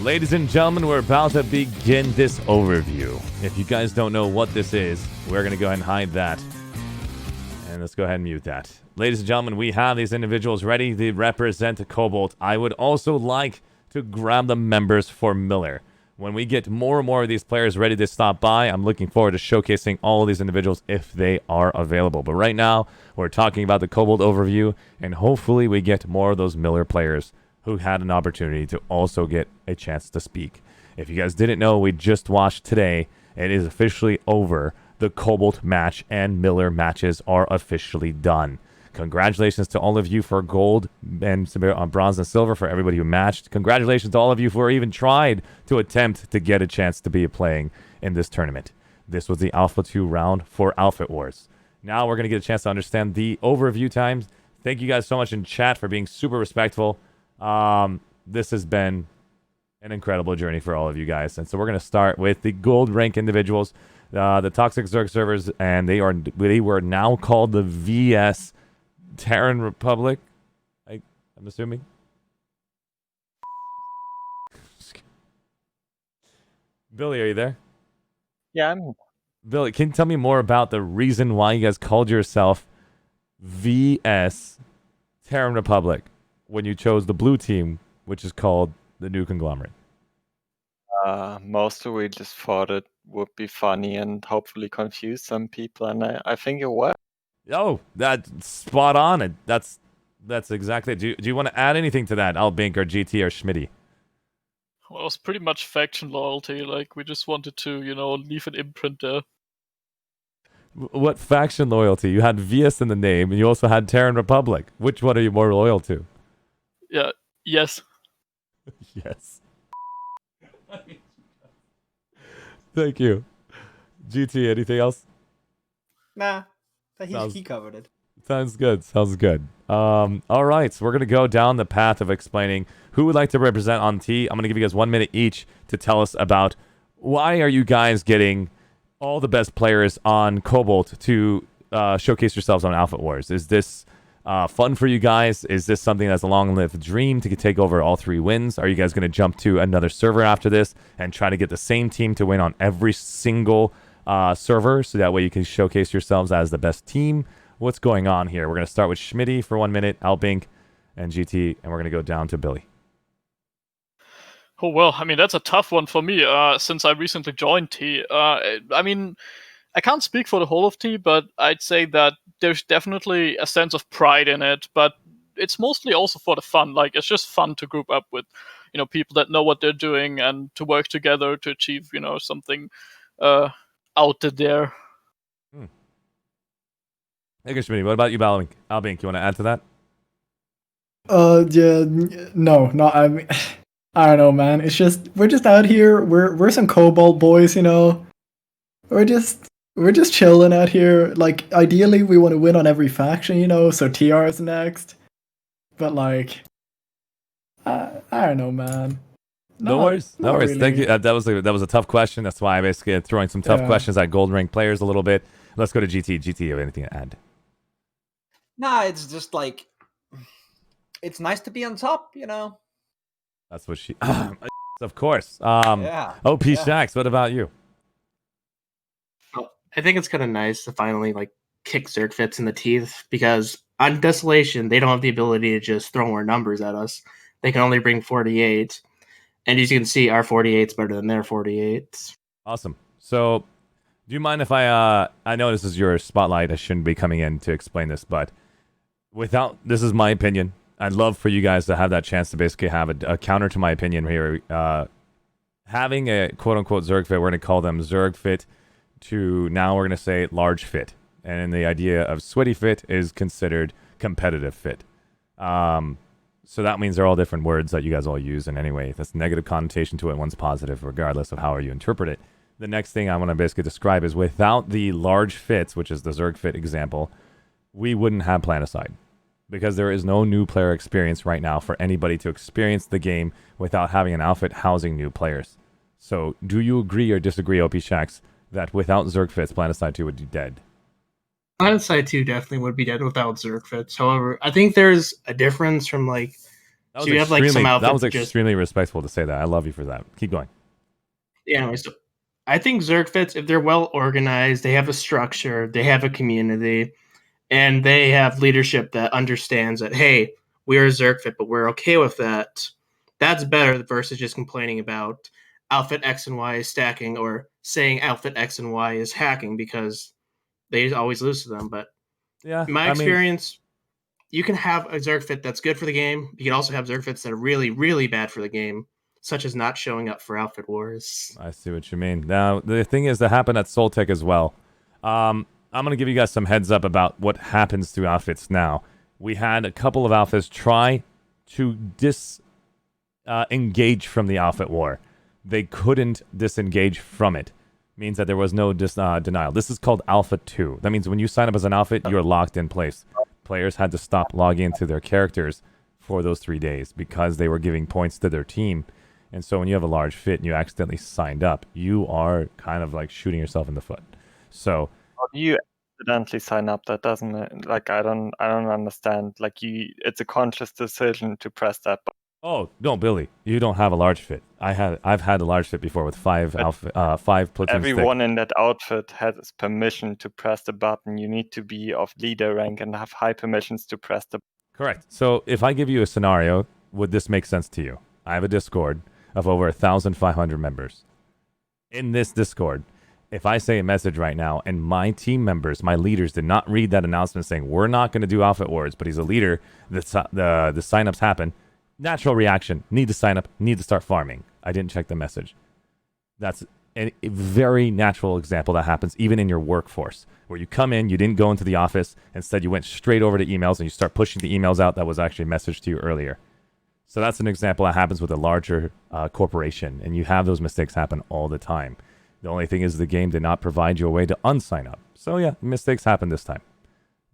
Ladies and gentlemen, we're about to begin this overview. If you guys don't know what this is, we're going to go ahead and hide that. And let's go ahead and mute that. Ladies and gentlemen, we have these individuals ready to represent Cobalt. I would also like to grab the members for Miller. When we get more and more of these players ready to stop by, I'm looking forward to showcasing all of these individuals if they are available. But right now, we're talking about the Cobalt overview, and hopefully we get more of those Miller players who had an opportunity to also get a chance to speak. If you guys didn't know, we just watched today. It is officially over. The Cobalt match and Miller matches are officially done. Congratulations to all of you for gold and bronze and silver for everybody who matched. Congratulations to all of you for even tried to attempt to get a chance to be playing in this tournament. This was the Alpha 2 round for Outfit Wars. Now we're going to get a chance to understand the overview times. Thank you guys so much in chat for being super respectful. This has been an incredible journey for all of you guys. And so we're going to start with the gold rank individuals, the Toxic Zerg servers, and they were now called the VS Terran Republic. I'm assuming. Billy, are you there? Yeah, I'm. Billy, can you tell me more about the reason why you guys called yourself VS Terran Republic when you chose the blue team, which is called the New Conglomerate? Mostly we just thought it would be funny and hopefully confuse some people, and I think it worked. Oh, that's spot on. That's exactly it. Do you want to add anything to that, Albink or GT or Schmitty? Well, it was pretty much faction loyalty. Like, we just wanted to, leave an imprint there. What faction loyalty? You had VS in the name, and you also had Terran Republic. Which one are you more loyal to? Yeah, yes. Yes. Thank you. GT, anything else? Nah, he covered it. Sounds good. Sounds good. All right, so we're going to go down the path of explaining who would like to represent on T. I'm going to give you guys 1 minute each to tell us about why are you guys getting all the best players on Cobalt to showcase yourselves on Alpha Wars. Is this fun for you guys? Is this something that's a long-lived dream to take over all 3 wins? Are you guys going to jump to another server after this and try to get the same team to win on every single server so that way you can showcase yourselves as the best team? What's going on here? We're going to start with Schmitty for 1 minute, Albink, and GT, and we're going to go down to Billy. Oh, well, I mean, that's a tough one for me, since I recently joined T. I mean, I can't speak for the whole of T, but I'd say that there's definitely a sense of pride in it, but it's mostly also for the fun. Like, it's just fun to group up with, people that know what they're doing and to work together to achieve, something out there. Hey, Schmitty, what about you, Albink? Albink, you want to add to that? Yeah, no, I mean, I don't know, man. It's just we're just out here. We're some Cobalt boys, We're just chilling out here. Like, ideally, we want to win on every faction, So TR is next. But like, I don't know, man. No worries. Really. Thank you. That was a tough question. That's why I basically throwing some tough questions at gold rank players a little bit. Let's go to GT. GT, you have anything to add? Nah, it's just like, it's nice to be on top, That's what she... of course. Yeah. OP Shax, what about you? I think it's kind of nice to finally kick Zerg Fits in the teeth, because on Desolation, they don't have the ability to just throw more numbers at us. They can only bring 48. And as you can see, our 48's better than their 48's. Awesome. So, do you mind if I know this is your spotlight, I shouldn't be coming in to explain this, but this is my opinion. I'd love for you guys to have that chance to basically have a counter to my opinion here. Having a quote-unquote Zerg Fit, we're going to call them Zerg Fit, to now we're going to say large fit. And the idea of sweaty fit is considered competitive fit. So that means they're all different words that you guys all use. And anyway, that's negative connotation to it. One's positive, regardless of how you interpret it. The next thing I want to basically describe is without the large fits, which is the Zerg Fit example, we wouldn't have Planetside. Because there is no new player experience right now for anybody to experience the game without having an outfit housing new players. So, do you agree or disagree, OP Shax, that without Zerg Fits, Planetside 2 would be dead? Planetside 2 definitely would be dead without Zerg Fits. However, I think there's a difference from That So you have, like, some that was outfits just- extremely respectful to say that. I love you for that. Keep going. Yeah, so I think Zerg fits, if they're well organized, they have a structure, they have a community, and they have leadership that understands that, hey, we're a Zerg fit, but we're okay with that. That's better versus just complaining about outfit X and Y is stacking or saying outfit X and Y is hacking because they always lose to them. But Yeah, in my experience, you can have a Zerg fit that's good for the game. You can also have Zerg fits that are really, really bad for the game, such as not showing up for outfit wars. I see what you mean. Now, the thing is that happened at Soltech as well. I'm going to give you guys some heads up about what happens to outfits now. We had a couple of outfits try to engage from the outfit war. They couldn't disengage from it. Means that there was no denial. This is called Alpha 2. That means when you sign up as an outfit, you're locked in place. Players had to stop logging into their characters for those 3 days because they were giving points to their team. And so when you have a large fit and you accidentally signed up, you are kind of like shooting yourself in the foot. So How do you accidentally sign up? That doesn't like I don't understand. Like it's a conscious decision to press that button. oh no, Billy, you don't have a large fit. I've had a large fit before with five platoons. Everyone in that outfit has permission to press the button. You need to be of leader rank and have high permissions to press the. Correct. So if I give you a scenario, would this make sense to you? I have a Discord of over 1,500 members. In this Discord, if I say a message right now and my team members, my leaders did not read that announcement saying we're not going to do outfit wars, but he's a leader, the signups happen, natural reaction, need to sign up, need to start farming. I didn't check the message. That's a very natural example that happens even in your workforce, where you come in, you didn't go into the office, instead you went straight over to emails and you start pushing the emails out that was actually messaged to you earlier. So that's an example that happens with a larger corporation, and you have those mistakes happen all the time. The only thing is the game did not provide you a way to unsign up. So yeah, mistakes happen this time.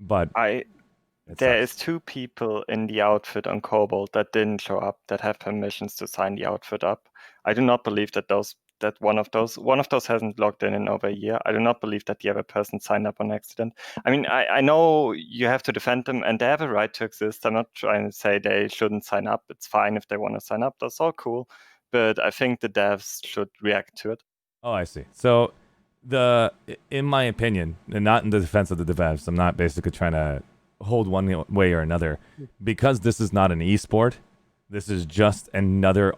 But there is 2 people in the outfit on Cobalt that didn't show up that have permissions to sign the outfit up. I do not believe that one of those hasn't logged in over a year. I do not believe that the other person signed up on accident. I mean, I know you have to defend them and they have a right to exist. I'm not trying to say they shouldn't sign up. It's fine if they want to sign up. That's all cool. But I think the devs should react to it. Oh, I see. So in my opinion, and not in the defense of the devs, I'm not basically trying to hold one way or another. Because this is not an esport, this is just another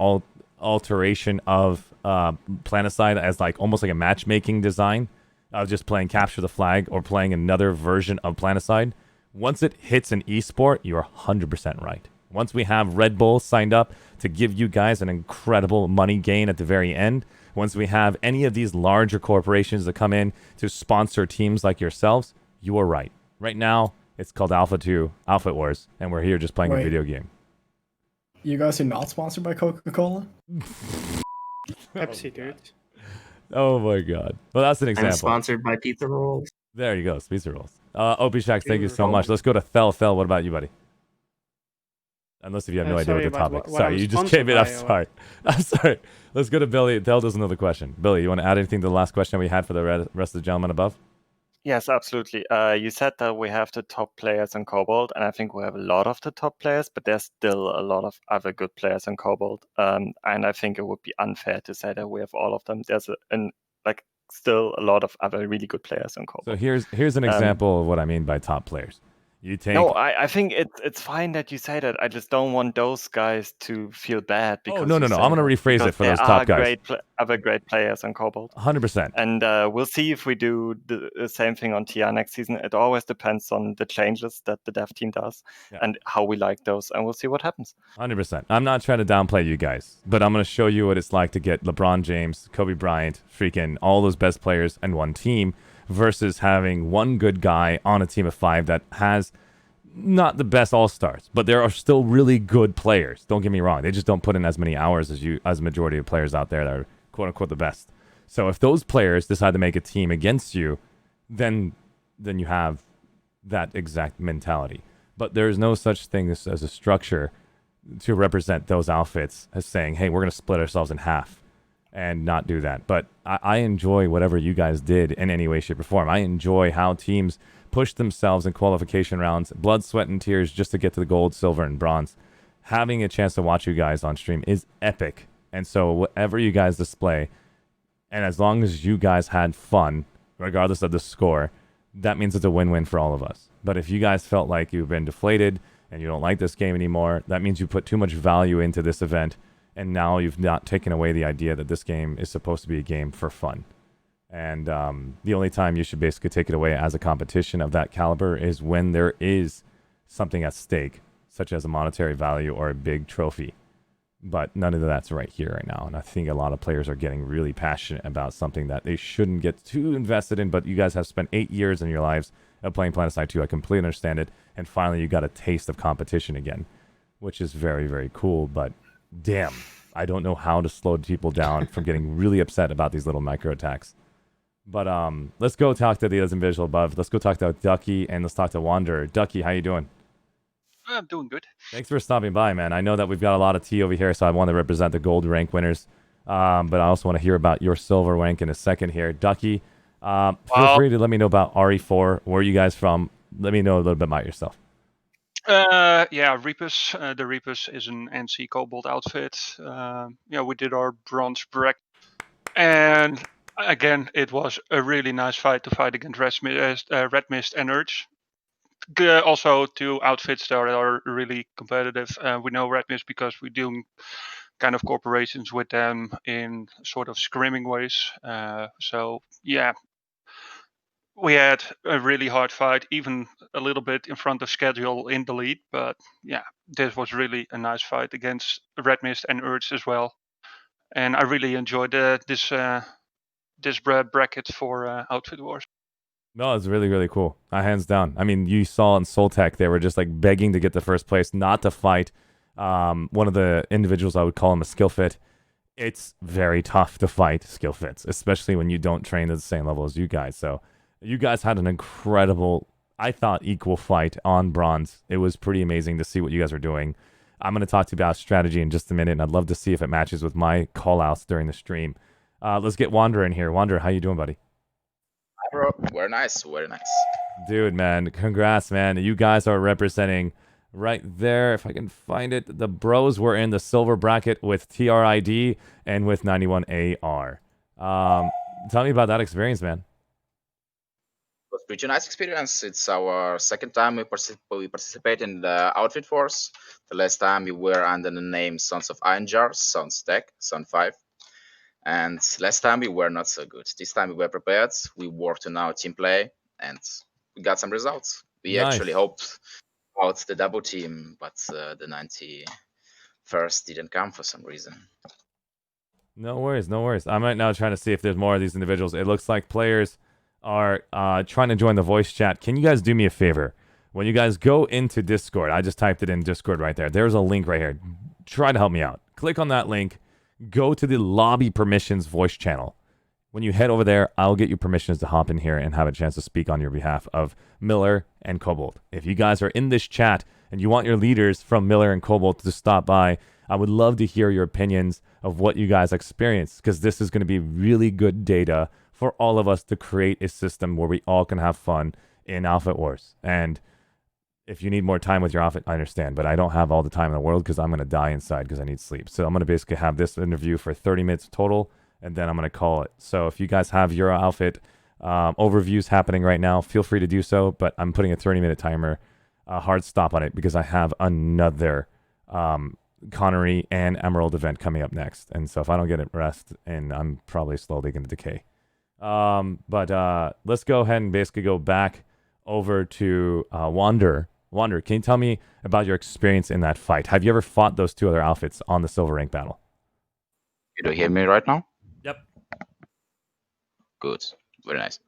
alteration of Planetside as like almost like a matchmaking design of just playing Capture the Flag or playing another version of Planetside. Once it hits an esport, you're 100% right. Once we have Red Bull signed up to give you guys an incredible money gain at the very end, once we have any of these larger corporations that come in to sponsor teams like yourselves, you are right. Right now, it's called Alpha 2, Outfit Wars, and we're here just playing a video game. You guys are not sponsored by Coca-Cola? Pepsi, dude. Oh my god. Well, that's an example. I'm sponsored by Pizza Rolls. There you go, Pizza Rolls. Opie Shacks, thank you so much. Let's go to Fel. Fel, what about you, buddy? Unless if you have no idea what the topic. Sorry, you just came in. I'm sorry. I'm sorry. Let's go to Billy. Del does another question. Billy, you want to add anything to the last question we had for the rest of the gentlemen above? Yes, absolutely. You said that we have the top players on Cobalt, and I think we have a lot of the top players, but there's still a lot of other good players on Cobalt. And I think it would be unfair to say that we have all of them. There's still a lot of other really good players on Cobalt. So here's an example of what I mean by top players. You take... No, I think it's fine that you say that. I just don't want those guys to feel bad. Because no. I'm going to rephrase it for those top guys. Other great players on Cobalt. 100%. And we'll see if we do the same thing on TR next season. It always depends on the changes that the dev team does and how we like those. And we'll see what happens. 100%. I'm not trying to downplay you guys, but I'm going to show you what it's like to get LeBron James, Kobe Bryant, freaking all those best players in one team versus having one good guy on a team of 5 that has not the best all-stars, but there are still really good players. Don't get me wrong. They just don't put in as many hours as a majority of players out there that are quote-unquote the best. So if those players decide to make a team against you, then you have that exact mentality. But there's no such thing as a structure to represent those outfits as saying, hey, we're going to split ourselves in half and not do that. But I enjoy whatever you guys did in any way, shape, or form. I enjoy how teams pushed themselves in qualification rounds, blood, sweat, and tears just to get to the gold, silver, and bronze. having a chance to watch you guys on stream is epic. And so whatever you guys display, and as long as you guys had fun, regardless of the score, that means it's a win-win for all of us. But if you guys felt like you've been deflated and you don't like this game anymore, that means you put too much value into this event, and now you've not taken away the idea that this game is supposed to be a game for fun. And the only time you should basically take it away as a competition of that caliber is when there is something at stake, such as a monetary value or a big trophy. But none of that's right here right now. And I think a lot of players are getting really passionate about something that they shouldn't get too invested in. But you guys have spent 8 years in your lives of playing Planetside 2. I completely understand it. And finally, you got a taste of competition again, which is very, very cool. But damn, I don't know how to slow people down from getting really upset about these little micro attacks. But let's go talk to the individual above. Let's go talk to Ducky and let's talk to Wanderer. Ducky, how you doing? I'm doing good. Thanks for stopping by, man. I know that we've got a lot of tea over here, so I want to represent the gold rank winners. But I also want to hear about your silver rank in a second here. Ducky, feel free to let me know about RE4. Where are you guys from? Let me know a little bit about yourself. Yeah, Reapers. The Reapers is an NC Cobalt outfit. Yeah, we did our bronze bracket. And again, it was a really nice fight to fight against Red Mist and Urge. Also, two outfits that are really competitive. We know Red Mist because we're doing kind of cooperations with them in sort of scrimming ways. So yeah, we had a really hard fight, even a little bit in front of schedule in the lead. But yeah, this was really a nice fight against Red Mist and Urge as well. And I really enjoyed this bracket for Outfit Wars. No, it's really, really cool. Hands down. I mean, you saw in Soltech, they were just like begging to get the first place, not to fight one of the individuals. I would call him a skill fit. It's very tough to fight skill fits, especially when you don't train at the same level as you guys. So you guys had an incredible, I thought, equal fight on bronze. It was pretty amazing to see what you guys were doing. I'm going to talk to you about strategy in just a minute, and I'd love to see if it matches with my call-outs during the stream. Let's get Wanderer in here. Wanderer, how you doing, buddy? Bro, very nice, very nice. Dude, man, congrats, man. You guys are representing right there. If I can find it, the bros were in the silver bracket with TRID and with 91AR. Tell me about that experience, man. It was pretty nice experience. It's our second time we participate in the Outfit Force. The last time we were under the name Sons of Iron Jar, Sons Tech, Son 5. And last time we were not so good. This time we were prepared. We worked on our team play, and we got some results. We actually hoped about the double team, but the 91st didn't come for some reason. No worries, no worries. I'm right now trying to see if there's more of these individuals. It looks like players are trying to join the voice chat. Can you guys do me a favor? When you guys go into Discord, I just typed it in Discord right there. There's a link right here. Try to help me out. Click on that link. Go to the lobby permissions voice channel. When you head over there, I'll get you permissions to hop in here and have a chance to speak on your behalf of Miller and Cobalt. If you guys are in this chat and you want your leaders from Miller and Cobalt to stop by, I would love to hear your opinions of what you guys experienced, because this is going to be really good data for all of us to create a system where we all can have fun in Outfit Wars. And if you need more time with your outfit, I understand, but I don't have all the time in the world because I'm going to die inside because I need sleep. So I'm going to basically have this interview for 30 minutes total, and then I'm going to call it. So if you guys have your outfit overviews happening right now, feel free to do so, but I'm putting a 30-minute timer, a hard stop on it, because I have another Connery and Emerald event coming up next. And so if I don't get it rest, and I'm probably slowly going to decay. But let's go ahead and basically go back over to Wanderer. Wanderer, can you tell me about your experience in that fight? Have you ever fought those two other outfits on the silver rank battle? You do hear me right now? Yep. Good, very nice.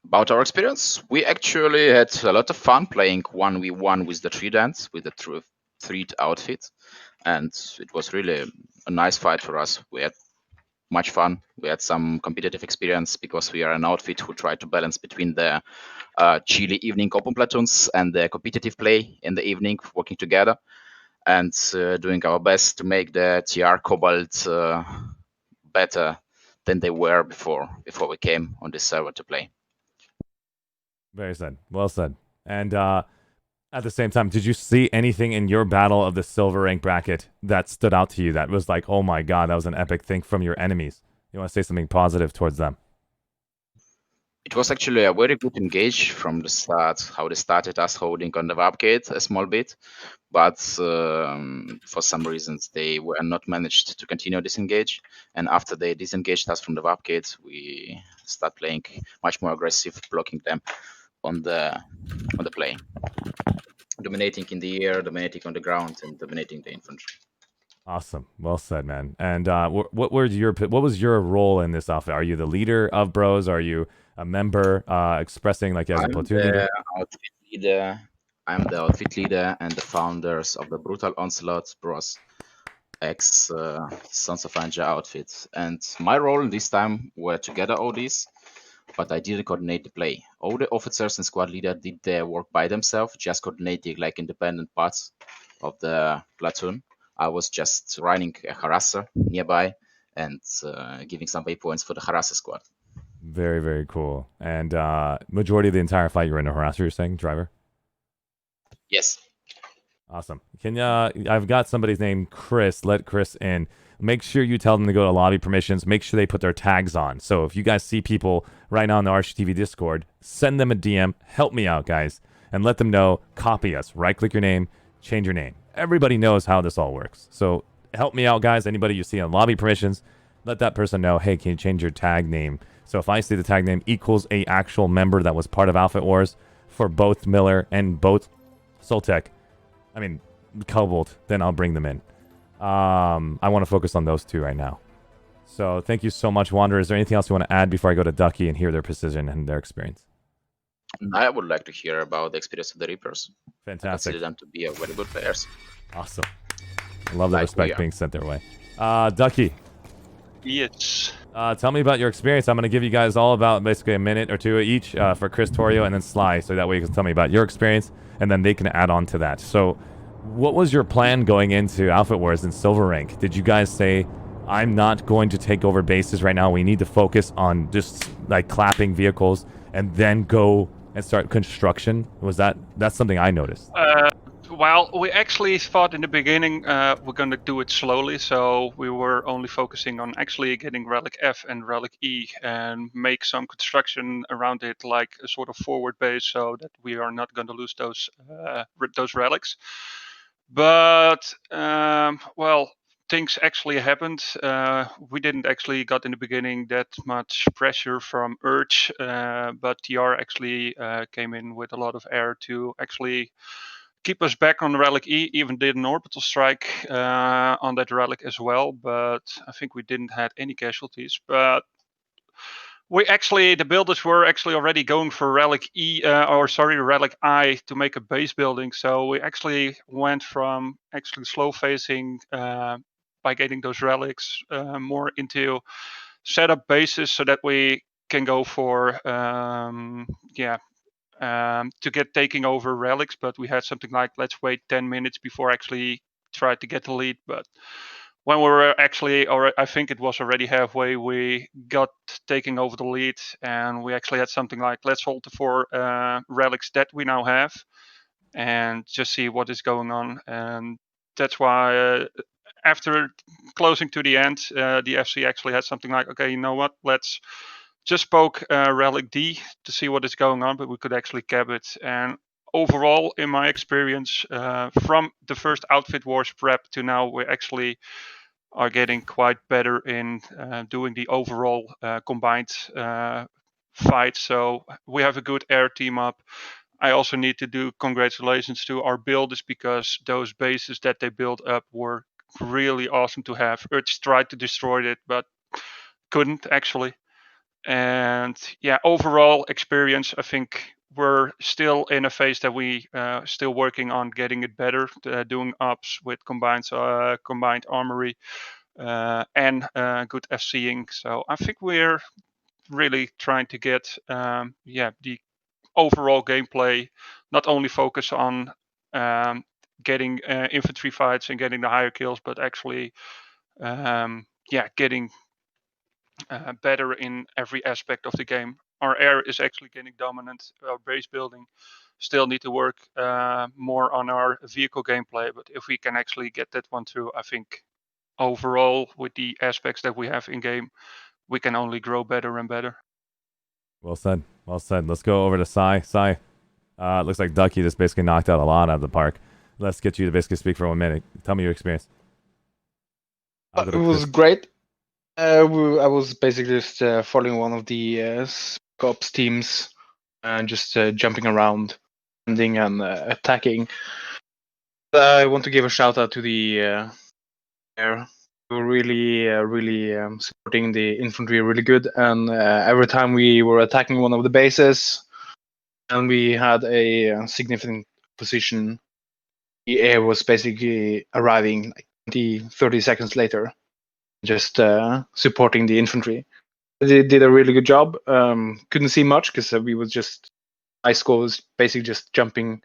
About our experience, we actually had a lot of fun playing 1v1 with the Trident, with the Thread outfit, and it was really a nice fight for us. We had much fun. We had some competitive experience because we are an outfit who tried to balance between the chilly evening open platoons and the competitive play in the evening, working together and doing our best to make the TR Cobalt better than they were before we came on this server to play. Very said. Well said. And At the same time, did you see anything in your battle of the silver rank bracket that stood out to you that was like, oh my god, that was an epic thing from your enemies? You want to say something positive towards them? It was actually a very good engage from the start, how they started us holding on the warp gate a small bit, but for some reasons they were not managed to continue this engage, and after they disengaged us from the warp gate, we start playing much more aggressive, blocking them on the plane, dominating in the air, dominating on the ground, and dominating the infantry. Awesome, well said, man. And what was your role in this outfit? Are you the leader of Bros? Are you a member expressing like as a platoon leader? Outfit leader. I'm the outfit leader and the founders of the Brutal Onslaught Bros. Ex Sons of Anja outfit. And my role this time were to gather all these, but I didn't coordinate the play. All the officers and squad leader did their work by themselves, just coordinating like independent parts of the platoon. I was just running a harasser nearby and giving some waypoints for the harasser squad. Very, very cool. And majority of the entire fight, you're in a harasser, you're saying, driver? Yes. Awesome. Can I've got somebody's name, Chris. Let Chris in. Make sure you tell them to go to lobby permissions. Make sure they put their tags on. So if you guys see people right now in the ArsheeTV Discord, send them a DM. Help me out, guys. And let them know, copy us. Right-click your name, change your name. Everybody knows how this all works. So help me out, guys. Anybody you see on lobby permissions, let that person know, hey, can you change your tag name? So if I see the tag name equals a actual member that was part of Outfit Wars for both Miller and both Soltech, I mean, Cobalt, then I'll bring them in. I want to focus on those two right now. So thank you so much, Wander. Is there anything else you want to add before I go to Ducky and hear their precision and their experience? I would like to hear about the experience of the Reapers. Fantastic. I consider them to be a very good players. Awesome. I love the Like we respect are. being sent their way. Ducky, Yes. tell me about your experience. I'm going to give you guys all about basically a minute or two each for Chris Torrio and then Sly, so that way you can tell me about your experience, and then they can add on to that. So what was your plan going into Outfit Wars in Silver Rank? Did you guys say, I'm not going to take over bases right now, we need to focus on just like clapping vehicles and then go and start construction? That's something I noticed. Well, we actually thought in the beginning we're going to do it slowly, so we were only focusing on actually getting Relic F and Relic E and make some construction around it, like a sort of forward base, so that we are not going to lose those relics. But well, things actually happened. We didn't actually got in the beginning that much pressure from Urge, but TR actually came in with a lot of air to actually keep us back on Relic E. Even did an orbital strike on that relic as well, but I think we didn't have any casualties. But the builders were actually already going for Relic Relic I to make a base building. So we actually went from actually slow phasing by getting those relics more into setup bases so that we can go for to get taking over relics, but we had something like, let's wait 10 minutes before actually try to get the lead. But when we were actually, or I think it was already halfway, we got taking over the lead, and we actually had something like, let's hold the 4 relics that we now have and just see what is going on. And that's why after closing to the end, the FC actually had something like, okay, you know what, let's just poke Relic D to see what is going on, but we could actually cap it. And overall, in my experience, from the first Outfit Wars prep to now, we actually are getting quite better in doing the overall combined fight. So we have a good air team up. I also need to do congratulations to our builders, because those bases that they built up were really awesome to have. Urge tried to destroy it, but couldn't actually. And yeah, overall experience, I think we're still in a phase that we still working on getting it better, doing ops with combined armory and good FCing. So I think we're really trying to get the overall gameplay, not only focus on getting infantry fights and getting the higher kills, but actually getting better in every aspect of the game. Our air is actually getting dominant. Our base building Still need to work more on our vehicle gameplay, but if we can actually get that one through, I think overall with the aspects that we have in game, we can only grow better and better. Well said. Well said. Let's go over to Sai. Sai, looks like Ducky just basically knocked out a lot out of the park. Let's get you to basically speak for 1 minute. Tell me your experience. It was great. I was basically just following one of the Cops teams and just jumping around, defending and attacking. I want to give a shout out to the air. We were really supporting the infantry really good, and every time we were attacking one of the bases and we had a significant position, the air was basically arriving like 20-30 seconds later, just supporting the infantry. They did a really good job. Couldn't see much because we was just, my score was basically just jumping,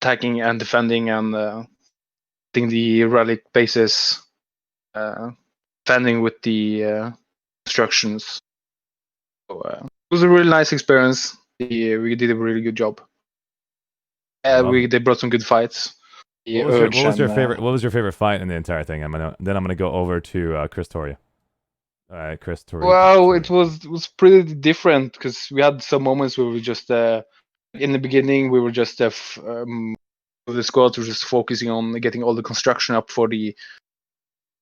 attacking and defending, and hitting the relic bases, defending with the instructions. So, it was a really nice experience. We did a really good job. They brought some good fights. What was your favorite? What was your favorite fight in the entire thing? I'm gonna go over to Chris Toria. Chris Toria. Well, it was pretty different because we had some moments where we just in the beginning we were just the squad was just focusing on getting all the construction up for the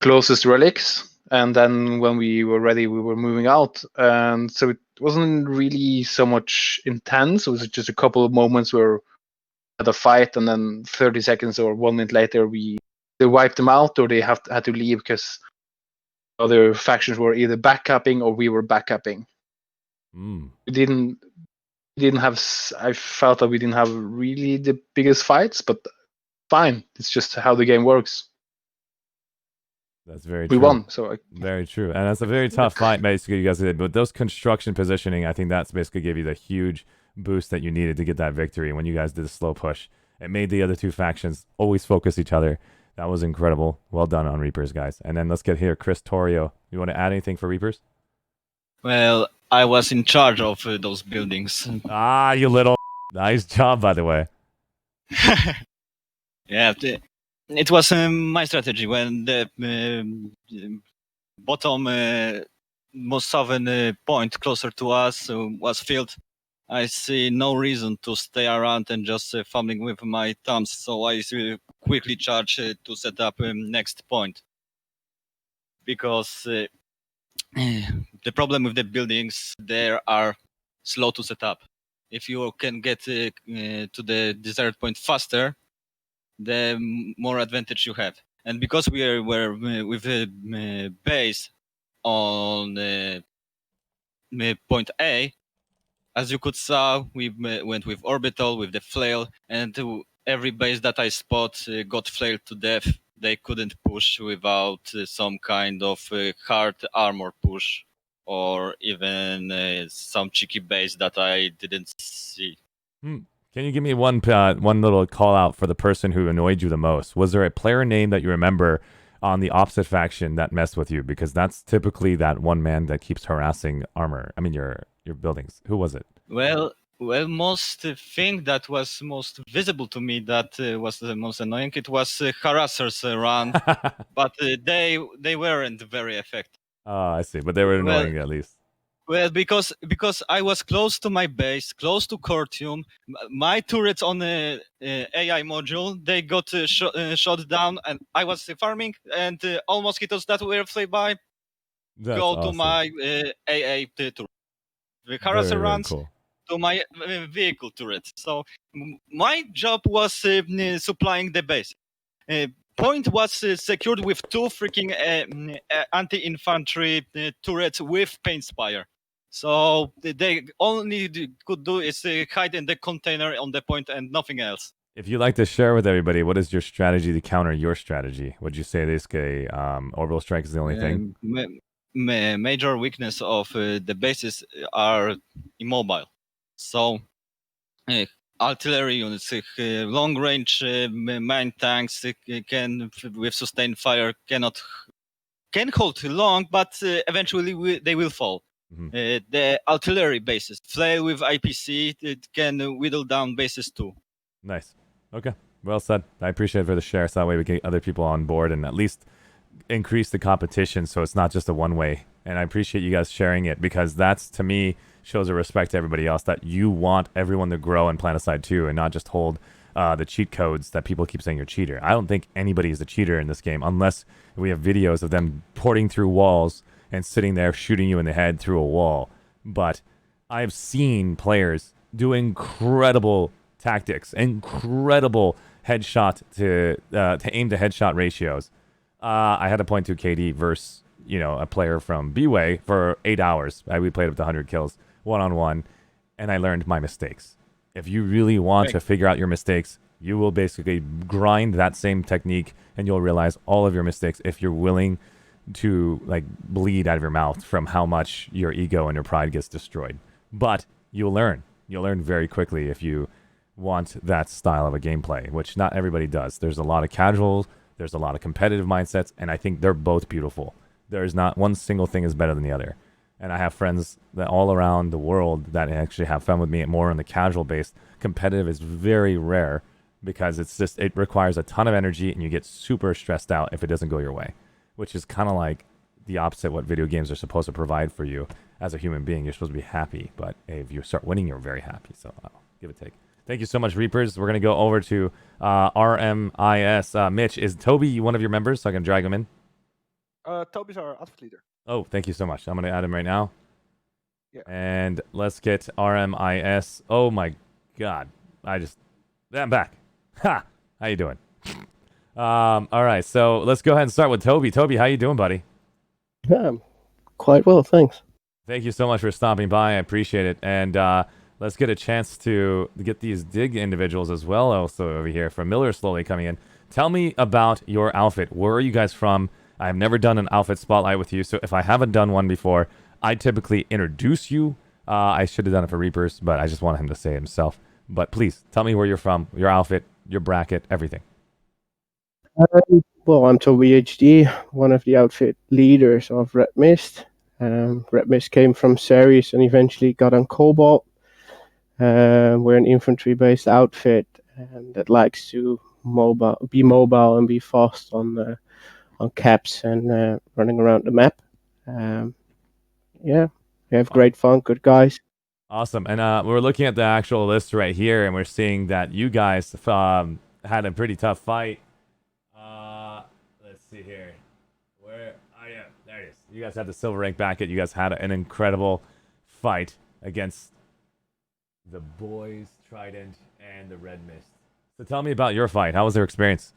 closest relics, and then when we were ready, we were moving out, and so it wasn't really so much intense. It was just a couple of moments where had a fight, and then 30 seconds or 1 minute later, they wiped them out, or they had to leave because other factions were either backupping or we were backupping. We didn't have. I felt that we didn't have really the biggest fights, but fine. It's just how the game works. That's very true. We won, so very true, and that's a very tough fight. Basically, you guys did, but those construction positioning, I think that's basically gave you the huge boost that you needed to get that victory. When you guys did the slow push, it made the other two factions always focus each other. That was incredible. Well done on Reapers, guys. And then let's get here, Chris Torio. You want to add anything for Reapers? Well, I was in charge of those buildings. Ah, you little. Nice job, by the way. Yeah, it was my strategy when the bottom most southern point closer to us was filled. I see no reason to stay around and just fumbling with my thumbs, so I quickly charge to set up next point. Because the problem with the buildings, they are slow to set up. If you can get to the desired point faster, the more advantage you have. And because we were with a base on point A, as you could saw, we went with orbital, with the flail, and every base that I spot got flailed to death. They couldn't push without some kind of hard armor push, or even some cheeky base that I didn't see. Can you give me one little call out for the person who annoyed you the most? Was there a player name that you remember on the opposite faction that messed with you? Because that's typically that one man that keeps harassing armor. I mean, your buildings. Who was it? Well, most thing that was most visible to me that was the most annoying. It was harassers run, but they weren't very effective. Oh, I see. But they were annoying at least. Well, because I was close to my base, close to Cortium, my turrets on the AI module, they got shot down, and I was farming, and all mosquitoes that were fly by go awesome. to my AA turret. The harasser runs to my vehicle turret. So my job was supplying the base. Point was secured with 2 freaking anti-infantry turrets with paint spire. So they only could do is hide in the container on the point and nothing else. If you'd like to share with everybody, what is your strategy to counter your strategy? Would you say this orbital strike is the only thing? Major weakness of the bases are immobile. So artillery units, long range mine tanks can with sustained fire can hold long, but eventually they will fall. The artillery bases. Play with IPC, it can whittle down bases too. Nice. Okay. Well said. I appreciate it for the share, so that way we can get other people on board and at least increase the competition so it's not just a one-way. And I appreciate you guys sharing it because that's, to me, shows a respect to everybody else that you want everyone to grow in Planetside too and not just hold the cheat codes that people keep saying you're a cheater. I don't think anybody is a cheater in this game unless we have videos of them porting through walls and sitting there shooting you in the head through a wall. But I've seen players do incredible tactics, incredible headshot to aim to headshot ratios. I had a 0.2 KD versus a player from B-Way for 8 hours. We played with 100 kills one-on-one, and I learned my mistakes. If you really want to figure out your mistakes, you will basically grind that same technique, and you'll realize all of your mistakes if you're willing to bleed out of your mouth from how much your ego and your pride gets destroyed. But you'll learn. You'll learn very quickly if you want that style of a gameplay, which not everybody does. There's a lot of casuals, there's a lot of competitive mindsets, and I think they're both beautiful. There's not one single thing is better than the other. And I have friends that all around the world that actually have fun with me more on the casual based. Competitive is very rare because it requires a ton of energy and you get super stressed out if it doesn't go your way, which is kind of like the opposite what video games are supposed to provide for you as a human being. You're supposed to be happy, but if you start winning, you're very happy. So give it a take. Thank you so much, Reapers. We're going to go over to RMIS. Mitch, is Toby one of your members so I can drag him in? Toby's our outfit leader. Oh, thank you so much. I'm going to add him right now. Yeah. And let's get RMIS. Oh my God. I'm back. Ha! How you doing? All right, so let's go ahead and start with Toby. Toby, how you doing, buddy? Yeah, quite well, thanks. Thank you so much for stopping by. I appreciate it. And let's get a chance to get these dig individuals as well also over here. From Miller slowly coming in. Tell me about your outfit. Where are you guys from? I've never done an outfit spotlight with you, so if I haven't done one before, I typically introduce you. I should have done it for Reapers, but I just want him to say it himself. But please, tell me where you're from, your outfit, your bracket, everything. Well, I'm Toby HD, one of the outfit leaders of Red Mist. Red Mist came from Ceres and eventually got on Cobalt. We're an infantry-based outfit that likes to be mobile and be fast on caps and running around the map. Yeah, we have great fun, good guys. Awesome. And we're looking at the actual list right here, and we're seeing that you guys had a pretty tough fight. Let's see here. Where? Oh, yeah, there it is. You guys had the silver rank bracket. You guys had an incredible fight against the boys, Trident, and the Red Mist. So tell me about your fight. How was their experience?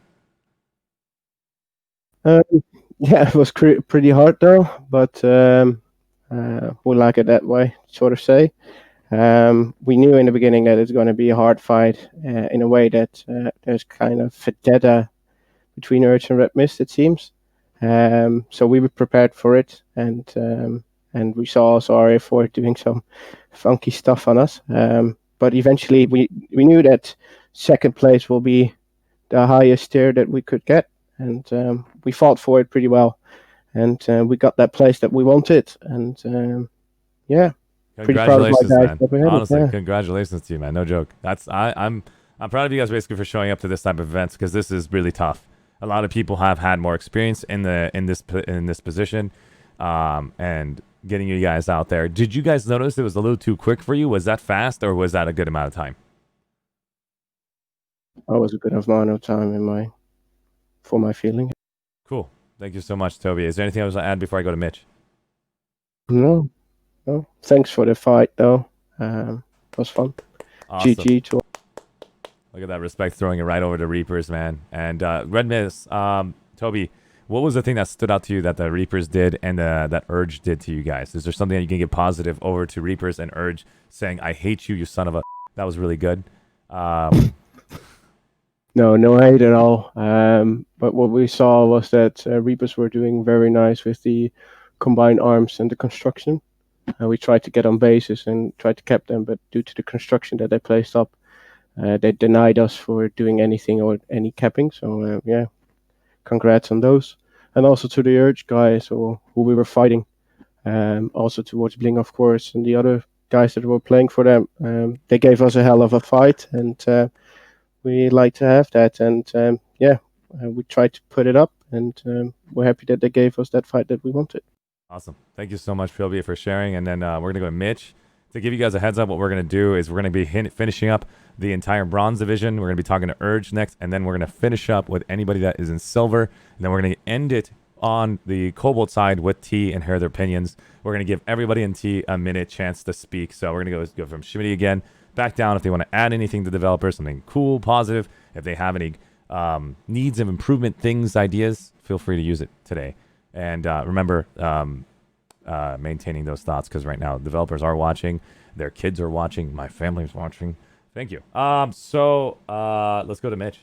Yeah, it was pretty hard though, but we like it that way, sort of say. We knew in the beginning that it's going to be a hard fight in a way that there's kind of vendetta between Urge and Red Mist, it seems. So we were prepared for it, and we saw also RA4 doing some funky stuff on us. But eventually we knew that second place will be the highest tier that we could get. And we fought for it pretty well, and we got that place that we wanted. And yeah, pretty proud of my guys. Honestly, congratulations to you, man. No joke. I'm proud of you guys basically for showing up to this type of events because this is really tough. A lot of people have had more experience in this position, and getting you guys out there. Did you guys notice it was a little too quick for you? Was that fast, or was that a good amount of time? That was a good amount of time for my feeling. Cool. Thank you so much, Toby. Is there anything else to add before I go to Mitch? No. Thanks for the fight, though. It was fun. Awesome. GG to all. Look at that respect, throwing it right over to Reapers, man. And Red Mist, Toby, what was the thing that stood out to you that the Reapers did and that Urge did to you guys? Is there something that you can get positive over to Reapers and Urge saying, I hate you, you son of a... That was really good. No hate at all. But what we saw was that Reapers were doing very nice with the combined arms and the construction. We tried to get on bases and tried to cap them, but due to the construction that they placed up, they denied us for doing anything or any capping. So congrats on those. And also to the Urge guys who we were fighting. Also towards Bling, of course, and the other guys that were playing for them. They gave us a hell of a fight, and we like to have that. And we tried to put it up, and we're happy that they gave us that fight that we wanted. Awesome. Thank you so much, Philby, for sharing. And then we're going to go to Mitch. To give you guys a heads up, what we're going to do is we're going to be finishing up the entire bronze division. We're going to be talking to Urge next, and then we're going to finish up with anybody that is in silver. And then we're going to end it on the Cobalt side with T and hear their opinions. We're going to give everybody in T a minute chance to speak. So we're going to go from Shimmy again, back down if they want to add anything to developers, something cool, positive. If they have any needs of improvement, things, ideas, feel free to use it today. And remember, maintaining those thoughts, because right now developers are watching, their kids are watching, my family's watching. Thank you. So let's go to Mitch.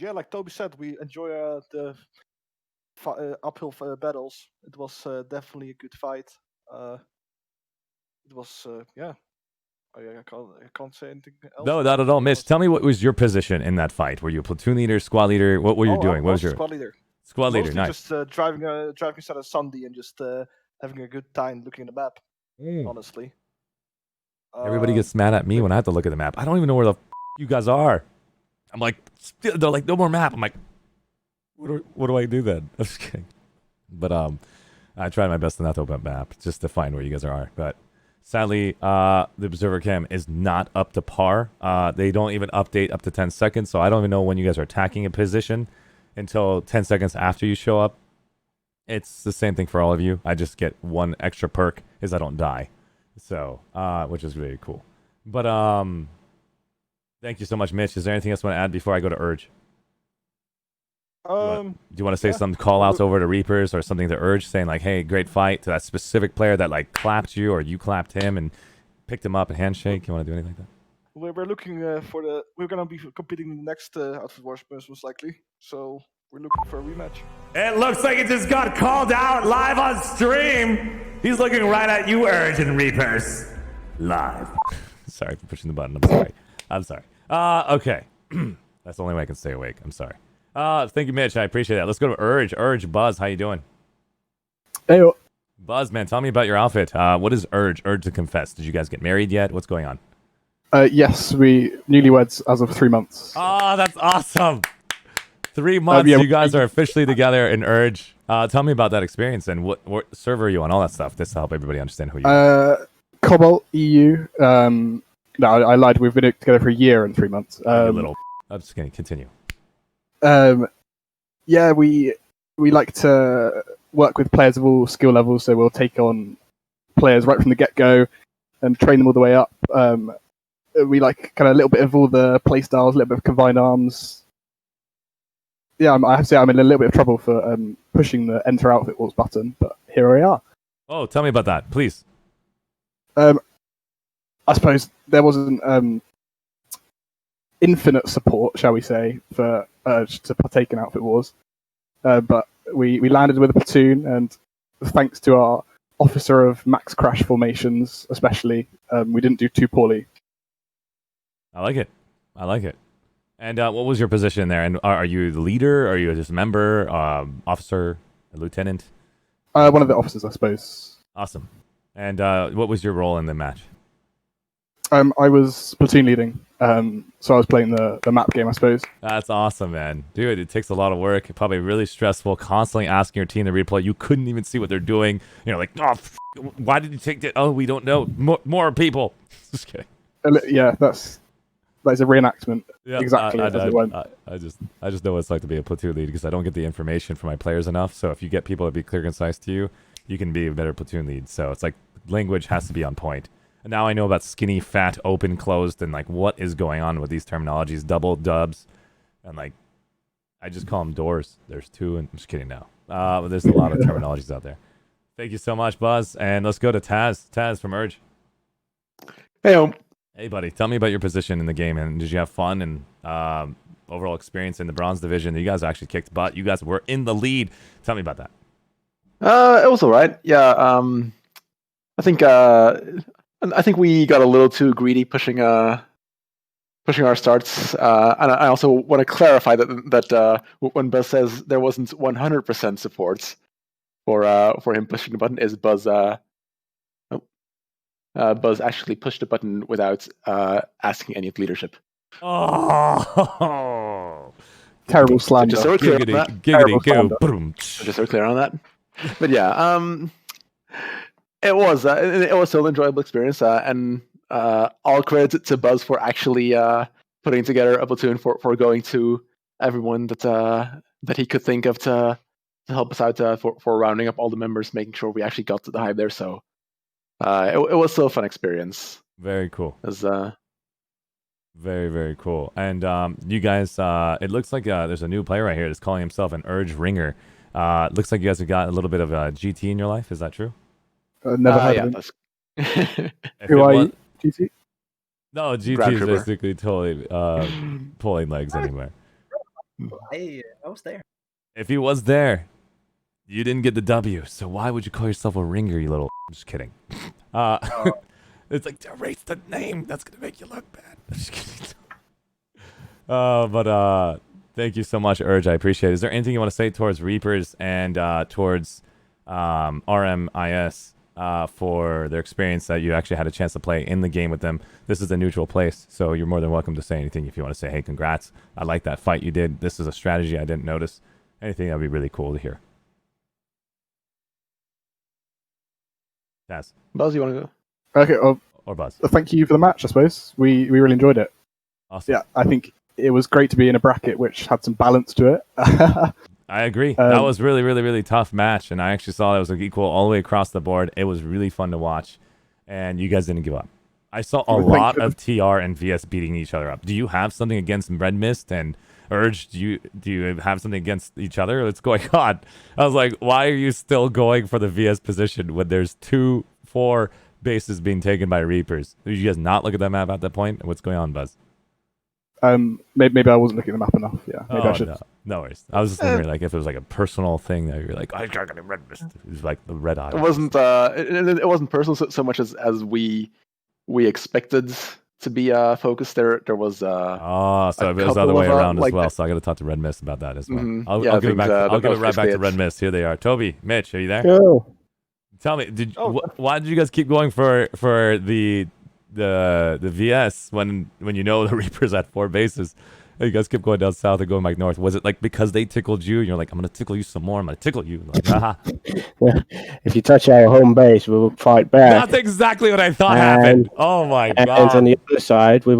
Yeah, like Toby said, we enjoy the uphill battles. It was definitely a good fight. It was yeah. I can't say anything else. No, not at all. Mitch, tell me, what was your position in that fight? Were you a platoon leader, squad leader? What were you doing? What was your squad leader? Squad leader, Mostly nice. just driving inside a Sunday and just having a good time looking at the map. Honestly. Everybody gets mad at me when I have to look at the map. I don't even know where the you guys are. I'm like, they're like, no more map. I'm like, what do I do then? I'm just kidding. But I tried my best to not to open up map, just to find where you guys are. But sadly, the observer cam is not up to par. They don't even update up to 10 seconds, so I don't even know when you guys are attacking a position until 10 seconds after you show up. It's the same thing for all of you. I just get one extra perk, is I don't die. So, which is really cool. But thank you so much, Mitch. Is there anything else you want to add before I go to Urge? Do you want to say some call outs over to Reapers or something to Urge, saying like, hey, great fight to that specific player that like clapped you, or you clapped him and picked him up and handshake? You want to do anything like that? We're looking we're gonna be competing in the next Outfit Wars most likely. So we're looking for a rematch. It looks like it just got called out live on stream. He's looking right at you, Urge and Reapers. Live. Sorry for pushing the button. I'm sorry. Okay. That's the only way I can stay awake. I'm sorry. Thank you, Mitch. I appreciate that. Let's go to Urge. Urge, Buzz, how you doing? Hey. Buzz, man, tell me about your outfit. What is Urge? Urge to confess. Did you guys get married yet? What's going on? Yes, we newlyweds as of 3 months. Oh, that's awesome. 3 months, you guys are officially together in Urge. Tell me about that experience and what server are you on, all that stuff, just to help everybody understand who you are. Cobalt EU. No, I lied. We've been together for a year and 3 months. I'm just going to continue. Yeah, we like to work with players of all skill levels, so we'll take on players right from the get-go and train them all the way up. We like kind of a little bit of all the play styles, a little bit of combined arms. Yeah, I have to say I'm in a little bit of trouble for pushing the Enter Outfit Wars button, but here we are. Oh, tell me about that, please. I suppose there wasn't infinite support, shall we say, for Urge to partake in Outfit Wars. But we landed with a platoon, and thanks to our officer of max crash formations, especially, we didn't do too poorly. I like it. And what was your position there? And are you the leader? Are you just a member, officer, a lieutenant? One of the officers, I suppose. Awesome. And what was your role in the match? I was platoon leading, so I was playing the map game, I suppose. That's awesome, man. Dude, it takes a lot of work. Probably really stressful, constantly asking your team to replay. You couldn't even see what they're doing. You know, like, oh, why did you take that? Oh, we don't know. More people. Just kidding. Yeah, that's a reenactment. Yeah, exactly as it went. I just know what it's like to be a platoon lead, because I don't get the information from my players enough. So if you get people to be clear and concise to you, you can be a better platoon lead. So it's like language has to be on point. And now I know about skinny, fat, open, closed, and like what is going on with these terminologies, double, dubs, and like I just call them doors. There's two, and I'm just kidding now. There's a lot of terminologies out there. Thank you so much, Buzz, and let's go to Taz. Taz from Urge. Hey, buddy. Tell me about your position in the game, and did you have fun and overall experience in the Bronze Division? You guys actually kicked butt. You guys were in the lead. Tell me about that. It was all right. Yeah. I think we got a little too greedy pushing pushing our starts. And I also want to clarify that when Buzz says there wasn't 100% support for him pushing the button, is Buzz Buzz actually pushed the button without asking any leadership. Oh, terrible slander. Just so we're clear on that. Giggity go. Boom. Just so we're clear on that. But yeah, it was still an enjoyable experience, and all credit to Buzz for actually putting together a platoon for going to everyone that he could think of to help us out for rounding up all the members, making sure we actually got to the hive there. So it was still a fun experience. Very cool. As very, very cool. And you guys, it looks like there's a new player right here that's calling himself an Urge Ringer. Looks like you guys have got a little bit of a GT in your life. Is that true? Never heard of him. Who are you? GT? No, GT is basically totally pulling legs anywhere. I was there. If he was there, you didn't get the W. So why would you call yourself a ringer, you little... I'm just kidding. It's like, erase the name. That's going to make you look bad. I'm just kidding. But thank you so much, Urge. I appreciate it. Is there anything you want to say towards Reapers and towards RMIS for their experience that you actually had a chance to play in the game with them? This is a neutral place, so you're more than welcome to say anything if you want to say, hey, congrats. I like that fight you did. This is a strategy I didn't notice. Anything that would be really cool to hear. Taz. Buzz, you want to go? Okay, or Buzz. Thank you for the match, I suppose. We really enjoyed it. Awesome. Yeah, I think it was great to be in a bracket which had some balance to it. I agree. That was really, really, really tough match, and I actually saw it was like equal all the way across the board. It was really fun to watch, and you guys didn't give up. I saw a lot of TR and VS beating each other up. Do you have something against Red Mist and Urge? Do you have something against each other? What's going on? I was like, why are you still going for the VS position when there's 4 bases being taken by Reapers? Did you guys not look at that map at that point? What's going on, Buzz? Maybe I wasn't looking at the map enough. Yeah, maybe I should. No worries. I was just wondering, like, if it was like a personal thing that you're like, I got a Red Mist. It was like the red eye. It wasn't. It wasn't personal so much as we expected to be focused. There was. So it was the other way around as well. So I got to talk to Red Mist about that as well. I'll give it back. I'll give it right back to Red Mist. Here they are. Toby, Mitch, are you there? Go. Tell me, why did you guys keep going for the VS when you know the Reapers at 4 bases? You guys kept going down south and going back north. Was it like because they tickled you and you're like, I'm gonna tickle you some more, I'm gonna tickle you? Like, if you touch our home base, we will fight back. That's exactly what I thought happened. Oh my god. And on the other side, we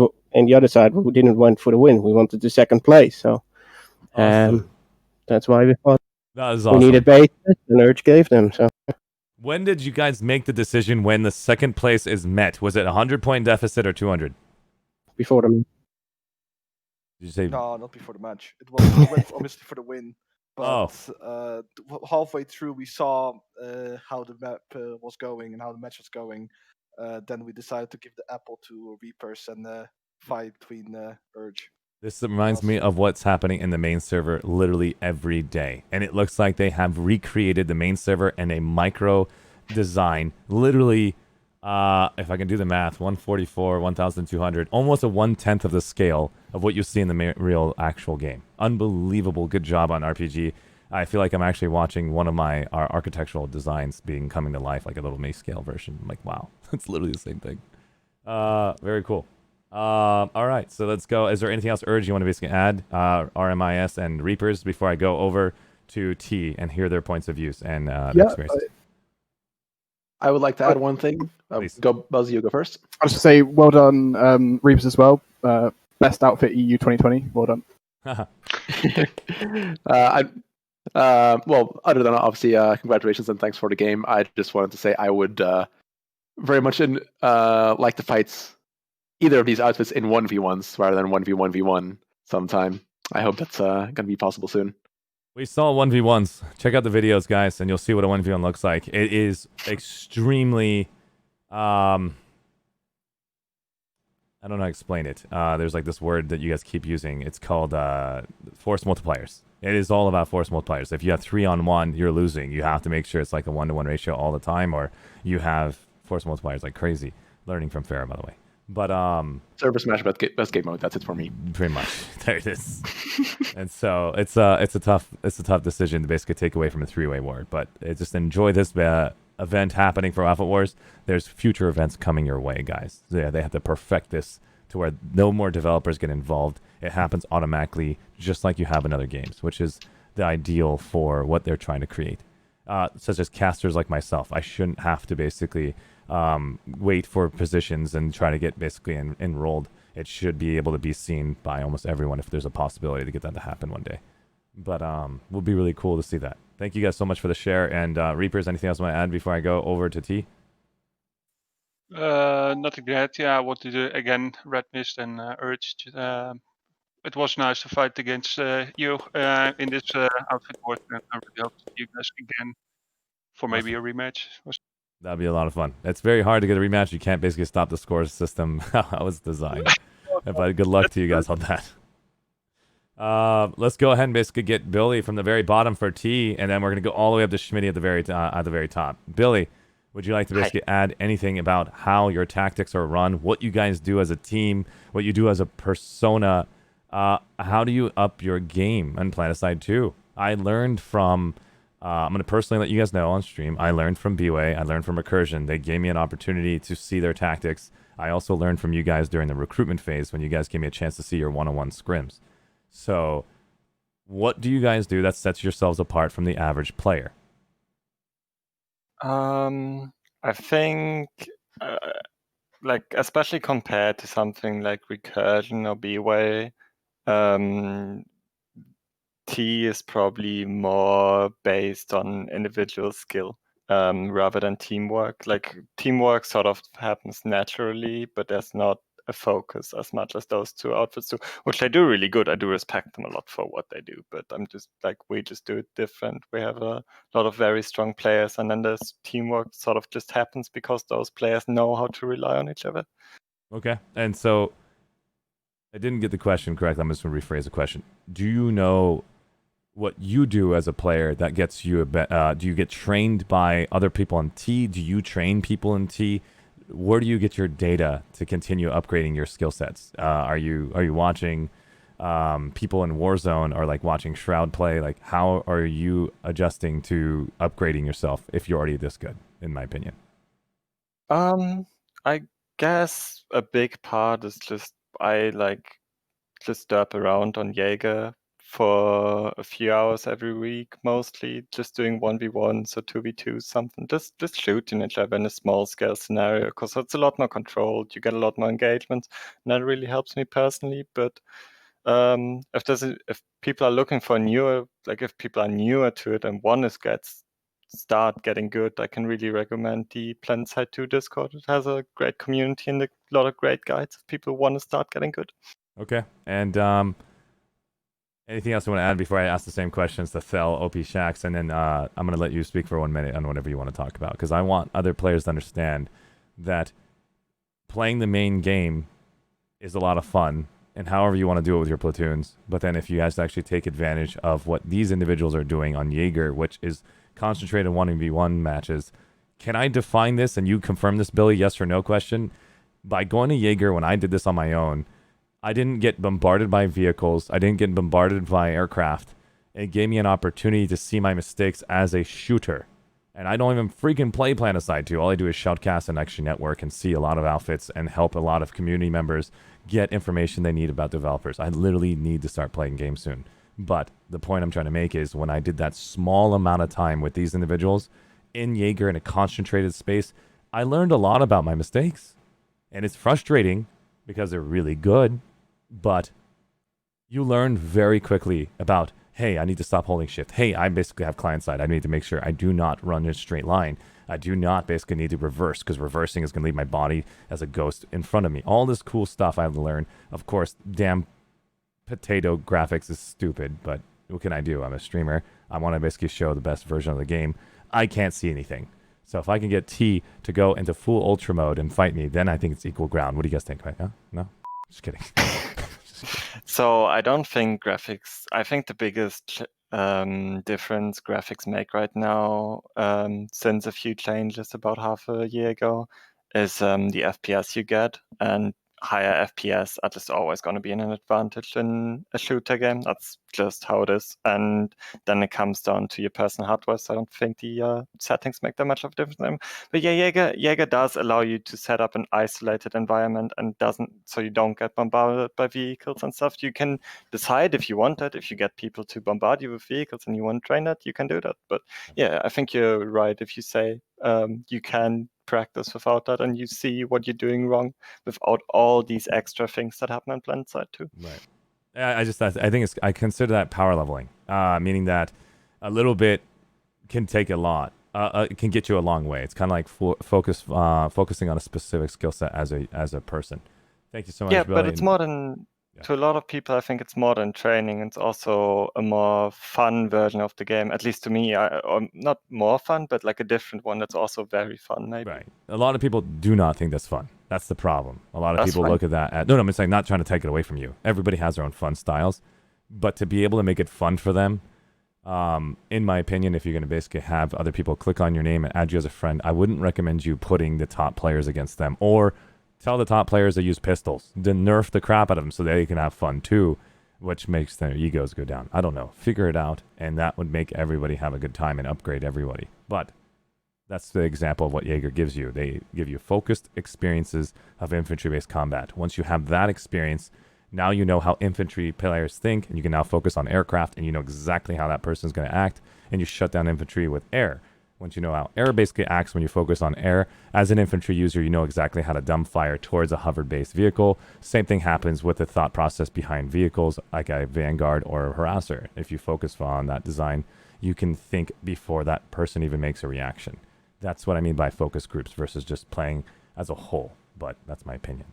didn't want for the win. We wanted the second place. So that's why we fought. That is awesome. We needed bases and Urge gave them. So when did you guys make the decision when the second place is met? Was it a 100-point deficit or 200? Before the match. Did you say? No, not before the match. It was obviously for the win. But halfway through, we saw how the map was going and how the match was going. Then we decided to give the apple to Reapers and fight between Urge. This reminds me of what's happening in the main server literally every day. And it looks like they have recreated the main server in a micro design. Literally, if I can do the math, 144, 1,200, almost a 1/10 of the scale of what you see in the real actual game. Unbelievable. Good job on RPG. I feel like I'm actually watching one of my architectural designs coming to life, like a little May scale version. I'm like, wow, it's literally the same thing. Very cool. All right, so let's go. Is there anything else, Urge, you want to basically add? RMIS and Reapers before I go over to T and hear their points of views and their experience. I would like to add one thing. Go, Buzz, you go first. I was to say, well done, Reapers as well. Best outfit EU 2020. Well done. Well, other than obviously congratulations and thanks for the game, I just wanted to say I would very much like to fight either of these outfits in 1v1s rather than 1v1v1 sometime. I hope that's going to be possible soon. We saw 1v1s. Check out the videos, guys, and you'll see what a 1v1 looks like. It is extremely... I don't know how to explain it. There's like this word that you guys keep using. It's called force multipliers. It is all about force multipliers. If you have 3-on-1, you're losing. You have to make sure it's like a 1-to-1 ratio all the time, or you have force multipliers like crazy. Learning from Farah, by the way. But Server Smash best game mode. That's it for me. Pretty much. There it is. And so it's a tough decision to basically take away from a 3-way war. But just enjoy this event happening for Alpha Wars. There's future events coming your way, guys. So yeah, they have to perfect this to where no more developers get involved. It happens automatically, just like you have in other games, which is the ideal for what they're trying to create. Such as casters like myself, I shouldn't have to basically wait for positions and try to get basically enrolled. It should be able to be seen by almost everyone if there's a possibility to get that to happen one day. But would be really cool to see that. Thank you guys so much for the share. And Reapers, anything else you want to add before I go over to T? Nothing yet. Yeah, I want to again Red Mist and Urged. It was nice to fight against you in this outfit war, and I really hope to see you guys again for maybe a rematch. That'd be a lot of fun. It's very hard to get a rematch. You can't basically stop the score system how it's designed. But good luck to you guys on that. Let's go ahead and basically get Billy from the very bottom for T, and then we're going to go all the way up to Schmitty at the very top. Billy, would you like to basically add anything about how your tactics are run, what you guys do as a team, what you do as a persona? How do you up your game on Planetside 2? I learned from... I'm going to personally let you guys know on stream. I learned from B-Way. I learned from Recursion. They gave me an opportunity to see their tactics. I also learned from you guys during the recruitment phase when you guys gave me a chance to see your one-on-one scrims. So, what do you guys do that sets yourselves apart from the average player? I think, like, especially compared to something like Recursion or B-Way, T is probably more based on individual skill rather than teamwork. Like, teamwork sort of happens naturally, but there's not a focus as much as those two outfits do, which they do really good. I do respect them a lot for what they do, but I'm just like, we just do it different. We have a lot of very strong players, and then this teamwork sort of just happens because those players know how to rely on each other. Okay, and so I didn't get the question correct. I'm just going to rephrase the question. Do you know what you do as a player that gets you do you get trained by other people in T? Do you train people in T? Where do you get your data to continue upgrading your skill sets? Are you watching people in Warzone, or like watching Shroud play? Like, how are you adjusting to upgrading yourself if you're already this good, in my opinion? I guess a big part is just I just derp around on Jaeger for a few hours every week, mostly just doing 1v1s or 2v2s, something, just shooting each other in a small scale scenario, because it's a lot more controlled, you get a lot more engagement, and that really helps me personally. But if people are looking for if people are newer to it and want to start getting good, I can really recommend the Planetside 2 Discord. It has a great community and a lot of great guides if people want to start getting good. Okay, and anything else you want to add before I ask the same questions to Fel, OP Shax, and then I'm going to let you speak for 1 minute on whatever you want to talk about, because I want other players to understand that playing the main game is a lot of fun, and however you want to do it with your platoons, but then if you guys actually take advantage of what these individuals are doing on Jaeger, which is concentrated 1v1 matches, can I define this, and you confirm this, Billy, yes or no question? By going to Jaeger, when I did this on my own, I didn't get bombarded by vehicles. I didn't get bombarded by aircraft. It gave me an opportunity to see my mistakes as a shooter. And I don't even freaking play Planetside 2. All I do is shoutcast and actually network and see a lot of outfits and help a lot of community members get information they need about developers. I literally need to start playing games soon. But the point I'm trying to make is when I did that small amount of time with these individuals in Jaeger in a concentrated space, I learned a lot about my mistakes. And it's frustrating because they're really good. But you learn very quickly about, hey, I need to stop holding shift. Hey, I basically have client side. I need to make sure I do not run in a straight line. I do not basically need to reverse, because reversing is going to leave my body as a ghost in front of me. All this cool stuff I have to learn. Of course, damn potato graphics is stupid, but what can I do? I'm a streamer. I want to basically show the best version of the game. I can't see anything. So if I can get T to go into full ultra mode and fight me, then I think it's equal ground. What do you guys think? Right? Huh? No? Just kidding. So I don't think graphics. I think the biggest difference graphics make right now, since a few changes about half a year ago, is the FPS you get, and higher FPS are just always going to be an advantage in a shooter game. That's just how it is. And then it comes down to your personal hardware. So I don't think the settings make that much of a difference. But yeah, Jaeger does allow you to set up an isolated environment and so you don't get bombarded by vehicles and stuff. You can decide if you want that. If you get people to bombard you with vehicles and you want to train that, you can do that. But yeah, I think you're right if you say you can practice without that, and you see what you're doing wrong without all these extra things that happen in Planetside too. Right. I think I consider that power leveling, meaning that a little bit can take a lot. It can get you a long way. It's kind of like focusing on a specific skill set as a person. Thank you so much. Yeah, Billy. but it's more than to a lot of people. I think it's more than training. It's also a more fun version of the game. At least to me, or not more fun, but like a different one that's also very fun. Maybe. Right. A lot of people do not think that's fun. That's the problem. A lot of That's people fine. look at that. No, I'm saying not trying to take it away from you. Everybody has their own fun styles, but to be able to make it fun for them, in my opinion, if you're going to basically have other people click on your name and add you as a friend, I wouldn't recommend you putting the top players against them, or tell the top players to use pistols. Then nerf the crap out of them so they can have fun too, which makes their egos go down. I don't know. Figure it out, and that would make everybody have a good time and upgrade everybody. But that's the example of what Jaeger gives you. They give you focused experiences of infantry-based combat. Once you have that experience, now you know how infantry players think, and you can now focus on aircraft, and you know exactly how that person is going to act, and you shut down infantry with air. Once you know how air basically acts when you focus on air, as an infantry user, you know exactly how to dump fire towards a hover-based vehicle. Same thing happens with the thought process behind vehicles, like a Vanguard or a Harasser. If you focus on that design, you can think before that person even makes a reaction. That's what I mean by focus groups versus just playing as a whole, but that's my opinion.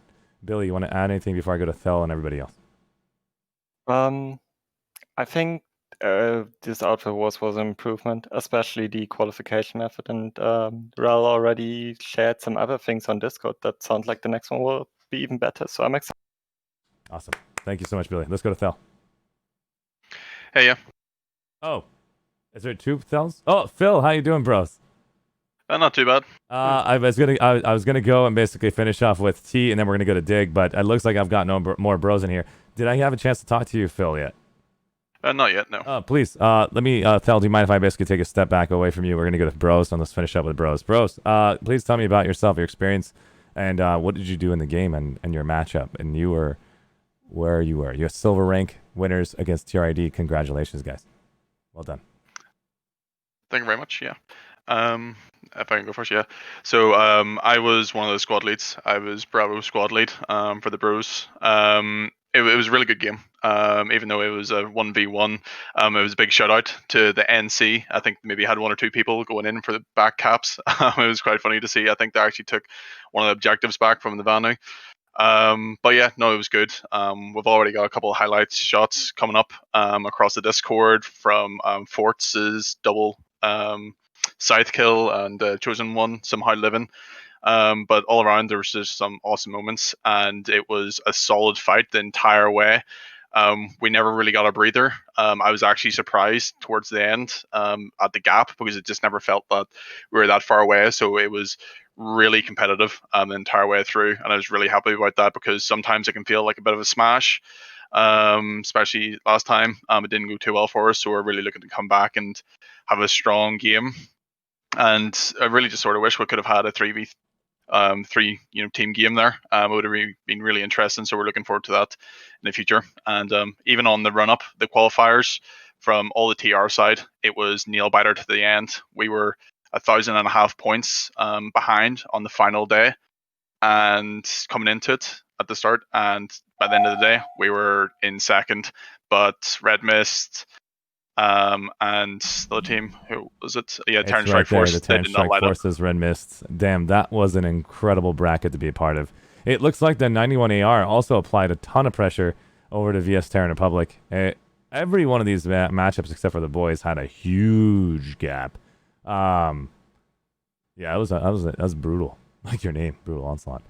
Billy, you want to add anything before I go to Thel and everybody else? I think this outfit was an improvement, especially the qualification method. And Rel already shared some other things on Discord that sound like the next one will be even better. So I'm excited. Awesome. Thank you so much, Billy. Let's go to Thel. Hey, yeah. Oh, is there two Thels? Oh, Phil, how you doing, bros? Not too bad. I was gonna go and basically finish off with T, and then we're gonna go to Dig. But it looks like I've got no more bros in here. Did I have a chance to talk to you, Phil, yet? Not yet, no. Please, let me Thel. Do you mind if I basically take a step back away from you? We're gonna go to bros, and let's finish up with bros. Bros, please tell me about yourself, your experience, and what did you do in the game and your matchup? And you were where you were. You're silver rank winners against TRID. Congratulations, guys. Well done. Thank you very much. Yeah. If I can go first, yeah. So I was one of the squad leads. I was Bravo squad lead for the Bros. It was a really good game. Even though it was a 1v1, it was a big shout out to the NC. I think maybe had one or two people going in for the back caps. It was quite funny to see. I think they actually took one of the objectives back from the Vanu. But yeah, no, it was good. We've already got a couple of highlights shots coming up across the Discord from Forts' double scythe kill and chosen one somehow living. But all around there was just some awesome moments, and it was a solid fight the entire way. We never really got a breather. I was actually surprised towards the end at the gap, because it just never felt that we were that far away. So it was really competitive the entire way through, and I was really happy about that, because sometimes it can feel like a bit of a smash. Especially last time, it didn't go too well for us, so we're really looking to come back and have a strong game. And I really just sort of wish we could have had a 3v3 team game there. It would have been really interesting, so we're looking forward to that in the future. And even on the run up, the qualifiers from all the TR side, it was nail biter to the end. We were 1,500 points behind on the final day and coming into it at the start, and by the end of the day we were in second. But Red Mist and the other team, who was it? Yeah, It's Terran right Strike there, Force. the They Terran did not Strike light up. Forces, Red Mists. Damn, that was an incredible bracket to be a part of. It looks like the 91 AR also applied a ton of pressure over to VS Terran Republic. Every one of these matchups, except for the boys, had a huge gap. Yeah, that was brutal. Like your name, Brutal Onslaught.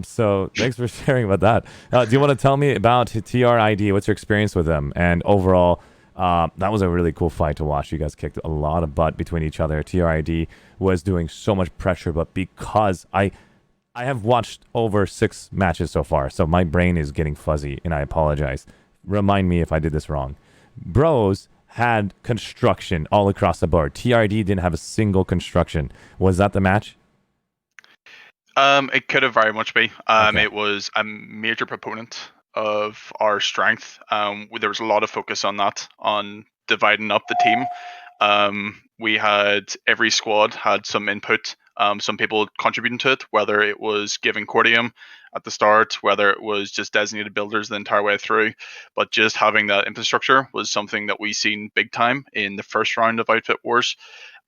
So thanks for sharing about that. Do you want to tell me about TRID? What's your experience with them? And overall, That was a really cool fight to watch. You guys kicked a lot of butt between each other. TRID was doing so much pressure, but because I have watched over 6 matches so far, so my brain is getting fuzzy, and I apologize. Remind me if I did this wrong. Bros had construction all across the board. TRD didn't have a single construction. Was that the match? It could have very much be. Okay. It was a major proponent of our strength. There was a lot of focus on that, on dividing up the team. We had every squad had some input. Some people contributing to it, whether it was giving Cordium at the start, whether it was just designated builders the entire way through. But just having that infrastructure was something that we seen big time in the first round of Outfit Wars,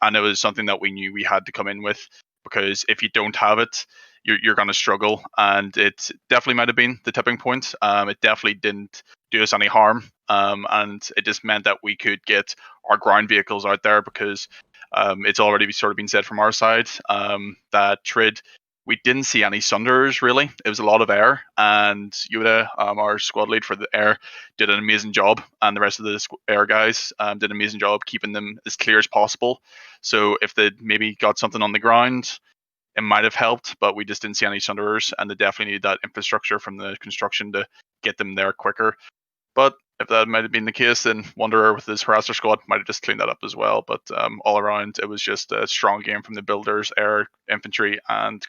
and it was something that we knew we had to come in with, because if you don't have it, you're going to struggle. And it definitely might have been the tipping point. It definitely didn't do us any harm, and it just meant that we could get our ground vehicles out there, because it's already sort of been said from our side that Trid, we didn't see any Sunderers really. It was a lot of air, and Yoda, our squad lead for the air, did an amazing job, and the rest of the air guys did an amazing job keeping them as clear as possible. So if they'd maybe got something on the ground, it might have helped, but we just didn't see any Sunderers, and they definitely need that infrastructure from the construction to get them there quicker. But if that might have been the case, then Wanderer with his harasser squad might have just cleaned that up as well. But all around, it was just a strong game from the builders, air, infantry, and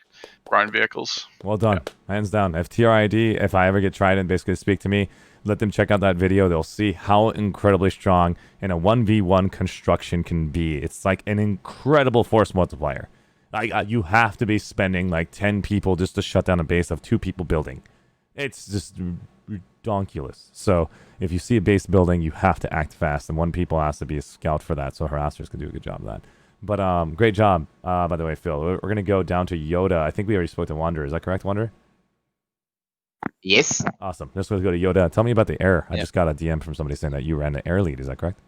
ground vehicles. Well done. Hands down. FTRID, if I ever get Trident basically to speak to me, let them check out that video. They'll see how incredibly strong in a 1v1 construction can be. It's like an incredible force multiplier. You have to be spending like 10 people just to shut down a base of 2 people building. It's just redonkulous. So if you see a base building, you have to act fast, and 1 people has to be a scout for that, so harassers can do a good job of that. But great job, by the way, Phil. We're going to go down to Yoda. I think we already spoke to Wanderer. Is that correct, Wanderer? Yes. Awesome. Just going to go to Yoda. Tell me about the air. I just got a DM from somebody saying that you ran the air lead. Is that correct?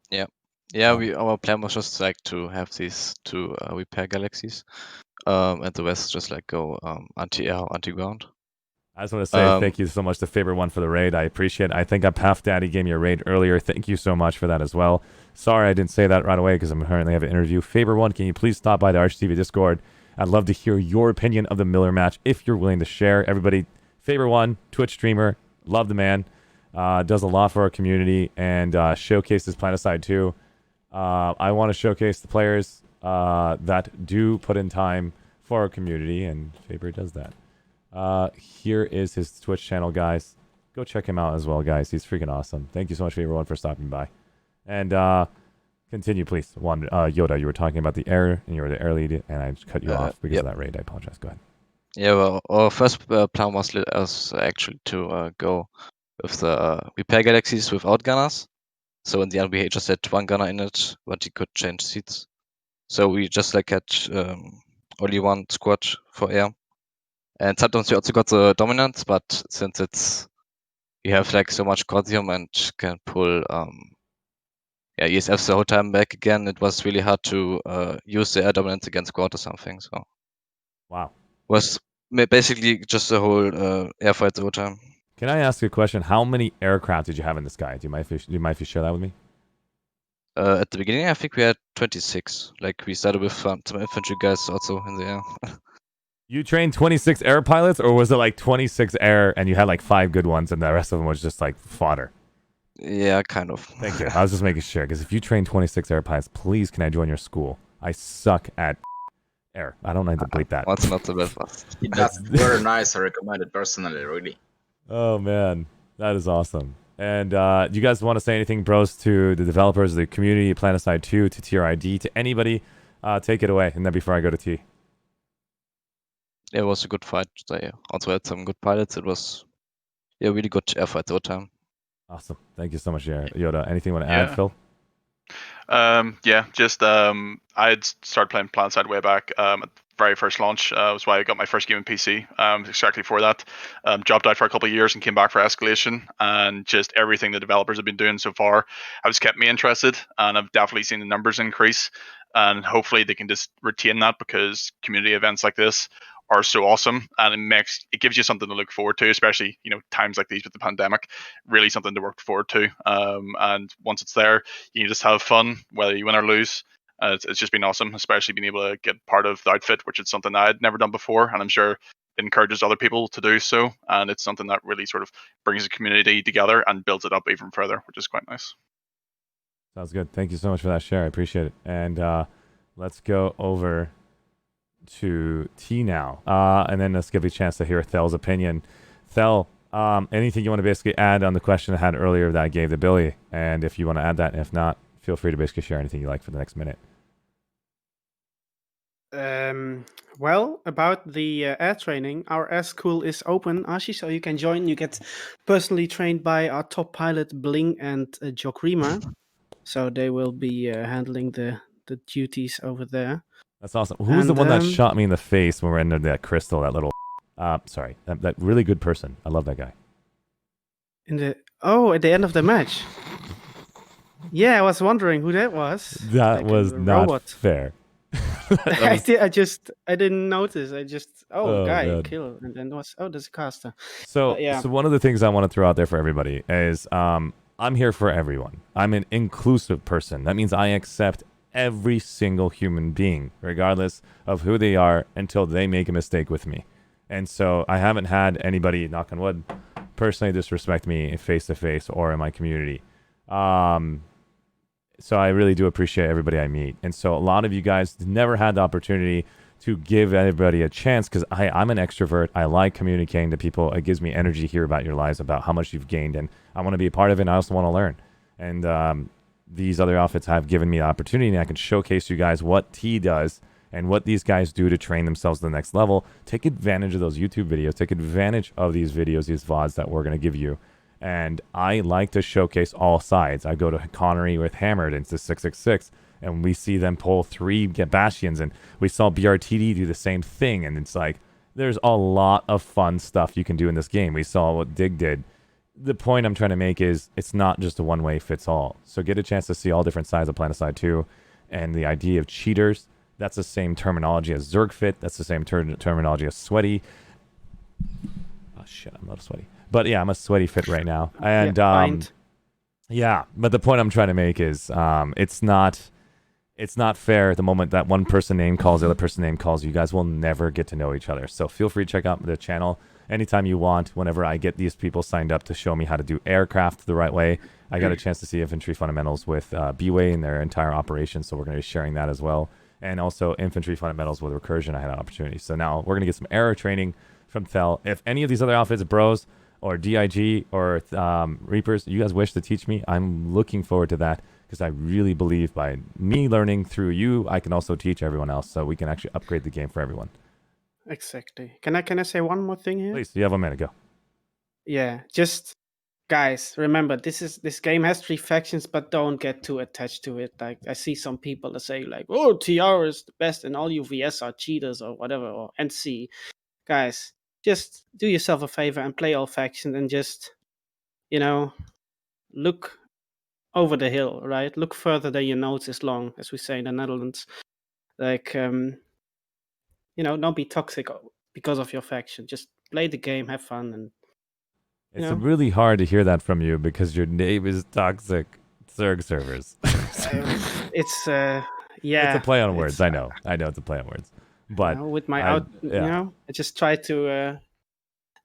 Yeah. Yeah, our plan was just like to have these 2 repair galaxies, and the rest just like go anti-air, anti-ground. I just want to say thank you so much to FABERONE for the raid. I appreciate it. I think Puff Daddy gave me a raid earlier. Thank you so much for that as well. Sorry I didn't say that right away because I'm currently have an interview. FABERONE, can you please stop by the ArsheeTV Discord? I'd love to hear your opinion of the Miller match if you're willing to share. Everybody, FABERONE, Twitch streamer, love the man. Does a lot for our community and showcases Planetside too. I want to showcase the players that do put in time for our community, and Faber does that. Here is his Twitch channel, guys. Go check him out as well, guys. He's freaking awesome. Thank you so much, everyone, for stopping by. And continue, please. Yoda, you were talking about the air, and you were the air lead, and I just cut you off because of that raid. I apologize. Go ahead. Yeah, well, our first plan was actually to go with the repair galaxies without gunners. So in the end, we just had 1 gunner in it, but he could change seats. So we just like had only 1 squad for air. And sometimes we also got the dominance, but since you have like so much Cordium and can pull ESFs the whole time back again, it was really hard to use the air dominance against squad or something. So wow, was basically just the whole air fight the whole time. Can I ask you a question? How many aircraft did you have in the sky? Do you mind if you share that with me? At the beginning, I think we had 26. Like we started with some infantry guys also in the air. You trained 26 air pilots, or was it like 26 air and you had like 5 good ones and the rest of them was just like fodder? Yeah, kind of. Thank you. I was just making sure, because if you train 26 air pilots, please can I join your school? I suck at air. I don't need to bleep that. That's not the best one. That's very nice. I recommend it personally, really. Oh man, that is awesome. And do you guys want to say anything, bros, to the developers, the community, Planetside 2, to TRID, to anybody? Take it away, and then before I go to T. It was a good fight. They also had some good pilots. It was really good air fight the whole time. Awesome. Thank you so much, Yoda. Anything you want to add, Phil? I had started playing Planetside way back at the very first launch. Was why I got my first game in PC. Exactly for that. Dropped out for a couple of years and came back for Escalation. And just everything the developers have been doing so far has kept me interested. And I've definitely seen the numbers increase. And hopefully they can just retain that, because community events like this are so awesome, and it gives you something to look forward to, especially times like these with the pandemic. Really something to work forward to. And once it's there, you can just have fun, whether you win or lose. It's just been awesome, especially being able to get part of the outfit, which is something I'd never done before, and I'm sure it encourages other people to do so. And it's something that really sort of brings the community together and builds it up even further, which is quite nice. Sounds good. Thank you so much for that share. I appreciate it. And let's go over to T now. And then let's give you a chance to hear Thel's opinion. Thel, anything you want to basically add on the question I had earlier that I gave to Billy? And if you want to add that, if not, feel free to basically share anything you like for the next minute. Well, about the air training, our air school is open, Archie, so you can join. You get personally trained by our top pilot, Bling and Jokrima. So they will be handling the duties over there. That's awesome. Who's the one that shot me in the face when we're under that crystal, that little... sorry, that really good person. I love that guy. At the end of the match. Yeah, I was wondering who that was. That was not fair. I didn't notice. Guy God. killed, and then there's a caster. So one of the things I want to throw out there for everybody is I'm here for everyone. I'm an inclusive person. That means I accept every single human being, regardless of who they are, until they make a mistake with me. And so I haven't had anybody, knock on wood, personally disrespect me face to face or in my community. So I really do appreciate everybody I meet. And so a lot of you guys never had the opportunity to give everybody a chance, because I'm an extrovert. I like communicating to people. It gives me energy to hear about your lives, about how much you've gained, and I want to be a part of it, and I also want to learn. And these other outfits have given me the opportunity, and I can showcase you guys what T does and what these guys do to train themselves to the next level. Take advantage of those YouTube videos. Take advantage of these videos, these VODs that we're going to give you. And I like to showcase all sides. I go to Connery with Hammered into 666, and we see them pull 3 get Bastions, and we saw BRTD do the same thing. And it's like, there's a lot of fun stuff you can do in this game. We saw what Dig did. The point I'm trying to make is it's not just a one-way fits all. So get a chance to see all different sides of Planetside 2. And the idea of cheaters, that's the same terminology as Zergfit. That's the same terminology as Sweaty. Oh, shit, I'm not sweaty. But yeah, I'm a sweaty fit right now. And yeah, but the point I'm trying to make is it's not fair at the moment that one person name calls, the other person name calls. You guys will never get to know each other. So feel free to check out the channel anytime you want. Whenever I get these people signed up to show me how to do aircraft the right way, I got a chance to see infantry fundamentals with B-Way and their entire operation. So we're going to be sharing that as well. And also infantry fundamentals with recursion. I had an opportunity. So now we're going to get some aero training from Thel. If any of these other outfits, bros, or DIG, or Reapers, you guys wish to teach me, I'm looking forward to that, because I really believe by me learning through you, I can also teach everyone else, so we can actually upgrade the game for everyone. Exactly. Can I say one more thing here? Please, you have a minute, go. Yeah, just guys, remember this game has 3 factions, but don't get too attached to it. Like, I see some people that say like, oh, TR is the best and all you VS are cheaters or whatever, or NC. Guys, just do yourself a favor and play all factions, and just, look over the hill, right? Look further than your nose is long, as we say in the Netherlands. Like, don't be toxic because of your faction. Just play the game, have fun, and it's really hard to hear that from you because your name is Toxic Zerg Servers. It's It's a play on words. I know it's a play on words. But with my I just try to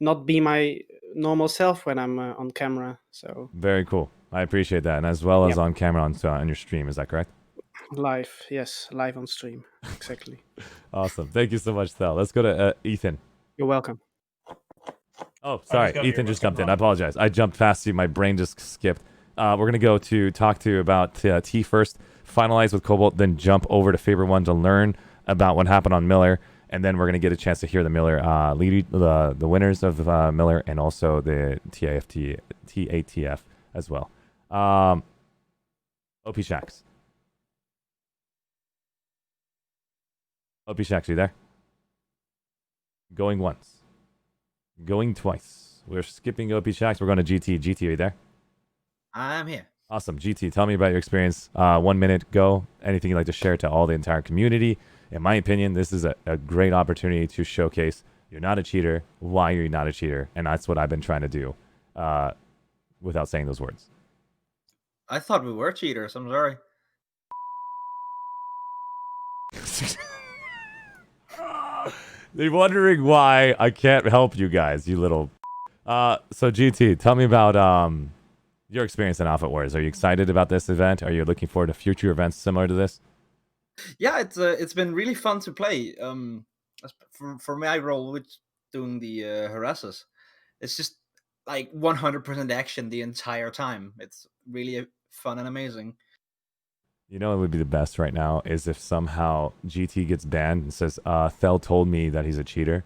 not be my normal self when I'm on camera. So very cool. I appreciate that, and as well as on camera on your stream. Is that correct? Live, yes, live on stream. Exactly. Awesome. Thank you so much, Thel. Let's go to Ethan. You're welcome. Oh, sorry, Ethan just jumped in. I apologize. I jumped fast to you. My brain just skipped. We're gonna go to talk to you about T first, finalize with Cobalt, then jump over to FABERONE to learn about what happened on Miller, and then we're going to get a chance to hear the Miller the winners of Miller, and also the TATF as well. OP Shacks. OP Shacks, you there? Going once. Going twice. We're skipping OP Shacks. We're going to GT. GT, are you there? I'm here. Awesome. GT, tell me about your experience. 1 minute, go. Anything you'd like to share to all the entire community. in my opinion, this is a great opportunity to showcase you're not a cheater, why you're not a cheater, and that's what I've been trying to do without saying those words. I thought we were cheaters. I'm sorry. They're wondering why I can't help you guys, you little... So GT, tell me about your experience in Outfit Wars. Are you excited about this event? Are you looking forward to future events similar to this? Yeah, it's been really fun to play. For my role with doing the harasses, it's just like 100% action the entire time. It's really fun and amazing. You know, it would be the best right now is if somehow GT gets banned and says, Thel told me that he's a cheater.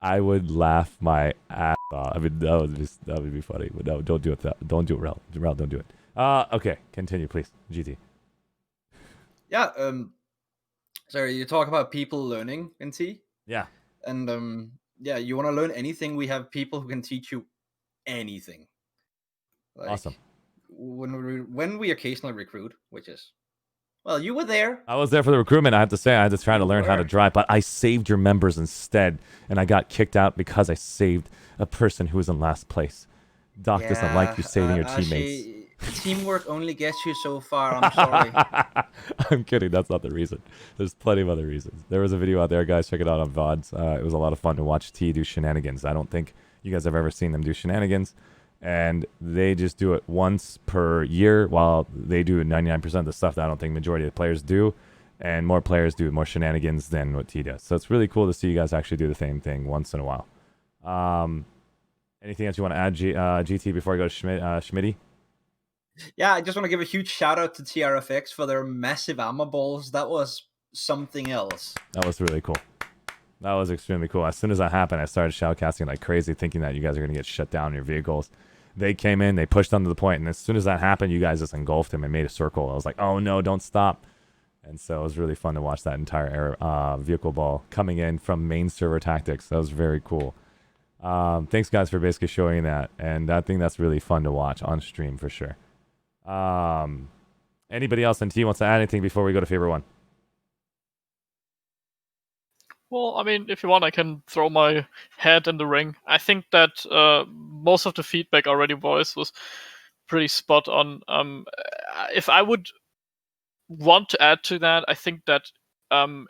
I would laugh my ass off. I mean, that would be funny. But no, don't do it. Don't do it, Rel. Rel, don't do it. Okay, continue, please, GT. Yeah. So you talk about people learning in T. Yeah. And yeah, you want to learn anything? We have people who can teach you anything. Like, awesome. When we occasionally recruit, which is, well, you were there. I was there for the recruitment. I have to say, I had to try to learn how to drive, but I saved your members instead, and I got kicked out because I saved a person who was in last place. Doc doesn't like you saving your teammates. Teamwork only gets you so far. I'm sorry. I'm kidding. That's not the reason. There's plenty of other reasons. There was a video out there, guys. Check it out on Vods. It was a lot of fun to watch T do shenanigans. I don't think you guys have ever seen them do shenanigans. And they just do it once per year while they do 99% of the stuff that I don't think majority of the players do. And more players do more shenanigans than what T does. So it's really cool to see you guys actually do the same thing once in a while. Anything else you want to add, GT, before I go to Schmitty? Yeah, I just want to give a huge shout out to TRFX for their massive armor balls. That was something else. That was really cool. That was extremely cool. As soon as that happened, I started shoutcasting like crazy, thinking that you guys are going to get shut down in your vehicles. They came in, they pushed onto the point, and as soon as that happened, you guys just engulfed him and made a circle. I was like, oh no, don't stop. And so it was really fun to watch that entire vehicle ball coming in from main server tactics. That was very cool. Thanks, guys, for basically showing that. And I think that's really fun to watch on stream for sure. Anybody else on T wants to add anything before we go to Favorite One? Well, I mean, if you want, I can throw my head in the ring. I think that most of the feedback already voiced was pretty spot on. If I would want to add to that, I think that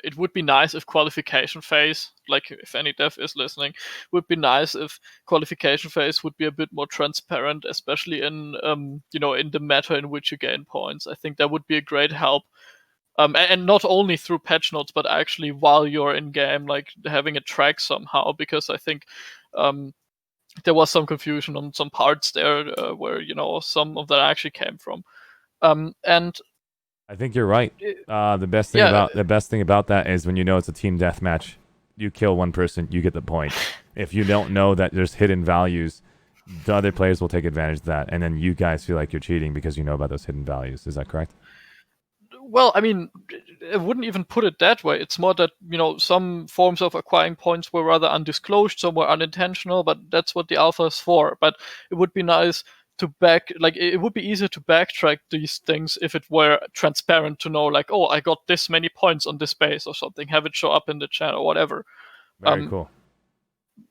it would be nice if qualification phase, like if any dev is listening, would be nice if qualification phase would be a bit more transparent, especially in in the meta in which you gain points. I think that would be a great help. And not only through patch notes, but actually while you're in game, like having a track somehow, because I think there was some confusion on some parts there where some of that actually came from. And I think you're right. The best thing about that is when you know it's a team deathmatch, you kill one person, you get the point. If you don't know that there's hidden values, the other players will take advantage of that, and then you guys feel like you're cheating because you know about those hidden values. Is that correct? Well, I mean, I wouldn't even put it that way. It's more that, some forms of acquiring points were rather undisclosed, some were unintentional, but that's what the alpha is for. But it would be nice to it would be easier to backtrack these things if it were transparent to know, like, oh, I got this many points on this base or something, have it show up in the chat or whatever. Very cool.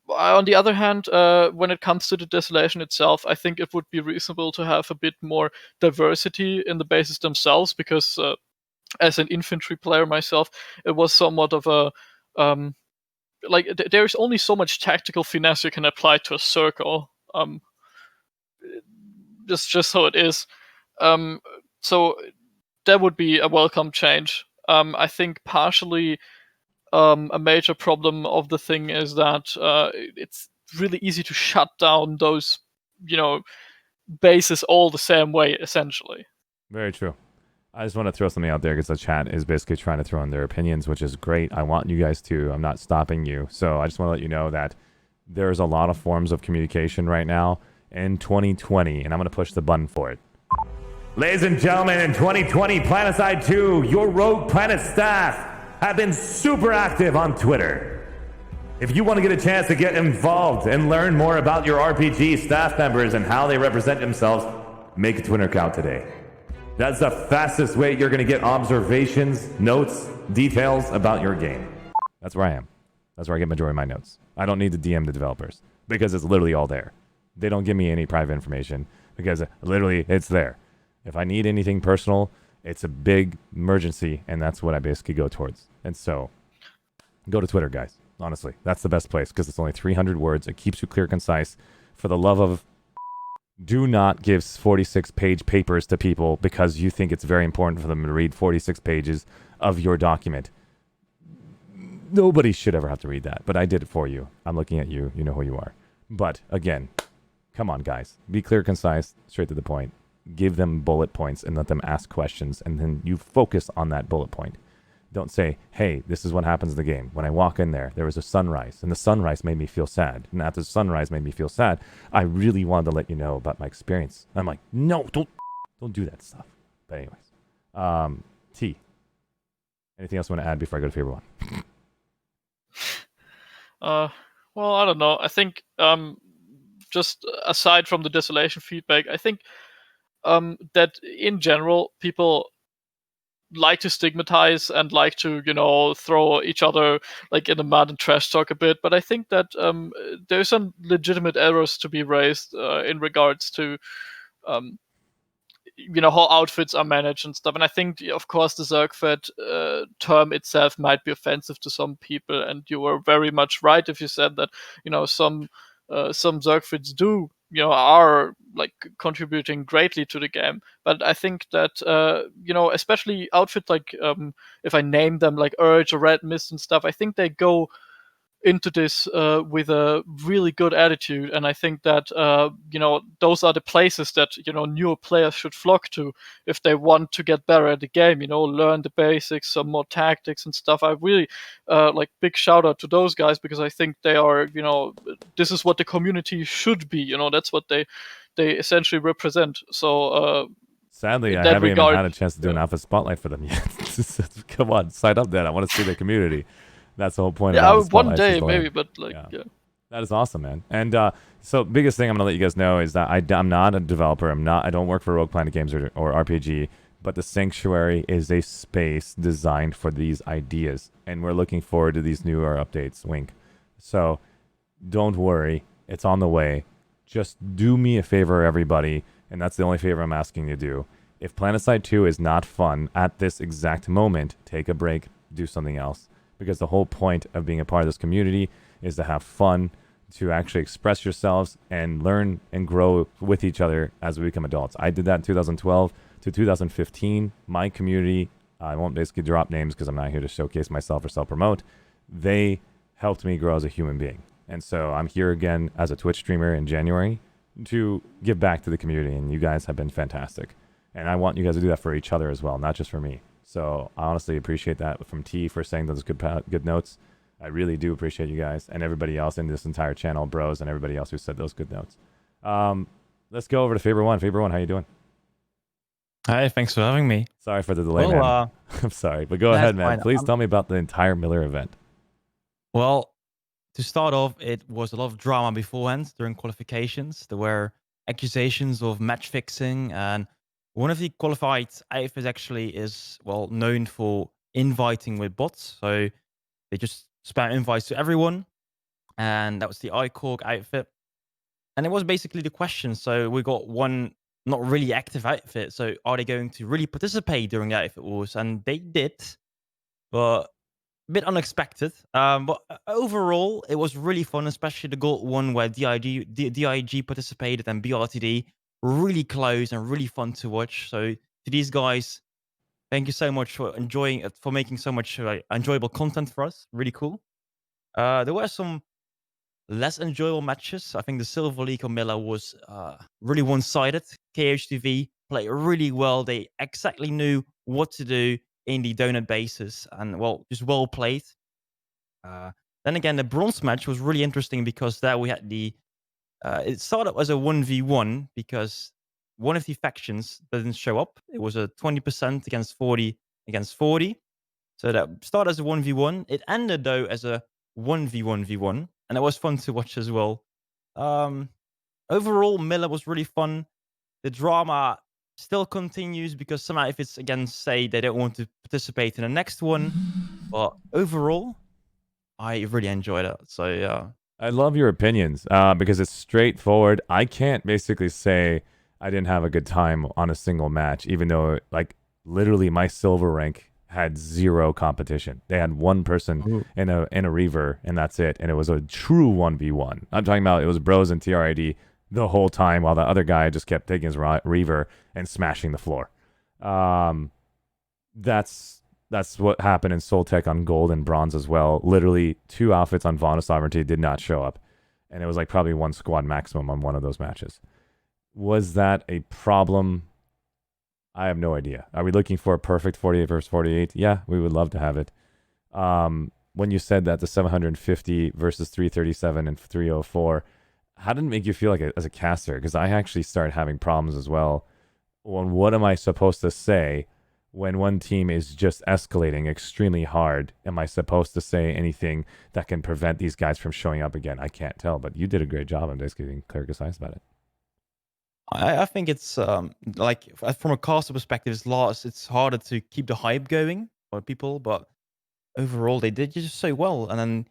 On the other hand, when it comes to the desolation itself, I think it would be reasonable to have a bit more diversity in the bases themselves, because as an infantry player myself, it was somewhat of a there's only so much tactical finesse you can apply to a circle. Just how it is. So that would be a welcome change. I think partially a major problem of the thing is that it's really easy to shut down those, bases all the same way, essentially. Very true. I just want to throw something out there because the chat is basically trying to throw in their opinions, which is great. I want you guys to. I'm not stopping you. So I just want to let you know that there's a lot of forms of communication right now in 2020, and I'm going to push the button for it. Ladies and gentlemen, in 2020, Planetside 2, your Rogue Planet staff have been super active on Twitter. If you want to get a chance to get involved and learn more about your RPG staff members and how they represent themselves, make a Twitter account today. That's the fastest way you're going to get observations, notes, details about your game. That's where I am. That's where I get majority of my notes. I don't need to DM the developers because it's literally all there. They don't give me any private information because literally it's there. If I need anything personal, it's a big emergency, and that's what I basically go towards. And so, go to Twitter, guys. Honestly, that's the best place because it's only 300 words. It keeps you clear, concise. For the love of, do not give 46-page papers to people because you think it's very important for them to read 46 pages of your document. Nobody should ever have to read that, but I did it for you. I'm looking at you. You know who you are. But again, come on, guys. Be clear, concise, straight to the point. Give them bullet points and let them ask questions, and then you focus on that bullet point. Don't say, hey, this is what happens in the game. When I walk in there was a sunrise, and the sunrise made me feel sad. And after the sunrise made me feel sad, I really wanted to let you know about my experience. I'm like, no, don't do that stuff. But anyways, T, anything else you want to add before I go to favorite one? Well, I don't know. I think just aside from the desolation feedback, I think that in general people like to stigmatize and like to, throw each other like in the mud and trash talk a bit. But I think that there's some legitimate errors to be raised in regards to how outfits are managed and stuff. And I think, of course, the Zergfed term itself might be offensive to some people, and you were very much right if you said that some Zergfeds do are like contributing greatly to the game. But I think that especially outfits like if I name them like Urge or Red Mist and stuff, I think they go into this with a really good attitude, and I think that those are the places that newer players should flock to if they want to get better at the game. Learn the basics, some more tactics and stuff. I really big shout out to those guys because I think they are this is what the community should be. That's what they essentially represent. So sadly, I haven't even had a chance to do an alpha spotlight for them yet. Come on, sign up then. I want to see the community. That's the whole point. Yeah, of one day maybe, but yeah. That is awesome, man. And so, biggest thing I'm gonna let you guys know is that I'm not a developer. I don't work for Rogue Planet Games or RPG. But the Sanctuary is a space designed for these ideas, and we're looking forward to these newer updates. Wink. So, don't worry, it's on the way. Just do me a favor, everybody, and that's the only favor I'm asking you to do. If Planetside 2 is not fun at this exact moment, take a break, do something else. Because the whole point of being a part of this community is to have fun, to actually express yourselves and learn and grow with each other as we become adults. I did that in 2012 to 2015. My community, I won't basically drop names because I'm not here to showcase myself or self-promote. They helped me grow as a human being. And so I'm here again as a Twitch streamer in January to give back to the community, and you guys have been fantastic. And I want you guys to do that for each other as well, not just for me. So I honestly appreciate that from T for saying those good notes. I really do appreciate you guys and everybody else in this entire channel, bros, and everybody else who said those good notes. Let's go over to Faber One. Faber One, how you doing? Hi, thanks for having me. Sorry for the delay, man. I'm sorry, but go ahead, man. Please tell me about the entire Miller event. Well, to start off, it was a lot of drama beforehand during qualifications. There were accusations of match fixing, and one of the qualified outfits actually is, well, known for inviting with bots. So they just spam invites to everyone. And that was the iCorg outfit. And it was basically the question. So we got one not really active outfit. So are they going to really participate during the outfit wars? And they did, but a bit unexpected. But overall, it was really fun, especially the gold one where DIG participated and BRTD. Really close and really fun to watch. So to these guys, thank you so much for making so much enjoyable content for us. Really cool. There were some less enjoyable matches. I think the Silver League on Miller was really one-sided. KHTV played really well. They exactly knew what to do in the donut bases, and just well played. Then again, the bronze match was really interesting because there we had it started as a 1v1 because one of the factions didn't show up. It was a 20% against 40 against 40. So that started as a 1v1. It ended, though, as a 1v1v1. And it was fun to watch as well. Overall, Miller was really fun. The drama still continues because some outfits, again, say they don't want to participate in the next one. But overall, I really enjoyed it. So yeah. I love your opinions because it's straightforward. I can't basically say I didn't have a good time on a single match, even though, like, literally my silver rank had zero competition. They had one person in a Reaver, and that's it. And it was a true 1v1. I'm talking about it was bros and TRID the whole time, while the other guy just kept taking his Reaver and smashing the floor. That's what happened in Soltech on gold and bronze as well. Literally 2 outfits on Vaughn of Sovereignty did not show up. And it was like probably 1 squad maximum on one of those matches. Was that a problem? I have no idea. Are we looking for a perfect 48 versus 48? Yeah, we would love to have it. When you said that the 750 versus 337 and 304, how did it make you feel like as a caster? Because I actually started having problems as well. Well, what am I supposed to say when one team is just escalating extremely hard? Am I supposed to say anything that can prevent these guys from showing up again? I can't tell, but you did a great job. I'm just getting clear concise about it. I think it's like from a caster perspective, it's harder to keep the hype going for people, but overall they did just so well. And then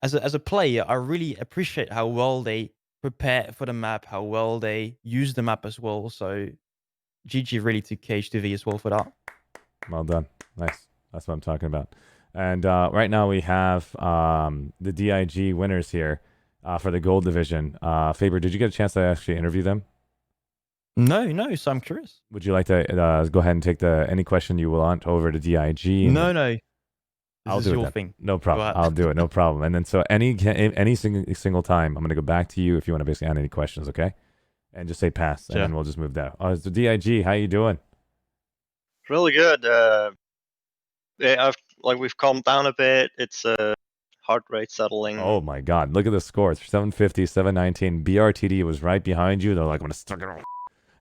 as a player, I really appreciate how well they prepare for the map, how well they use the map as well. So GG really to KHTV as well for that. Well done. Nice. That's what I'm talking about. And right now we have the DIG winners here for the gold division. Faber, did you get a chance to actually interview them? No. So I'm curious. Would you like to go ahead and take any question you want over to DIG? No. I'll This do is it your then. thing. No Go problem. ahead. I'll do it. No problem. And then so any single time, I'm going to go back to you if you want to basically add any questions, okay? And just say pass, and Sure. then we'll just move down. So DIG, how you doing? Really good. Yeah, we've calmed down a bit. It's heart rate settling. Oh my God! Look at the score. 750, 719. BRTD was right behind you. They're like, I'm gonna stuck it on.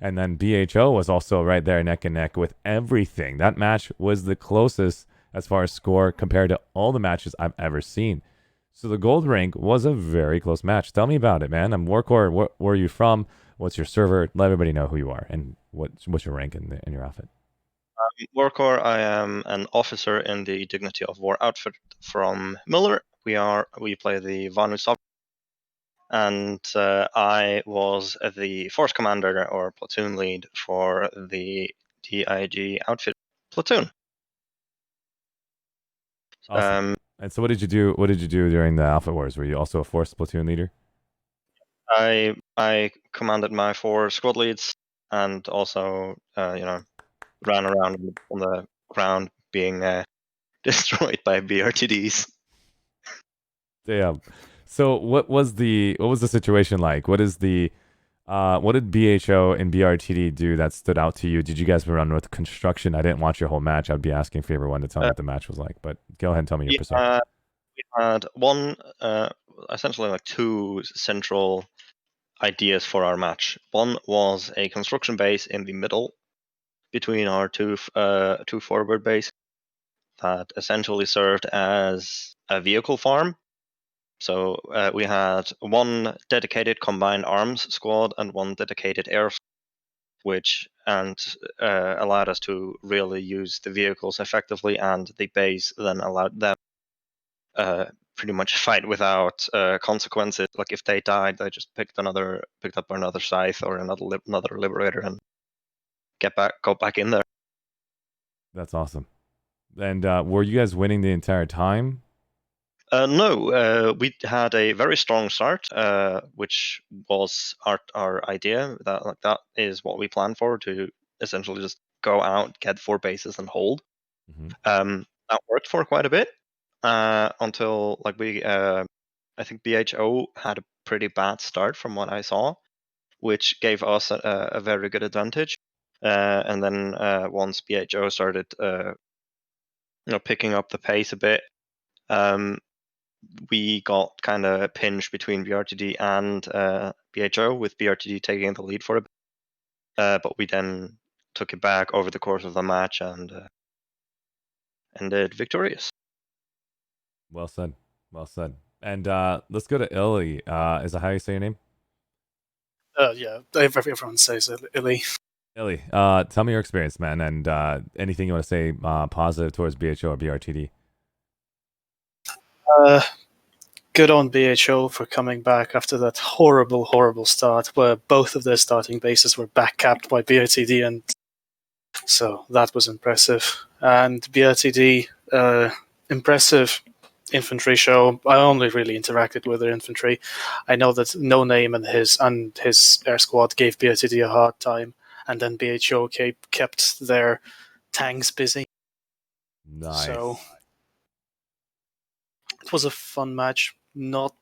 And then BHO was also right there, neck and neck with everything. That match was the closest as far as score compared to all the matches I've ever seen. So the gold rank was a very close match. Tell me about it, man. I'm Warcore. Where are you from? What's your server? Let everybody know who you are and what's your rank in your outfit. Warcore, I am an officer in the Dignity of War outfit from Miller. We play the Vanu sub, and I was the force commander or platoon lead for the DIG outfit platoon. Awesome. And so what did you do? What did you do during the Alpha Wars? Were you also a force platoon leader? I commanded my 4 squad leads and also ran around on the ground being destroyed by BRTDs. Damn. So what was the situation like? What did BHO and BRTD do that stood out to you? Did you guys run with construction? I didn't watch your whole match. I'd be asking for everyone to tell me what the match was like, but go ahead and tell me your perspective. We had one, essentially like 2 central ideas for our match. One was a construction base in the middle between our two forward base that essentially served as a vehicle farm. So we had one dedicated combined arms squad and one dedicated air, which allowed us to really use the vehicles effectively, and the base then allowed them pretty much fight without consequences. Like if they died, they just picked up another scythe or another liberator and go back in there. That's awesome. And were you guys winning the entire time? No, we had a very strong start, which was our idea. That is what we planned for, to essentially just go out, get 4 bases, and hold. That worked for quite a bit until I think BHO had a pretty bad start from what I saw, which gave us a very good advantage. And then once BHO started, picking up the pace a bit, we got kind of pinched between BRTD and BHO, with BRTD taking the lead for a bit. But we then took it back over the course of the match and ended victorious. Well said. Well said. And let's go to Illy. Is that how you say your name? Yeah, everyone says Illy. Illy, tell me your experience, man, and anything you want to say positive towards BHO or BRTD. Good on BHO for coming back after that horrible, horrible start where both of their starting bases were backcapped by BRTD, and so that was impressive. And BRTD, impressive infantry show. I only really interacted with their infantry. I know that No Name and his air squad gave BRTD a hard time, and then BHO kept their tanks busy. Nice. So it was a fun match. Not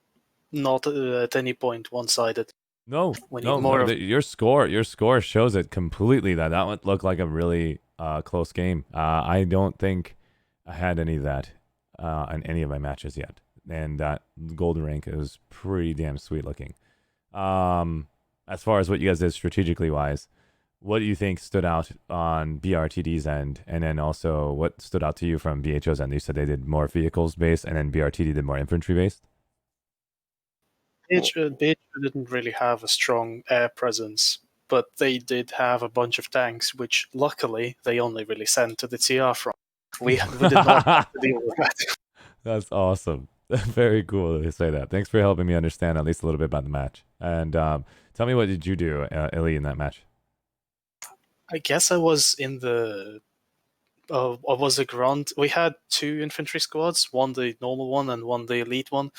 at any point one-sided. No, We need no, more no. of- Your score shows it completely. That one looked like a really close game. I don't think I had any of that in any of my matches yet, and that gold rank is pretty damn sweet looking. As far as what you guys did strategically wise, what do you think stood out on BRTD's end, and then also what stood out to you from BHO's end? You said they did more vehicles based, and then BRTD did more infantry based. BHO didn't really have a strong air presence, but they did have a bunch of tanks, which luckily they only really sent to the TR front. We did not have to deal with that. That's awesome. Very cool to say that. Thanks for helping me understand at least a little bit about the match. And tell me, what did you do, Illy, in that match? I guess I was in the. I was a grunt. We had two infantry squads, one the normal one and one the elite one,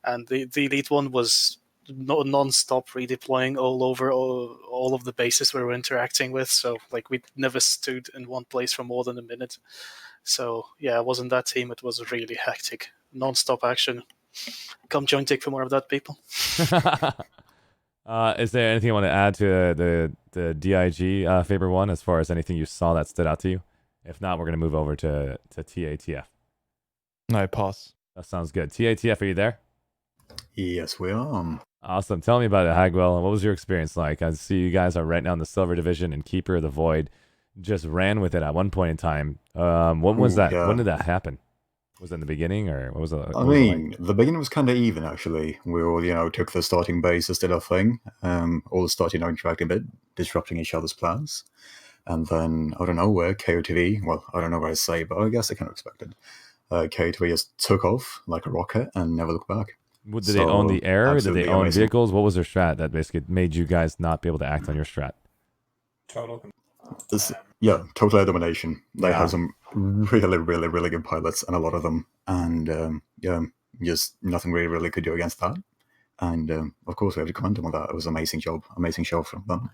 and the elite one was non-stop redeploying all over all of the bases we were interacting with. So like we never stood in one place for more than a minute. So yeah, I wasn't that team. It was really hectic, non-stop action. Come join Tick for more of that, people. Is there anything you want to add to the DIG Faber 1 as far as anything you saw that stood out to you? If not, we're going to move over to TATF. No, pass. That sounds good. TATF, are you there? Yes, we are. Awesome. Tell me about it, Hagwell. What was your experience like? I see you guys are right now in the Silver Division, and Keeper of the Void just ran with it at one point in time. What was that? Yeah. When did that happen? Was it in the beginning, or what was it? I mean, the beginning was kind of even, actually. We all, took the starting bases, did our thing. All started interacting a bit, disrupting each other's plans. And then, I don't know where KOTV, well, I don't know what I say, but I guess I kind of expected. KOTV just took off like a rocket and never looked back. Did they own the air? Did they own vehicles? What was their strat that basically made you guys not be able to act on your strat? Total air domination. They had some really, really, really good pilots, and a lot of them. And just nothing really could do against that. And of course, we have to comment on that. It was an amazing show from them.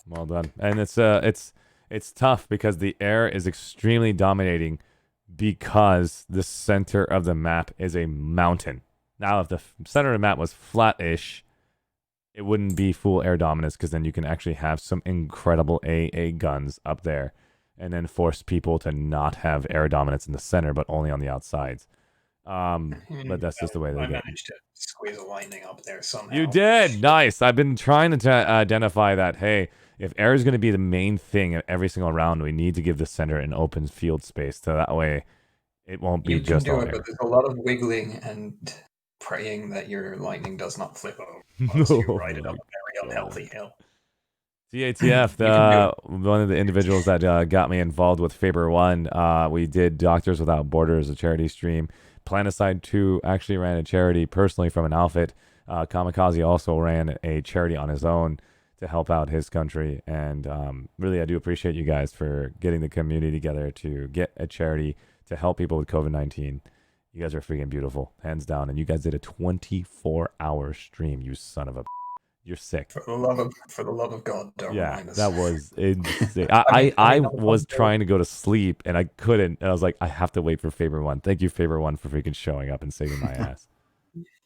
Well done. And it's tough because the air is extremely dominating because the center of the map is a mountain. Now, if the center of the map was flat-ish, it wouldn't be full air dominance, because then you can actually have some incredible AA guns up there and then force people to not have air dominance in the center, but only on the outsides. But that's just the way they I get. managed to squeeze a lightning up there somehow. You did! Nice! I've been trying to identify that, hey, if air is going to be the main thing in every single round, we need to give the center an open field space, so that way it won't be You can just do all it, air. but there's a lot of wiggling and praying that your lightning does not flip over once you ride it up a very unhealthy hill. TATF, one of the individuals that got me involved with Faber 1, we did Doctors Without Borders, a charity stream. Planetside 2 actually ran a charity personally from an outfit. Kamikaze also ran a charity on his own to help out his country. And really, I do appreciate you guys for getting the community together to get a charity to help people with COVID-19. You guys are freaking beautiful, hands down. And you guys did a 24-hour stream, you son of a... You're sick. For the love of God, don't remind us. That was insane. I was trying to go to sleep, and I couldn't. And I was like, I have to wait for Faber 1. Thank you, Faber 1, for freaking showing up and saving my ass.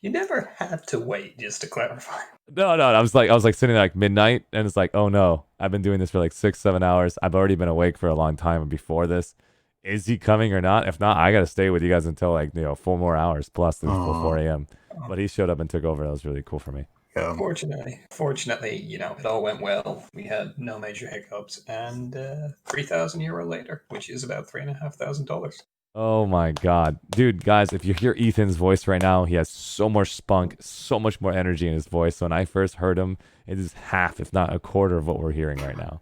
You never had to wait, just to clarify. No. I was like sitting there like midnight, and it's like, oh no, I've been doing this for like 6-7 hours. I've already been awake for a long time before this. Is he coming or not? If not, I got to stay with you guys until like 4 more hours plus until 4 a.m. But he showed up and took over. That was really cool for me. Fortunately, it all went well. We had no major hiccups, and €3,000 later, which is about $3,500. Oh my god. Dude, guys, if you hear Ethan's voice right now, he has so much spunk, so much more energy in his voice. So when I first heard him, it is half, if not a quarter of what we're hearing right now.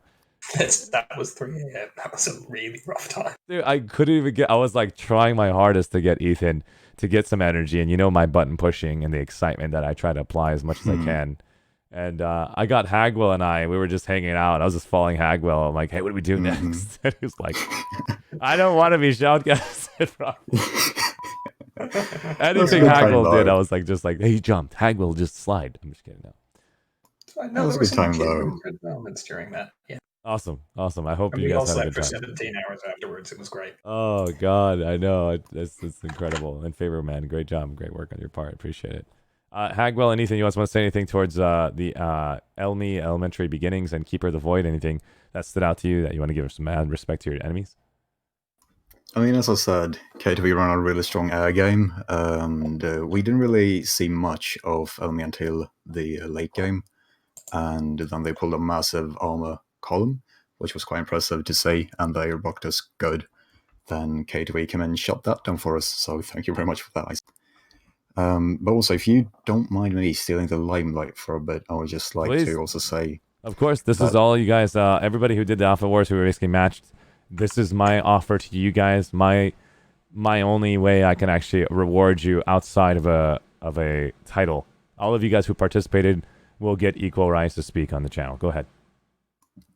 That was 3 a.m. That was a really rough time. Dude, I couldn't even I was like trying my hardest to get Ethan to get some energy. And you know my button pushing and the excitement that I try to apply as much as I can. And I got Hagwell and we were just hanging out. I was just following Hagwell. I'm like, hey, what do we do next? And he was like, I don't want to be shoutcasted, bro. Anything Hagwell did, I was like, hey, he jumped. Hagwell just slide. I'm just kidding. No, there were some good moments during that. Yeah. Awesome. I hope And you we all guys had a slept good for time. 17 hours afterwards. It was great. Oh God, I know. It's incredible. And Favor, man, great job, great work on your part. Appreciate it. Hagwell, anything you want to say anything towards the Elmi Elementary Beginnings and Keeper of the Void? Anything that stood out to you that you want to give some mad respect to your enemies? I mean, as I said, KTV ran a really strong air game, and we didn't really see much of Elmi until the late game, and then they pulled a massive armor column, which was quite impressive to see, and they rocked us good. Then KTV came in and shut that down for us, so thank you very much for that. But also, if you don't mind me stealing the limelight for a bit, I would just like Please. to also say... Of course, this is all you guys, everybody who did the Alpha Wars who were basically matched. This is my offer to you guys. My only way I can actually reward you outside of a title. All of you guys who participated will get equal rights to speak on the channel. Go ahead.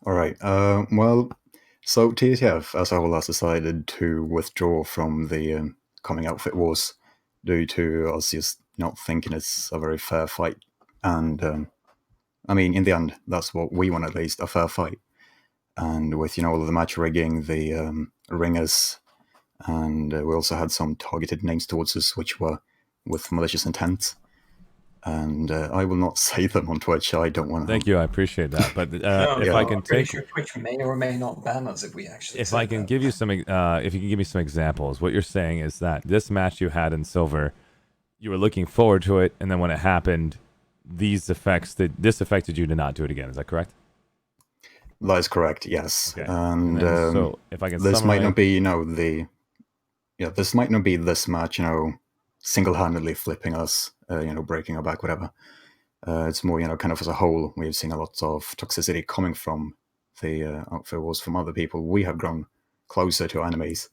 All right. Well, so TTF, as a whole, has decided to withdraw from the coming Outfit Wars due to us just not thinking it's a very fair fight. And, I mean, in the end, that's what we want, at least, a fair fight. And with, all of the match rigging, the ringers, and we also had some targeted names towards us, which were with malicious intent. And I will not say them on Twitch. I don't want to. Thank you. I appreciate that. But if I can pretty take, sure Twitch may or may not ban us if we actually. if I can give you some, if you can give me some examples, what you're saying is that this match you had in silver, you were looking forward to it, and then when it happened, this affected you to not do it again. Is that correct? That is correct. Yes. Okay. And so if I can, this might not summarize- be, this might not be this match, single-handedly flipping us, breaking our back, whatever. It's more, kind of as a whole, we've seen a lot of toxicity coming from the Outfit Wars from other people. We have grown closer to our enemies,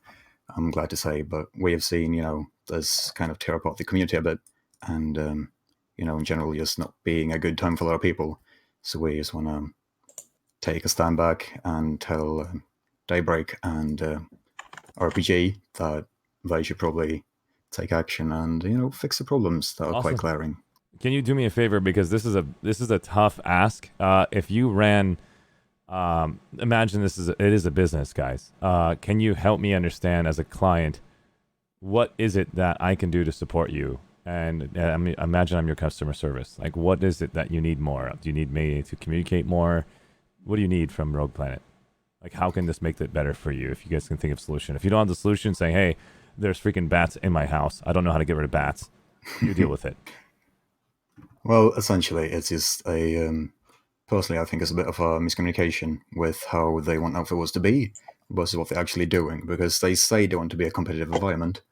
I'm glad to say, but we have seen, this kind of tear apart the community a bit, and, in general, just not being a good time for a lot of people. So we just want to take a stand back and tell Daybreak and RPG that they should probably take action and fix the problems that are quite glaring. Can you do me a favor, because this is a tough ask. If you ran, imagine it is a business, guys. Can you help me understand as a client, what is it that I can do to support you? And imagine I'm your customer service. Like, what is it that you need more of? Do you need me to communicate more? What do you need from Rogue Planet? Like, how can this make it better for you? If you guys can think of a solution. If you don't have the solution, saying, hey, there's freaking bats in my house. I don't know how to get rid of bats. You deal with it. Well, essentially, it's just personally, I think it's a bit of a miscommunication with how they want Outfit Wars to be versus what they're actually doing, because they say they want to be a competitive environment,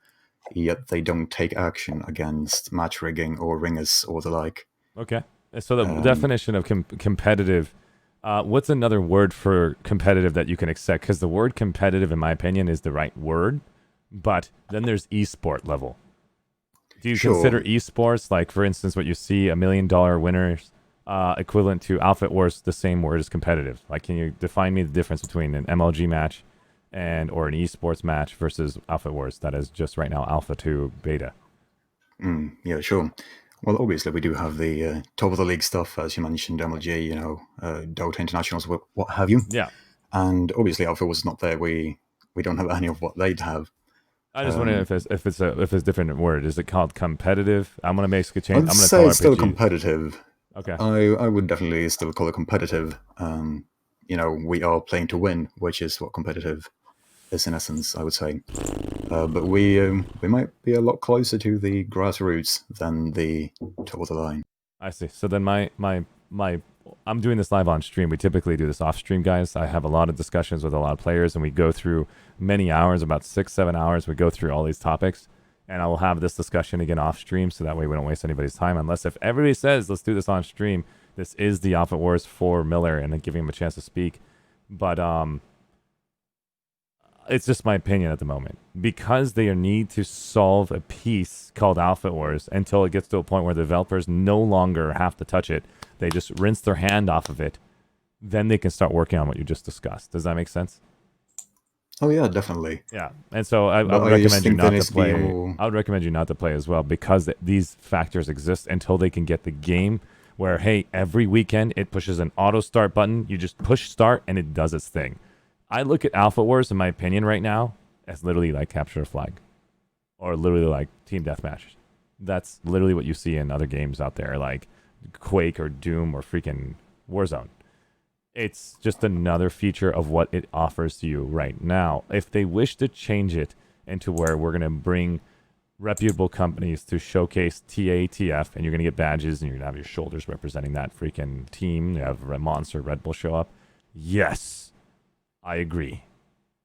yet they don't take action against match rigging or ringers or the like. Okay. So the definition of competitive, what's another word for competitive that you can accept? Because the word competitive, in my opinion, is the right word, but then there's esport level. Do you consider esports, like, for instance, what you see, $1 million winners, equivalent to Outfit Wars, the same word as competitive? Like, can you define me the difference between an MLG match or an esports match versus Outfit Wars that is just right now Alpha 2 beta? Yeah, sure. Well, obviously, we do have the top of the league stuff, as you mentioned, MLG, Dota Internationals, what have you. Yeah. And obviously, Outfit Wars is not there. We don't have any of what they'd have. I just wonder if it's a different word. Is it called competitive? I'm gonna make a change. I'd I'm gonna say call it's still RPG. competitive. Okay. I would definitely still call it competitive. We are playing to win, which is what competitive is in essence, I would say. But we might be a lot closer to the grassroots than the top of the line. I see. So then I'm doing this live on stream. We typically do this off stream, guys. I have a lot of discussions with a lot of players, and we go through many hours, about 6-7 hours. We go through all these topics, and I will have this discussion again off stream, so that way we don't waste anybody's time. Unless if everybody says, let's do this on stream, this is the Outfit Wars for Miller, and then giving him a chance to speak. But It's just my opinion at the moment. Because they need to solve a piece called Outfit Wars until it gets to a point where the developers no longer have to touch it. They just rinse their hand off of it. Then they can start working on what you just discussed. Does that make sense? Oh yeah, definitely. Yeah, and so I But would I just recommend you think there not needs to to be play. more- I would recommend you not to play as well because these factors exist until they can get the game where, hey, every weekend it pushes an auto start button. You just push start and it does its thing. I look at Alpha Wars, in my opinion, right now as literally like Capture a Flag, or literally like Team Deathmatch. That's literally what you see in other games out there, like Quake or Doom or freaking Warzone. It's just another feature of what it offers to you right now. If they wish to change it into where we're going to bring reputable companies to showcase TATF, and you're going to get badges, and you're going to have your shoulders representing that freaking team, you have Monster, Red Bull show up. Yes, I agree.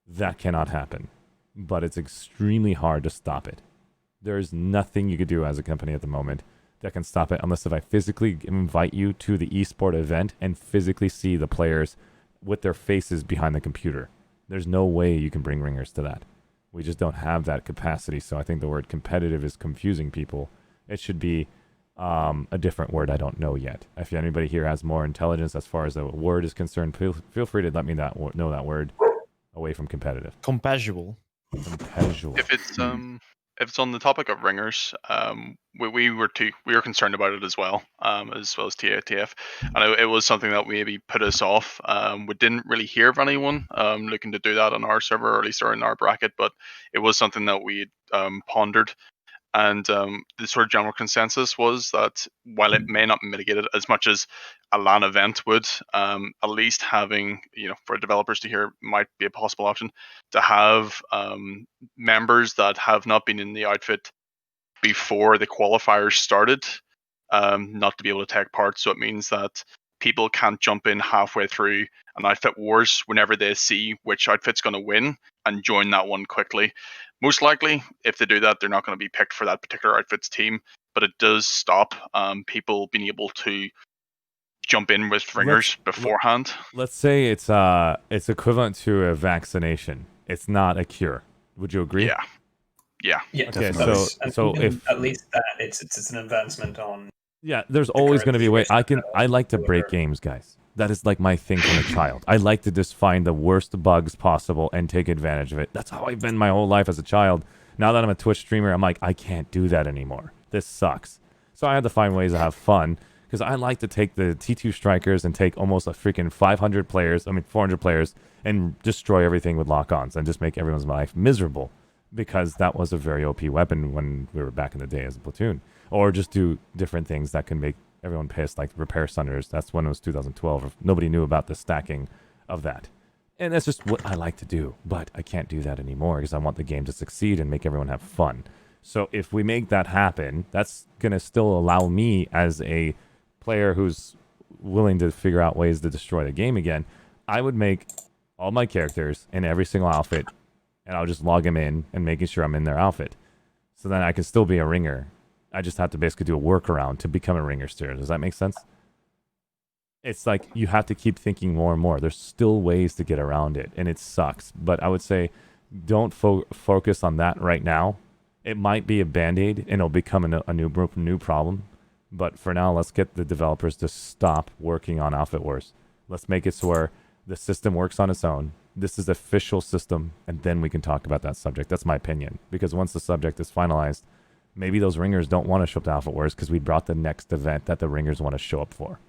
That cannot happen. But it's extremely hard to stop it. There's nothing you could do as a company at the moment that can stop it unless if I physically invite you to the esport event and physically see the players with their faces behind the computer. There's no way you can bring ringers to that. We just don't have that capacity. So I think the word competitive is confusing people. It should be a different word I don't know yet. If anybody here has more intelligence as far as the word is concerned, feel free to let me know that word away from competitive. Compasual. Compasual. If it's on the topic of ringers, we were concerned about it as well as TATF, and it was something that maybe put us off. We didn't really hear of anyone looking to do that on our server, or at least in our bracket, but it was something that we pondered. And the sort of general consensus was that while it may not mitigate it as much as a LAN event would, at least having, for developers to hear might be a possible option to have members that have not been in the outfit before the qualifiers started, not to be able to take part. So it means that people can't jump in halfway through an outfit wars whenever they see which outfit's going to win and join that one quickly. Most likely, if they do that, they're not going to be picked for that particular outfit's team, but it does stop people being able to jump in with ringers beforehand. Let's say it's equivalent to a vaccination. It's not a cure. Would you agree? Yeah. Yeah. Yeah. Okay, And so even if at least that it's an advancement on. yeah, there's always going to be a way. I like to break games, guys. That is like my thing from a child. I like to just find the worst bugs possible and take advantage of it. That's how I've been my whole life as a child. Now that I'm a Twitch streamer, I'm like, I can't do that anymore. This sucks. So I had to find ways to have fun because I like to take the T2 strikers and take almost a freaking 400 players, and destroy everything with lock-ons and just make everyone's life miserable because that was a very OP weapon when we were back in the day as a platoon. Or just do different things that can make everyone pissed, like repair sunders. That's when it was 2012. Nobody knew about the stacking of that. And that's just what I like to do. But I can't do that anymore because I want the game to succeed and make everyone have fun. So if we make that happen, that's going to still allow me as a player who's willing to figure out ways to destroy the game again. I would make all my characters in every single outfit, and I'll just log them in and making sure I'm in their outfit. So then I can still be a ringer. I just have to basically do a workaround to become a ringer steer. Does that make sense? It's like you have to keep thinking more and more. There's still ways to get around it, and it sucks. But I would say don't focus on that right now. It might be a Band-Aid, and it'll become a new problem. But for now, let's get the developers to stop working on Outfit Wars. Let's make it so where the system works on its own. This is the official system, and then we can talk about that subject. That's my opinion. Because once the subject is finalized, maybe those ringers don't want to show up to Alpha Wars because we brought the next event that the ringers want to show up for.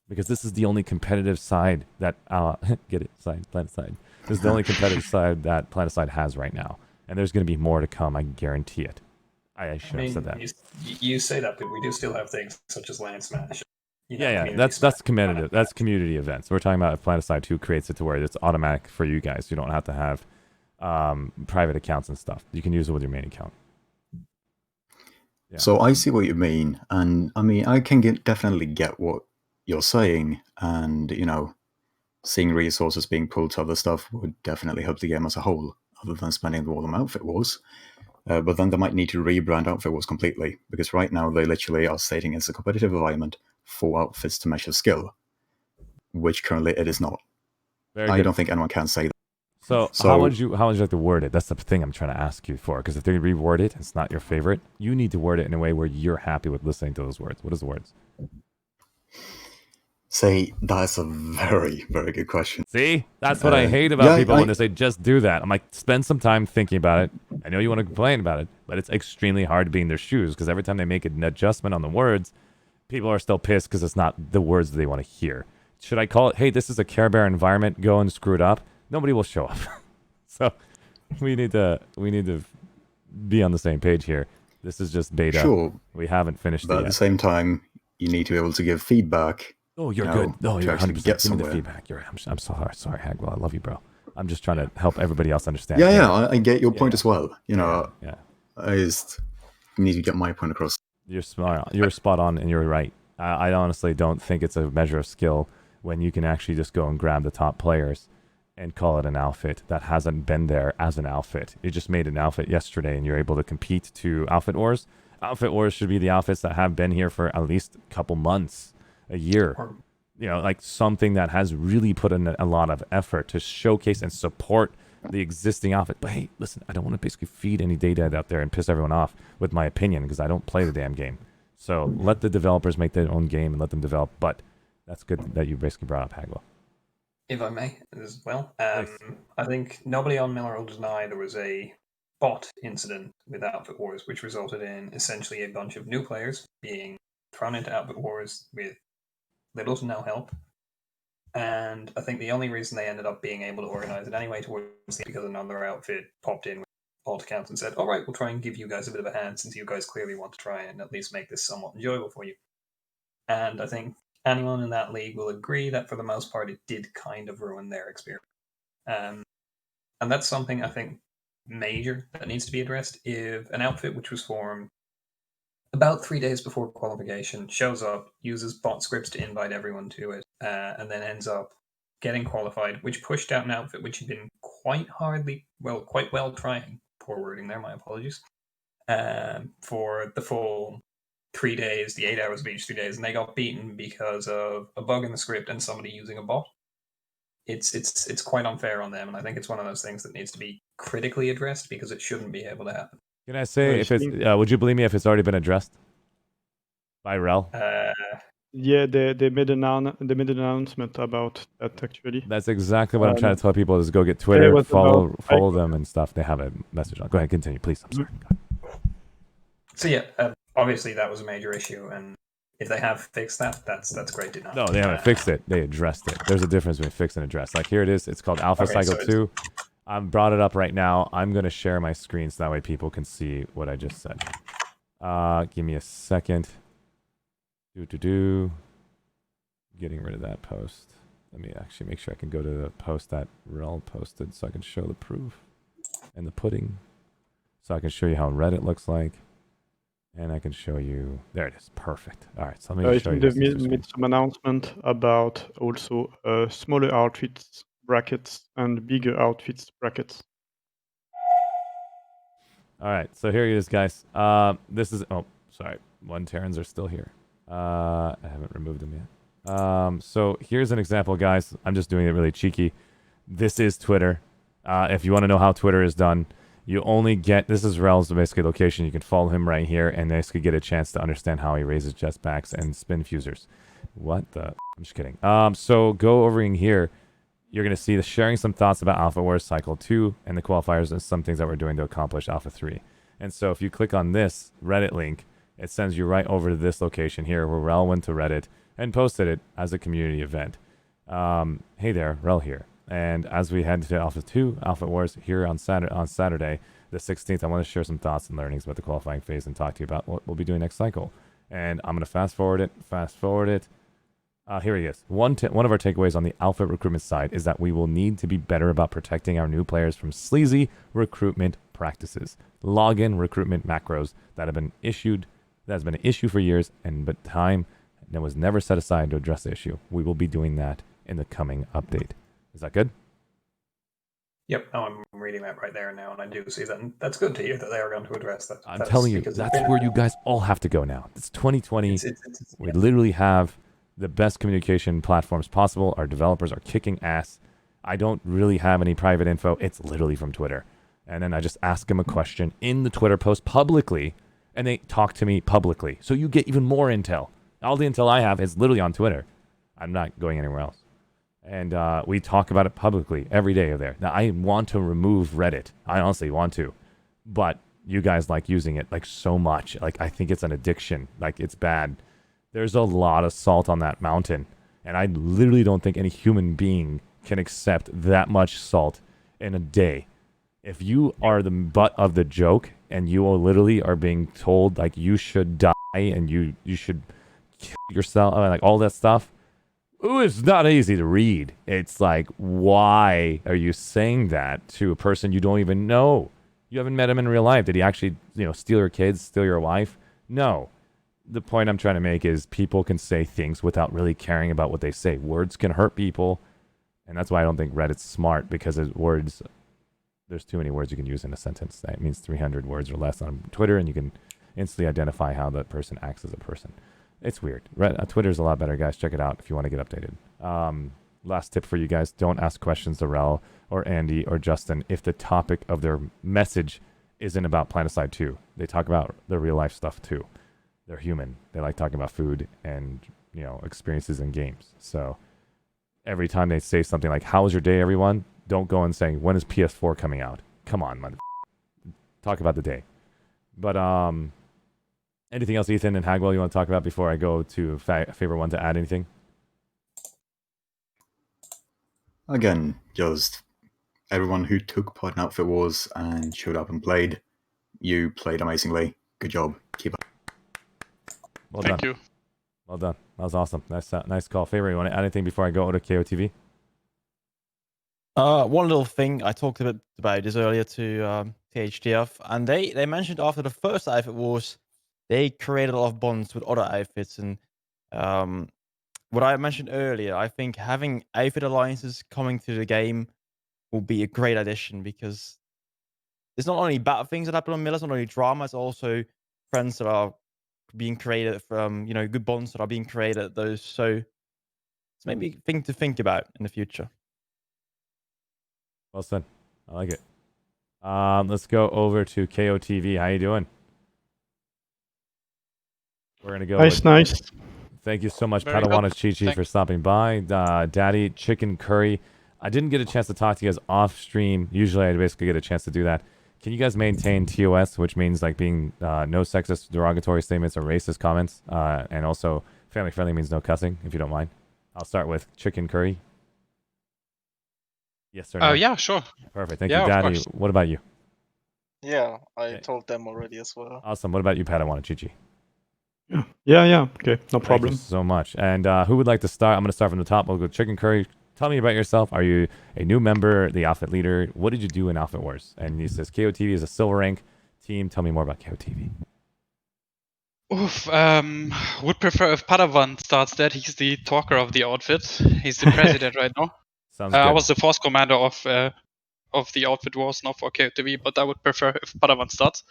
Because this is the only competitive side that Planetside. This is the only competitive side that Planetside has right now, and there's going to be more to come. I guarantee it. I should have said that. You say that, but we do still have things such as LAN Smash. That's competitive. That's community events. We're talking about if Planetside 2 creates it to where it's automatic for you guys. You don't have to have private accounts and stuff. You can use it with your main account. Yeah. So I see what you mean, and I mean I can definitely get what you're saying, and seeing resources being pulled to other stuff would definitely help the game as a whole, other than spending all on Outfit Wars. But then they might need to rebrand Outfit Wars completely, because right now they literally are stating it's a competitive environment for outfits to measure skill, which currently it is not. I don't think anyone can say that. So how would you like to word it? That's the thing I'm trying to ask you for. Because if they reword it, it's not your favorite. You need to word it in a way where you're happy with listening to those words. What is the words? Say, that's a very, very good question. See, that's what I hate about people when they say just do that. I'm like, spend some time thinking about it. I know you want to complain about it, but it's extremely hard to be in their shoes because every time they make an adjustment on the words, people are still pissed because it's not the words that they want to hear. Should I call it, hey, this is a Care Bear environment, go and screw it up? Nobody will show up. So we need to be on the same page here. This is just beta. Sure. We haven't finished But it at yet. the same time, you need to be able to give feedback. Oh, you're you good. know, No, to you're actually 100%. get Give me the somewhere. feedback. You're right. I'm sorry, Hagwell. I love you, bro. I'm just trying to help everybody else understand. Yeah, I get your point as well. You know, yeah. I just need to get my point across. You're smart. You're spot on, and you're right. I honestly don't think it's a measure of skill when you can actually just go and grab the top players and call it an outfit that hasn't been there as an outfit. You just made an outfit yesterday, and you're able to compete to Outfit Wars. Outfit Wars should be the outfits that have been here for at least a couple months, a year. You know, like something that has really put in a lot of effort to showcase and support the existing outfit. But hey, listen, I don't want to basically feed any data out there and piss everyone off with my opinion because I don't play the damn game. So let the developers make their own game and let them develop. But that's good that you basically brought up Hagwell. If I may, as well, I think nobody on Miller will deny there was a bot incident with Outfit Wars, which resulted in essentially a bunch of new players being thrown into Outfit Wars with little to no help. And I think the only reason they ended up being able to organize it anyway towards the because another outfit popped in with alt accounts and said, all right, we'll try and give you guys a bit of a hand since you guys clearly want to try and at least make this somewhat enjoyable for you. And I think anyone in that league will agree that for the most part it did kind of ruin their experience. And that's something I think major that needs to be addressed. If an outfit which was formed about 3 days before qualification shows up, uses bot scripts to invite everyone to it, and then ends up getting qualified, which pushed out an outfit which had been quite well trying, poor wording there, my apologies, for the full 3 days, the 8 hours of each 3 days, and they got beaten because of a bug in the script and somebody using a bot. It's quite unfair on them, and I think it's one of those things that needs to be critically addressed because it shouldn't be able to happen. Can I say if it's? Would you believe me if it's already been addressed by Rel? Yeah, they made an announcement about that actually. That's exactly what I'm trying to tell people: is go get Twitter, follow them and stuff. They have a message on. Go ahead, continue, please. I'm sorry. So yeah, obviously that was a major issue, and if they have fixed that, that's great to know. No, they haven't fixed it. They addressed it. There's a difference between fix and address. Like here it is. It's called Alpha Cycle 2. I brought it up right now. I'm going to share my screen so that way people can see what I just said. Give me a second. Getting rid of that post. Let me actually make sure I can go to the post that Rel posted so I can show the proof and the pudding. So I can show you how Reddit looks like. And I can show you... There it is. Perfect. All right, so let me show you this. They made some announcement about also smaller outfits brackets and bigger outfits brackets. All right, so here it is, guys. This is... Oh, sorry. Terrans are still here. I haven't removed them yet. So here's an example, guys. I'm just doing it really cheeky. This is Twitter. If you want to know how Twitter is done, you only get... This is Rel's basically location. You can follow him right here and basically get a chance to understand how he raises jetpacks and spin fusers. What the... I'm just kidding. So go over in here. You're going to see the sharing some thoughts about Alpha Wars Cycle 2 and the qualifiers and some things that we're doing to accomplish Alpha 3. And so if you click on this Reddit link, it sends you right over to this location here where Rel went to Reddit and posted it as a community event. Hey there, Rel here. And as we head to Alpha 2, Alpha Wars here on Saturday, the 16th, I want to share some thoughts and learnings about the qualifying phase and talk to you about what we'll be doing next cycle. And I'm going to fast forward it. Here he is. One of our takeaways on the Alpha recruitment side is that we will need to be better about protecting our new players from sleazy recruitment practices. Login recruitment macros that have been issued, that has been an issue for years, but time that was never set aside to address the issue. We will be doing that in the coming update. Is that good? Yep, I'm reading that right there now, and I do see that. And that's good to hear that they are going to address that. I'm telling you, that's where you guys all have to go now. It's 2020. We literally have the best communication platforms possible. Our developers are kicking ass. I don't really have any private info. It's literally from Twitter. And then I just ask them a question in the Twitter post publicly, and they talk to me publicly. So you get even more intel. All the intel I have is literally on Twitter. I'm not going anywhere else. And we talk about it publicly every day there. Now, I want to remove Reddit. I honestly want to. But you guys like using it like so much. Like, I think it's an addiction. Like, it's bad. There's a lot of salt on that mountain. And I literally don't think any human being can accept that much salt in a day. If you are the butt of the joke and you literally are being told like you should die and you should kill yourself, like all that stuff, ooh, it's not easy to read. It's like, why are you saying that to a person you don't even know? You haven't met him in real life. Did he actually, steal your kids, steal your wife? No. The point I'm trying to make is people can say things without really caring about what they say. Words can hurt people, and that's why I don't think Reddit's smart, because there's too many words you can use in a sentence. That means 300 words or less on Twitter, and you can instantly identify how that person acts as a person. It's weird. Twitter's a lot better, guys. Check it out if you want to get updated. Last tip for you guys. Don't ask questions to Rel or Andy or Justin if the topic of their message isn't about Planetside 2. They talk about their real life stuff too. They're human. They like talking about food and, experiences in games. So every time they say something like, how was your day, everyone? Don't go and say, when is PS4 coming out? Come on, man. Talk about the day. But, anything else, Ethan and Hagwell, you want to talk about before I go to FABERONE to add anything? Again, just everyone who took part in Outfit Wars and showed up and played, you played amazingly. Good job. Keep up. Well Thank done. you. Well done. That was awesome. Nice call. FABERONE, you want to add anything before I go to KOTV? One little thing I talked a bit about this earlier to THTF, and they mentioned after the first outfit wars, they created a lot of bonds with other outfits, and what I mentioned earlier, I think having outfit alliances coming to the game will be a great addition, because it's not only bad things that happen on Miller, it's not only drama, it's also friends that are being created from, good bonds that are being created at those. So it's maybe a thing to think about in the future. Well said. I like it. Let's go over to KOTV. How you doing? We're going to go Nice. Thank you so much, Very Padawan good. Chi-Chi, for stopping by. Daddy, Chicken Curry. I didn't get a chance to talk to you guys off stream. Usually I basically get a chance to do that. Can you guys maintain TOS, which means like being no sexist, derogatory statements, or racist comments? And also family friendly means no cussing, if you don't mind. I'll start with Chicken Curry. Yes or no? Yeah, sure. Perfect. Thank Yeah, you, of Daddy. course. What about you? Yeah, I told them already as well. Awesome. What about you, Padawan Chi-Chi? Yeah. Okay, no Thank problem. you so much. And who would like to start? I'm going to start from the top. We'll go Chicken Curry. Tell me about yourself. Are you a new member, the outfit leader? What did you do in Outfit Wars? And he says KOTV is a silver rank team. Tell me more about KOTV. Oof, would prefer if Padawan starts that. He's the talker of the outfit. He's the president right now. Sounds I good. was the force commander of the outfit wars, not for KOTV, but I would prefer if Padawan starts.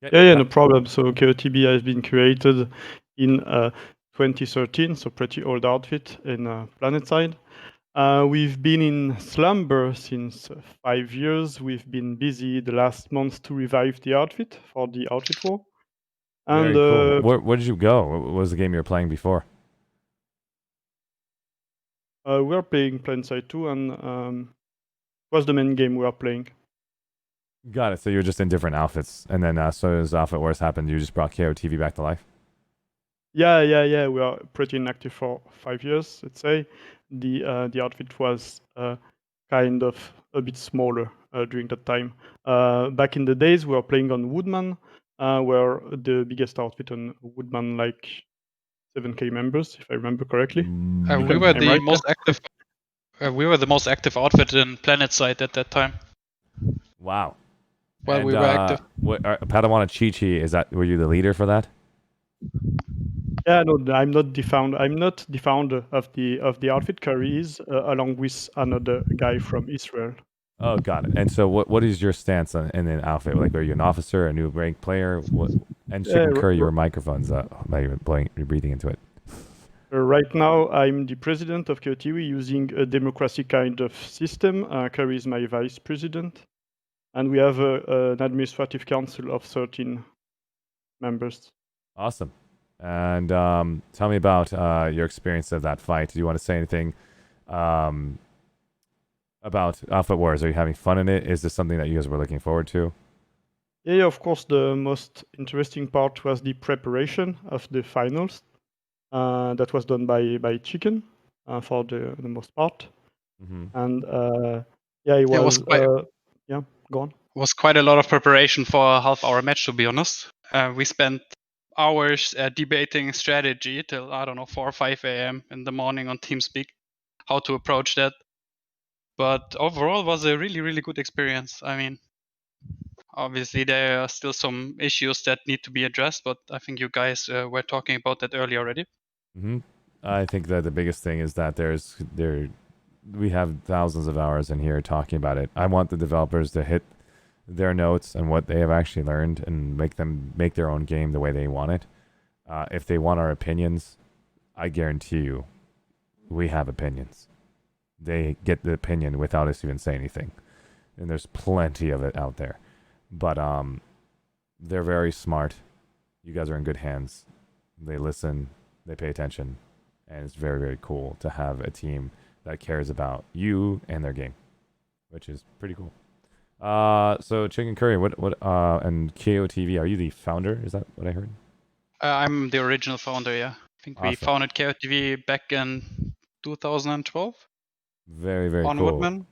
Yeah, no problem. So KOTB has been created in 2013, so pretty old outfit in Planetside. We've been in slumber since 5 years. We've been busy the last month to revive the outfit for the outfit war. And Very cool. Where did you go? What was the game you were playing before? we're playing Planetside 2, and was the main game we are playing. Got it. So you were just in different outfits. And then so as Outfit Wars happened, you just brought KOTV back to life? Yeah. We are pretty inactive for 5 years, let's say. The outfit was kind of a bit smaller during that time. Back in the days, we were playing on Woodman, where the biggest outfit on Woodman, like 7K members, if I remember correctly. We were I'm the right most there? active. We were the most active outfit in Planetside at that time. Wow. Well, And, we were active. Padawan Chi-Chi, were you the leader for that? Yeah, no, I'm not the founder. I'm not the founder of the outfit. Curry is, along with another guy from Israel. Oh, got it. And so what is your stance in an outfit? Like, are you an officer, a new rank player? And Chicken Curry, your microphone's you're breathing into it. Right now, I'm the president of KOTV using a democracy kind of system. Curry is my vice president. And we have an administrative council of 13 members. Awesome. And tell me about your experience of that fight. Do you want to say anything about Alpha Wars? Are you having fun in it? Is this something that you guys were looking forward to? Yeah, of course, the most interesting part was the preparation of the finals. That was done by Chicken for the most part. And yeah, it was, yeah, go on. Was quite a lot of preparation for a half-hour match, to be honest. We spent hours debating strategy till, I don't know, 4 or 5 a.m. in the morning on TeamSpeak, how to approach that. But overall, it was a really, really good experience. I mean, obviously, there are still some issues that need to be addressed, but I think you guys were talking about that earlier already. I think that the biggest thing is that we have thousands of hours in here talking about it. I want the developers to hit their notes and what they have actually learned and make their own game the way they want it. If they want our opinions, I guarantee you, we have opinions. They get the opinion without us even saying anything. And there's plenty of it out there. But they're very smart. You guys are in good hands. They listen, they pay attention, and it's very, very cool to have a team that cares about you and their game, which is pretty cool. So Chicken Curry, and KOTV, are you the founder? Is that what I heard? I'm the original founder, yeah. I think we founded KOTV back in 2012. Very, very on cool. Woodman.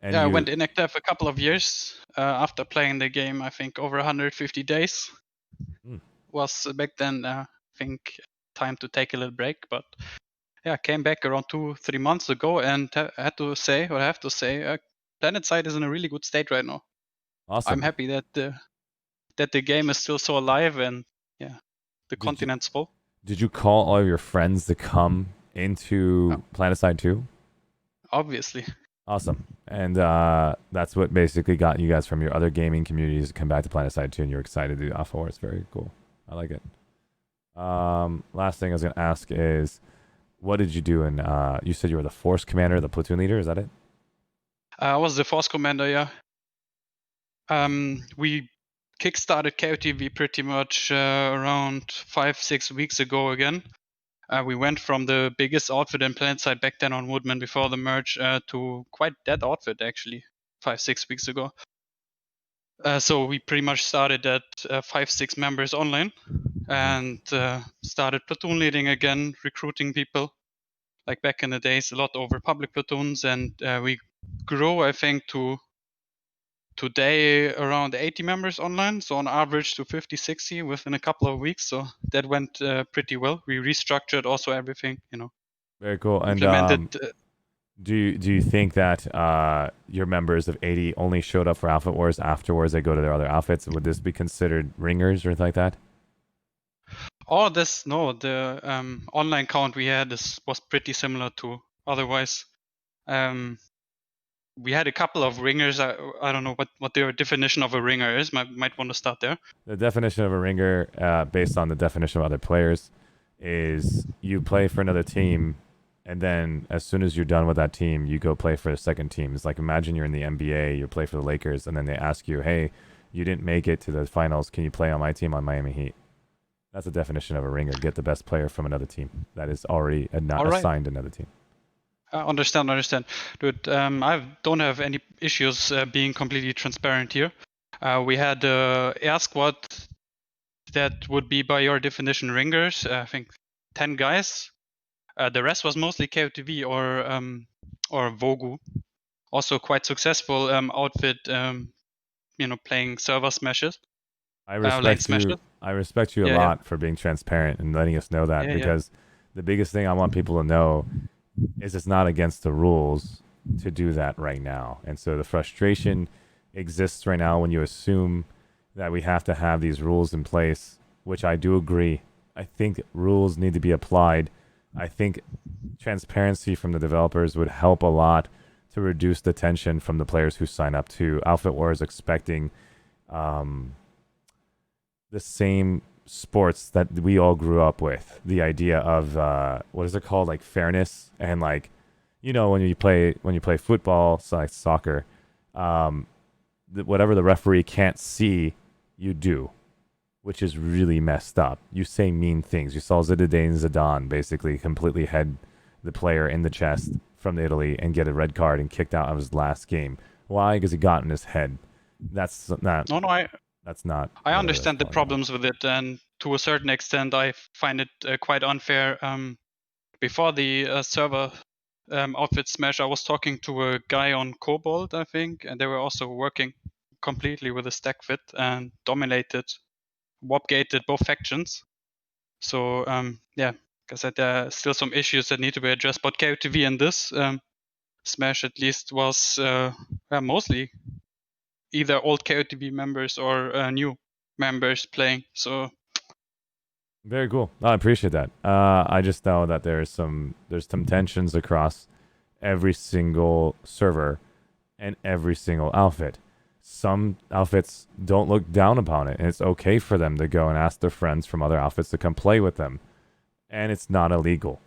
And I went inactive a couple of years after playing the game. I think over 150 days was back then. I think time to take a little break, but yeah, I came back around 2-3 months ago, and I have to say, Planetside is in a really good state right now. Awesome. I'm happy that the game is still so alive, and yeah, the continent's full. Did you call all of your friends to come into Planetside 2? Obviously. Awesome. And that's what basically got you guys from your other gaming communities to come back to Planetside 2, and you're excited to do Alpha Wars. Very cool. I like it. Last thing I was going to ask is, what did you do? And you said you were the Force Commander, the platoon leader. Is that it? I was the Force Commander, yeah. We kickstarted KOTV pretty much around 5-6 weeks ago again. We went from the biggest outfit in Planetside back then on Woodman before the merge to quite that outfit actually 5-6 weeks ago. So we pretty much started at 5-6 members online and started platoon leading again, recruiting people like back in the days, a lot over public platoons, and we grew, I think, to today around 80 members online, so on average to 50-60 within a couple of weeks. So that went pretty well. We restructured also everything, Very cool. And implemented. do you think that your members of 80 only showed up for Alpha Wars afterwards? They go to their other outfits. Would this be considered ringers or anything like that? The online count we had was pretty similar to otherwise. We had a couple of ringers. I don't know what their definition of a ringer is. Might want to start there. The definition of a ringer, based on the definition of other players, is you play for another team, and then as soon as you're done with that team, you go play for a second team. It's like, imagine you're in the NBA, you play for the Lakers, and then they ask you, hey, you didn't make it to the finals. Can you play on my team on Miami Heat? That's the definition of a ringer. Get the best player from another team that is already assigned another team. Understand. Dude, I don't have any issues being completely transparent here. We had air squad that would be, by your definition, ringers. I think 10 guys. The rest was mostly KOTV or Vogu. Also quite successful outfit, playing server smashes. I respect you a lot for being transparent and letting us know that, because the biggest thing I want people to know is it's not against the rules to do that right now. And so the frustration exists right now when you assume that we have to have these rules in place, which I do agree. I think rules need to be applied. I think transparency from the developers would help a lot to reduce the tension from the players who sign up to Alpha Wars expecting the same sports that we all grew up with. The idea of what is it called, like fairness, and like, you know, when you play football, so like soccer, whatever the referee can't see, you do, which is really messed up. You say mean things. You saw Zinedine Zidane basically completely head the player in the chest from Italy and get a red card and kicked out of his last game. Why? Because he got in his head. That's not. No, That's not. I understand the problems with it, and to a certain extent, I find it quite unfair. Before the server outfit smash, I was talking to a guy on Cobalt, I think, and they were also working completely with a stack fit and dominated, warp-gated both factions. So yeah, because there are still some issues that need to be addressed. But KOTV in this smash at least was mostly either old KOTV members or new members playing. So Very cool. I appreciate that. I just know that there's some tensions across every single server and every single outfit. Some outfits don't look down upon it, and it's okay for them to go and ask their friends from other outfits to come play with them. And it's not illegal.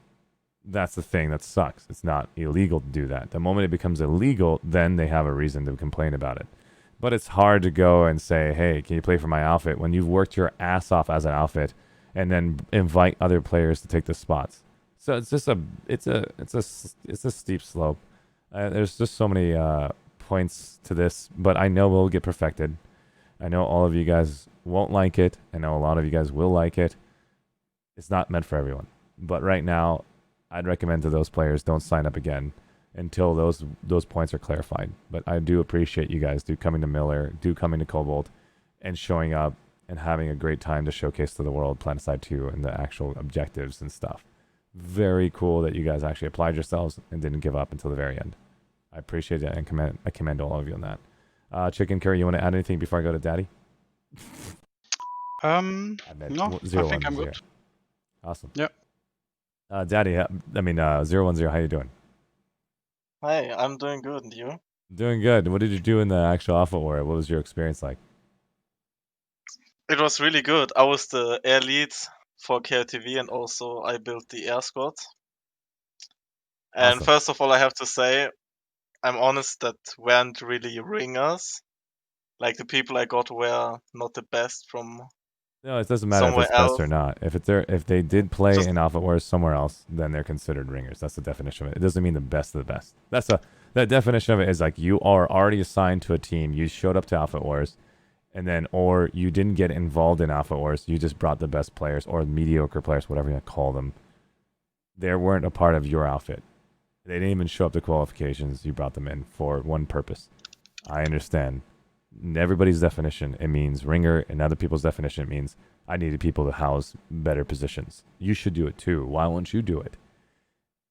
That's the thing that sucks. It's not illegal to do that. The moment it becomes illegal, then they have a reason to complain about it. But it's hard to go and say, hey, can you play for my outfit when you've worked your ass off as an outfit and then invite other players to take the spots. So it's just it's a steep slope. There's just so many points to this, but I know we'll get perfected. I know all of you guys won't like it. I know a lot of you guys will like it. It's not meant for everyone. But right now, I'd recommend to those players don't sign up again until those points are clarified. But I do appreciate you guys coming to Miller, coming to Cobalt, and showing up and having a great time to showcase to the world Planetside 2 and the actual objectives and stuff. Very cool that you guys actually applied yourselves and didn't give up until the very end. I appreciate that and I commend all of you on that. Chicken Curry, you want to add anything before I go to Daddy? No, I think I'm good. Awesome. Yep. Daddy, 010, how you doing? Hi, I'm doing good, and you? Doing good. What did you do in the actual Alpha War? What was your experience like? It was really good. I was the air lead for KRTV, and also I built the air squad. And Awesome. first of all, I have to say, I'm honest, that weren't really ringers. Like, the people I got were not the best from No, it doesn't matter if somewhere it's best else. or not. If they did play in Alpha Wars somewhere else, then they're considered ringers. That's the definition of it. It doesn't mean the best of the best. The definition of it is like you are already assigned to a team. You showed up to Alpha Wars, and then or you didn't get involved in Alpha Wars. You just brought the best players or mediocre players, whatever you want to call them. They weren't a part of your outfit. They didn't even show up to qualifications. You brought them in for one purpose. I understand. In everybody's definition, it means ringer, and other people's definition, it means I needed people to house better positions. You should do it too. Why won't you do it?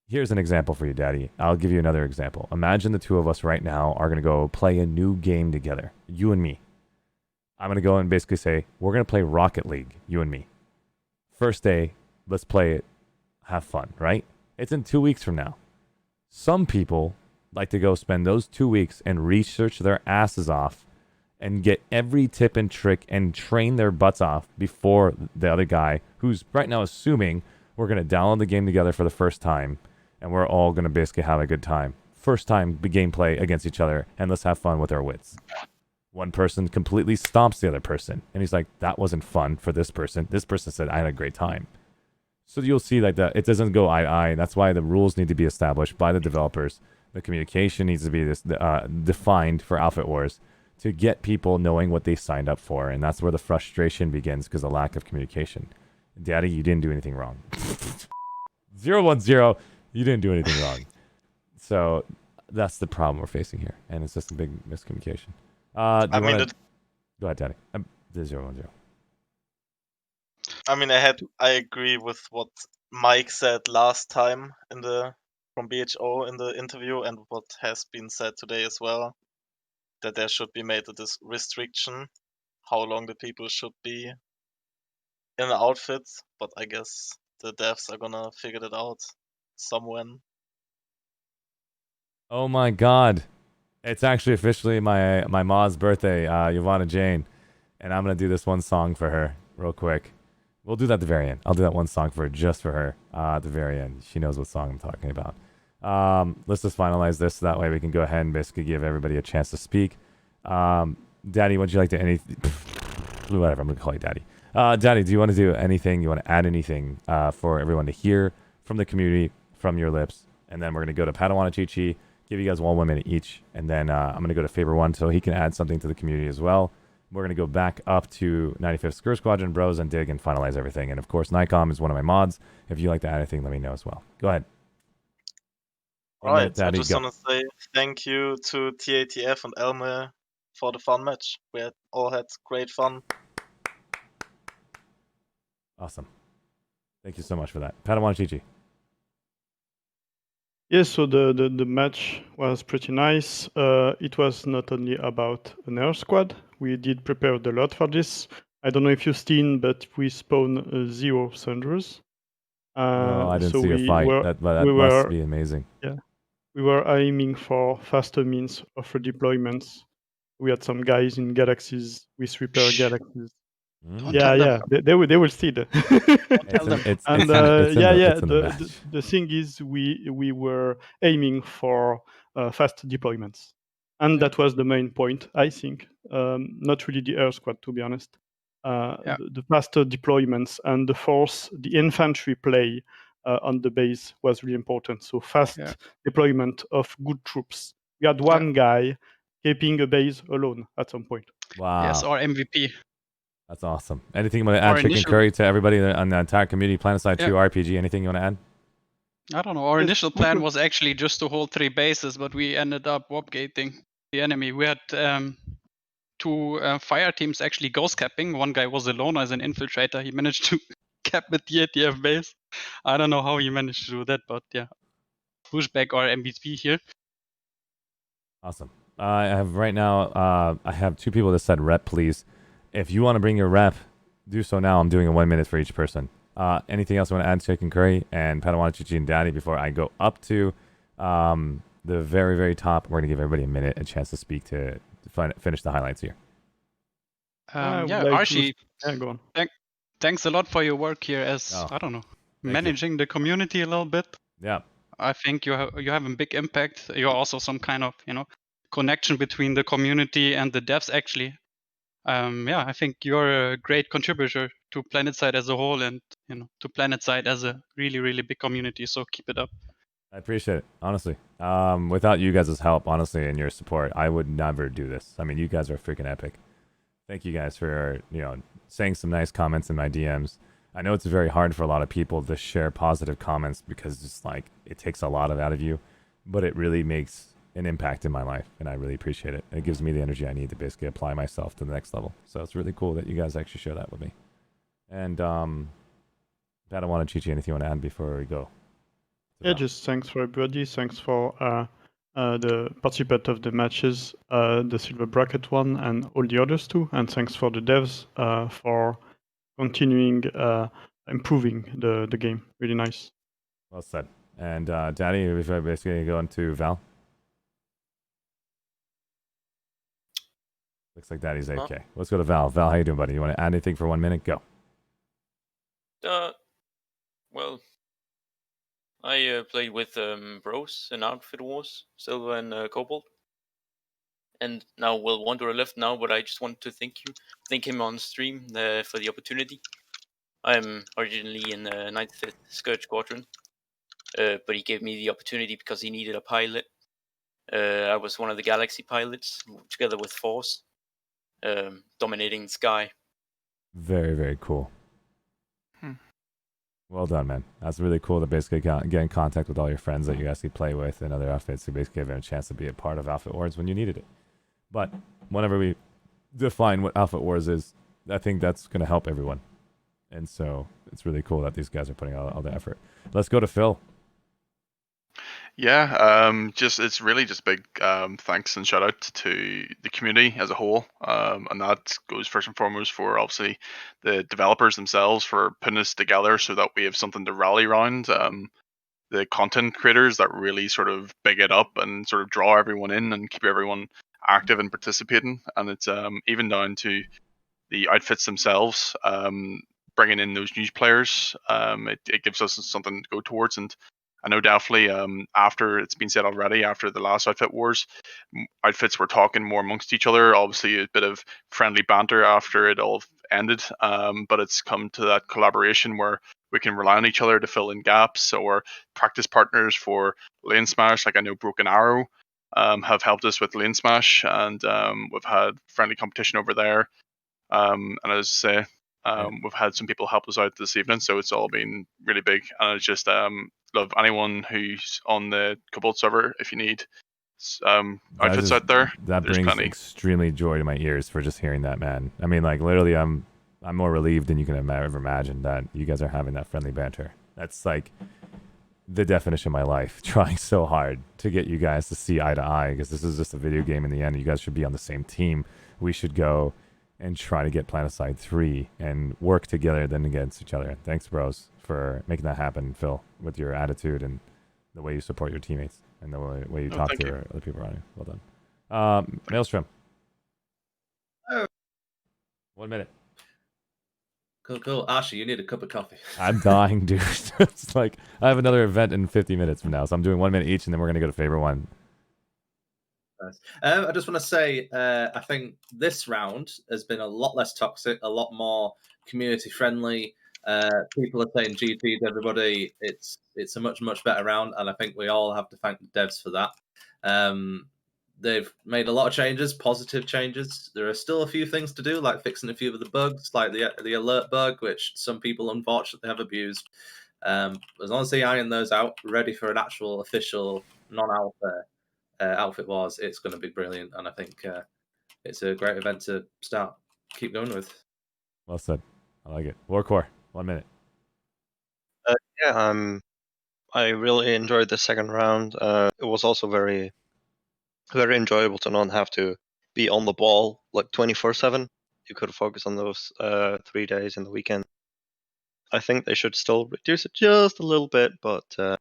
Here's an example for you, Daddy. I'll give you another example. Imagine the two of us right now are going to go play a new game together, you and me. I'm going to go and basically say, we're going to play Rocket League, you and me. First day, let's play it, have fun, right? It's in 2 weeks from now. Some people like to go spend those 2 weeks and research their asses off and get every tip and trick and train their butts off before the other guy, who's right now assuming we're going to download the game together for the first time and we're all going to basically have a good time. First time gameplay against each other, and let's have fun with our wits. One person completely stomps the other person, and he's like, that wasn't fun for this person. This person said, I had a great time. So you'll see like that it doesn't go eye. That's why the rules need to be established by the developers. The communication needs to be defined for Alpha Wars to get people knowing what they signed up for, and that's where the frustration begins because of lack of communication. Daddy, you didn't do anything wrong. 010, you didn't do anything wrong. So that's the problem we're facing here, and it's just a big miscommunication. Go ahead, Daddy. The 010. I mean, I agree with what Mike said last time from BHO in the interview, and what has been said today as well, that there should be made this restriction how long the people should be in the outfit. But I guess the devs are gonna figure that out somewhere. Oh my God. It's actually officially my Ma's birthday, Yvonne Jane. And I'm going to do this one song for her real quick. We'll do that at the very end. I'll do that one song just for her at the very end. She knows what song I'm talking about. Let's just finalize this so that way we can go ahead and basically give everybody a chance to speak. Daddy, would you like to whatever, I'm going to call you Daddy. Daddy, do you want to do anything? You want to add anything for everyone to hear from the community, from your lips? And then we're going to go to Padawan and Chi-Chi, give you guys 1 minute each. And then I'm going to go to FABERONE so he can add something to the community as well. We're going to go back up to 95th Skirt Squadron, Bros, and Dig and finalize everything. And of course, Nikon is one of my mods. If you like to add anything, let me know as well. Go ahead. Right, I Daddy, just go. want to say thank you to TATF and Elmer for the fun match. We all had great fun. Awesome. Thank you so much for that. Padawan Chi-Chi. Yes, so the match was pretty nice. It was not only about an air squad. We did prepare a lot for this. I don't know if you've seen, but we spawned 0 Thunders. No, I didn't So see a we fight. were, That we must were, be amazing. yeah, we were aiming for faster means of redeployments. We had some guys in galaxies with repair galaxies. Mm. Yeah, they will see that. And the thing is, we were aiming for fast deployments, and that was the main point, I think. Not really the air squad, to be honest. The faster deployments and the infantry play on the base was really important. So fast deployment of good troops. We had one guy keeping a base alone at some point. Wow. Yes, or MVP. That's awesome. Anything you want to add, Chicken Curry, to everybody on the entire community, Planetside 2 RPG? Anything you want to add? I don't know. Our initial plan was actually just to hold 3 bases, but we ended up warp gating the enemy. We had 2 fire teams actually ghost capping. One guy was alone as an infiltrator. He managed to cap the TATF base. I don't know how he managed to do that, but yeah. Pushback or MVP here. Awesome. I have right now, I have 2 people that said rep, please. If you want to bring your rep, do so now. I'm doing a 1 minute for each person. Anything else you want to add, Chicken Curry and Padawan, Chi-Chi, and Daddy before I go up to the very, very top? We're going to give everybody a chance to speak to finish the highlights here. Arshee, go on. Thanks a lot for your work here as, I don't know, managing the community a little bit. Yeah. I think you have a big impact. You're also some kind of, connection between the community and the devs, actually. I think you're a great contributor to Planetside as a whole and, to Planetside as a really, really big community. So keep it up. I appreciate it, honestly. Without you guys' help, honestly, and your support, I would never do this. I mean, you guys are freaking epic. Thank you guys for, saying some nice comments in my DMs. I know it's very hard for a lot of people to share positive comments because it's like, it takes a lot out of you, but it really makes an impact in my life, and I really appreciate it. It gives me the energy I need to basically apply myself to the next level. So it's really cool that you guys actually share that with me. And Padawan and Chi-Chi, anything you want to add before we go? Yeah, just thanks for everybody. Thanks for the participant of the matches, the silver bracket one, and all the others too. And thanks for the devs for continuing improving the game. Really nice. Well said. And Daddy, if I basically go into Val. Looks like Daddy's AK. Let's go to Val. Val, how you doing, buddy? You want to add anything for 1 minute? Go. Well, I played with Bros in Outfit Wars, Silver and Cobalt. And now Wanderer left now, but I just want to thank him on stream for the opportunity. I'm originally in the 95th Skirt Squadron, but he gave me the opportunity because he needed a pilot. I was one of the Galaxy pilots, together with Force, dominating the sky. Very, very cool. Well done, man. That's really cool to basically get in contact with all your friends that you actually play with and other outfits to basically give them a chance to be a part of Outfit Wars when you needed it. But whenever we define what Outfit Wars is, I think that's going to help everyone. And so it's really cool that these guys are putting all the effort. Let's go to Phil. Yeah, it's really just big thanks and shout out to the community as a whole, and that goes first and foremost for obviously the developers themselves for putting this together so that we have something to rally around. The content creators that really sort of big it up and sort of draw everyone in and keep everyone active and participating, and it's even down to the outfits themselves. bringing in those new players. It gives us something to go towards, and I know definitely after it's been said already, after the last outfit wars, outfits were talking more amongst each other. Obviously, a bit of friendly banter after it all ended, but it's come to that collaboration where we can rely on each other to fill in gaps, or practice partners for lane smash. Like I know Broken Arrow have helped us with lane smash, and we've had friendly competition over there. And as I say, we've had some people help us out this evening, so it's all been really big. And I just love anyone who's on the Cobalt server. If you need outfits out there, that there's brings plenty. extremely joy to my ears for just hearing that, man. I mean, like literally, I'm more relieved than you can ever imagine that you guys are having that friendly banter. That's like the definition of my life. Trying so hard to get you guys to see eye to eye, because this is just a video game in the end. You guys should be on the same team. We should go and try to get Planetside 3 and work together then against each other. Thanks, bros, for making that happen, Phil, with your attitude and the way you support your teammates and the way you talk to other people around you. Well done. Maelstrom. Oh. 1 minute. Cool. Archie, you need a cup of coffee. I'm dying, dude. It's like I have another event in 50 minutes from now, so I'm doing 1 minute each, and then we're going to go to favorite one. Nice. I just want to say, I think this round has been a lot less toxic, a lot more community friendly. People are saying GG to everybody. It's a much better round, and I think we all have to thank the devs for that. They've made a lot of changes, positive changes. There are still a few things to do, like fixing a few of the bugs, like the alert bug, which some people unfortunately have abused. As long as they iron those out, ready for an actual official non-alpha outfit wars, it's going to be brilliant, and I think it's a great event to start. Keep going with. Well said. I like it. Warcore, 1 minute. Yeah, I really enjoyed the second round. It was also very enjoyable to not have to be on the ball like 24/7. You could focus on those 3 days in the weekend. I think they should still reduce it just a little bit, but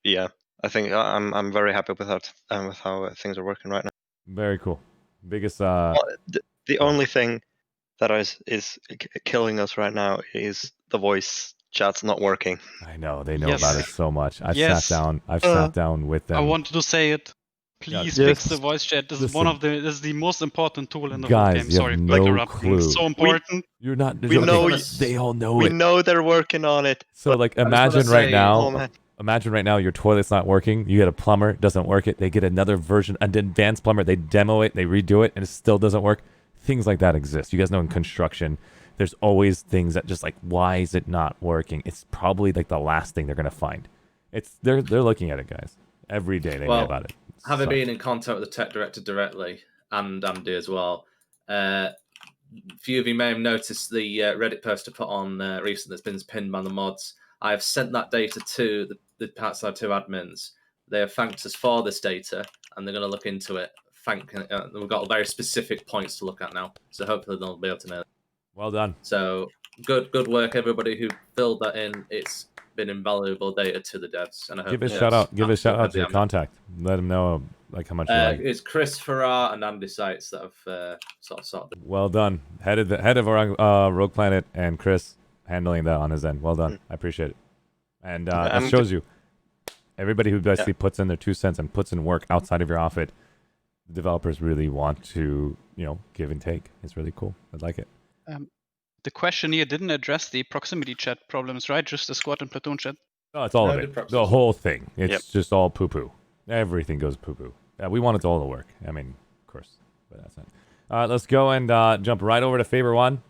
yeah, I think I'm very happy with that and with how things are working right now. Very cool. Biggest. The only thing that is killing us right now is the voice chat's not working. I know they know about it so much. I've Yes. sat down with them. I wanted to say it. Please fix the voice chat. This is one of the. This is the most important tool in the whole Guys, game. you Sorry, have for no interrupting. clue. It's so important. You're not. We know they all know we it. know they're working on it. So like, I just wanna imagine right say- now. Oh, man. Imagine right now your toilet's not working. You get a plumber, doesn't work it. They get another version, an advanced plumber. They demo it, they redo it, and it still doesn't work. Things like that exist. You guys know in construction, there's always things that just like, why is it not working? It's probably like the last thing they're gonna find. They're looking at it, guys. Every day they know about it. Having So- been in contact with the tech director directly and Andy as well, few of you may have noticed the Reddit post I put on recent that's been pinned by the mods. I have sent that data to the Planetside 2 admins. They have thanked us for this data, and they're going to look into it. We've got very specific points to look at now, so hopefully they'll be able to know. Well done. So good work, everybody who filled that in. It's been invaluable data to the devs, and I hope Give a the shout devs out. Give a shout out to absolutely your have contact. Let them know like how much you like. It's Chris Farrar and Andy Sites that have sort of. Well done, head of our Rogue Planet, and Chris handling that on his end. Well done. I appreciate it. And that shows you everybody who basically puts in their 2 cents and puts in work outside of your outfit. Developers really want to, give and take. It's really cool. I like it. The question here didn't address the proximity chat problems, right? Just the squad and platoon chat. No, it's all of it. The whole thing. It's just all poo-poo. Everything goes poo-poo. Yeah, we want it all to work. I mean, of course, but that's not. Let's go and jump right over to Faber One.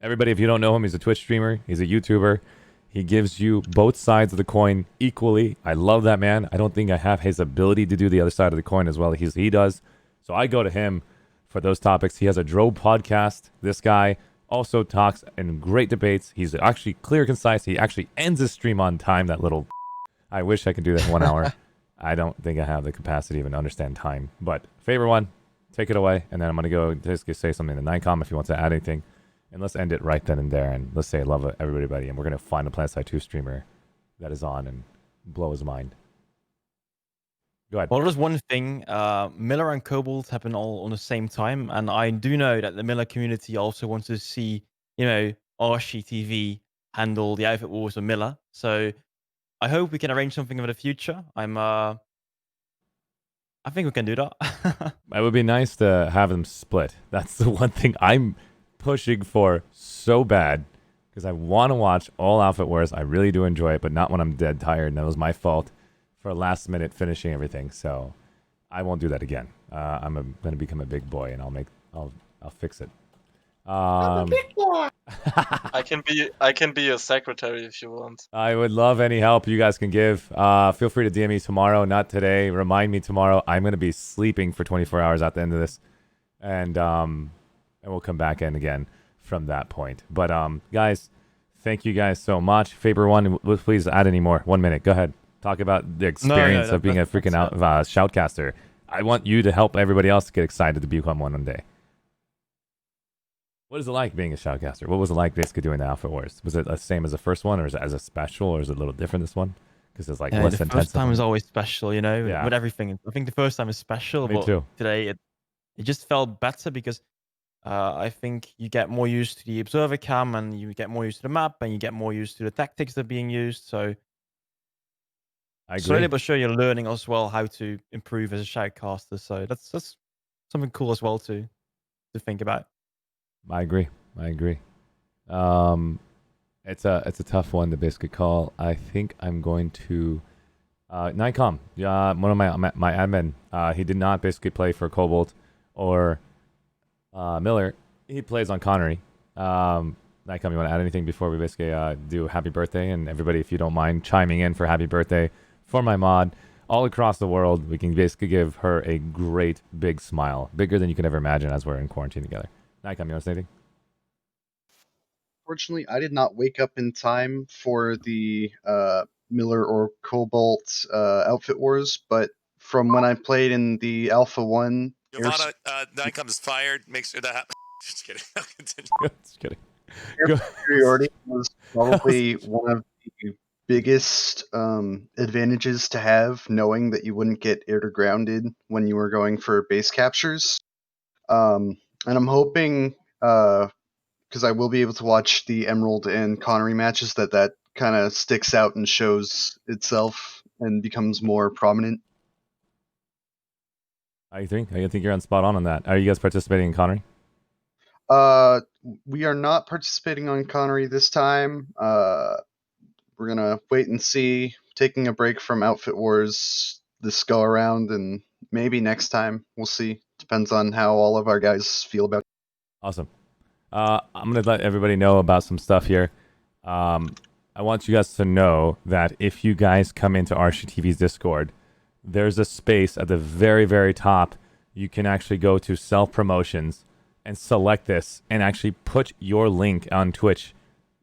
Everybody, if you don't know him, he's a Twitch streamer. He's a YouTuber. He gives you both sides of the coin equally. I love that man. I don't think I have his ability to do the other side of the coin as well as he does. So I go to him for those topics. He has a Drobe podcast. This guy also talks in great debates. He's actually clear, concise. He actually ends his stream on time. That little... I wish I could do that in 1 hour. I don't think I have the capacity to even understand time. But Faber One, take it away. And then I'm going to go just say something to Ninecom if he wants to add anything. And let's end it right then and there. And let's say I love everybody. And we're going to find a Planetside 2 streamer that is on and blow his mind. Go ahead. Well, there's one thing. Miller and Cobalt happen all on the same time. And I do know that the Miller community also wants to see, ArsheeTV handle the outfit wars with Miller. So I hope we can arrange something in the future. I think we can do that. It would be nice to have them split. That's the one thing I'm pushing for so bad, because I want to watch all Outfit Wars. I really do enjoy it, but not when I'm dead tired, and that was my fault for last minute finishing everything. So I won't do that again. I'm going to become a big boy, and I'll fix it. I'm a big boy. I can be your secretary if you want. I would love any help you guys can give. Feel free to DM me tomorrow, not today. Remind me tomorrow. I'm going to be sleeping for 24 hours at the end of this, and we'll come back in again from that point. But guys, thank you guys so much. FABERONE, please add any more. 1 minute. Go ahead. Talk about the experience of being a freaking shoutcaster. I want you to help everybody else get excited to become one day. What is it like being a shoutcaster? What was it like basically doing the Outfit Wars? Was it the same as the first one, or is it as a special, or is it a little different this one? Because it's like less intense. The first time was always special, you know, Yeah. with everything. I think the first time is special, Me but too. today it just felt better because I think you get more used to the observer cam, and you get more used to the map, and you get more used to the tactics that are being used. So I agree. slowly but surely you're learning as well how to improve as a shoutcaster. So that's something cool as well to think about. I agree. It's a tough one to basically call. I think I'm going to Nikon. One of my admin. He did not basically play for Cobalt or Miller. He plays on Connery. Nikon, you want to add anything before we basically do happy birthday? And everybody, if you don't mind chiming in for happy birthday for my mod all across the world, we can basically give her a great big smile, bigger than you can ever imagine as we're in quarantine together. Nikon, you want to say anything? Fortunately, I did not wake up in time for the Miller or Cobalt Outfit Wars, but from when I played in the Alpha 1... Giovanna, Nikon's fired. Make sure that happens. Just kidding. Continue. Just kidding. Air superiority was probably one of the biggest advantages to have, knowing that you wouldn't get air-to-grounded when you were going for base captures. And I'm hoping... because I will be able to watch the Emerald and Connery matches, that kind of sticks out and shows itself and becomes more prominent. I think you're on spot on that. Are you guys participating in Connery? We are not participating on Connery this time. We're gonna wait and see, taking a break from Outfit Wars this go around, and maybe next time. We'll see. Depends on how all of our guys feel about it. Awesome. I'm going to let everybody know about some stuff here. I want you guys to know that if you guys come into ArsheeTV's Discord, there's a space at the very, very top. You can actually go to self-promotions and select this and actually put your link on Twitch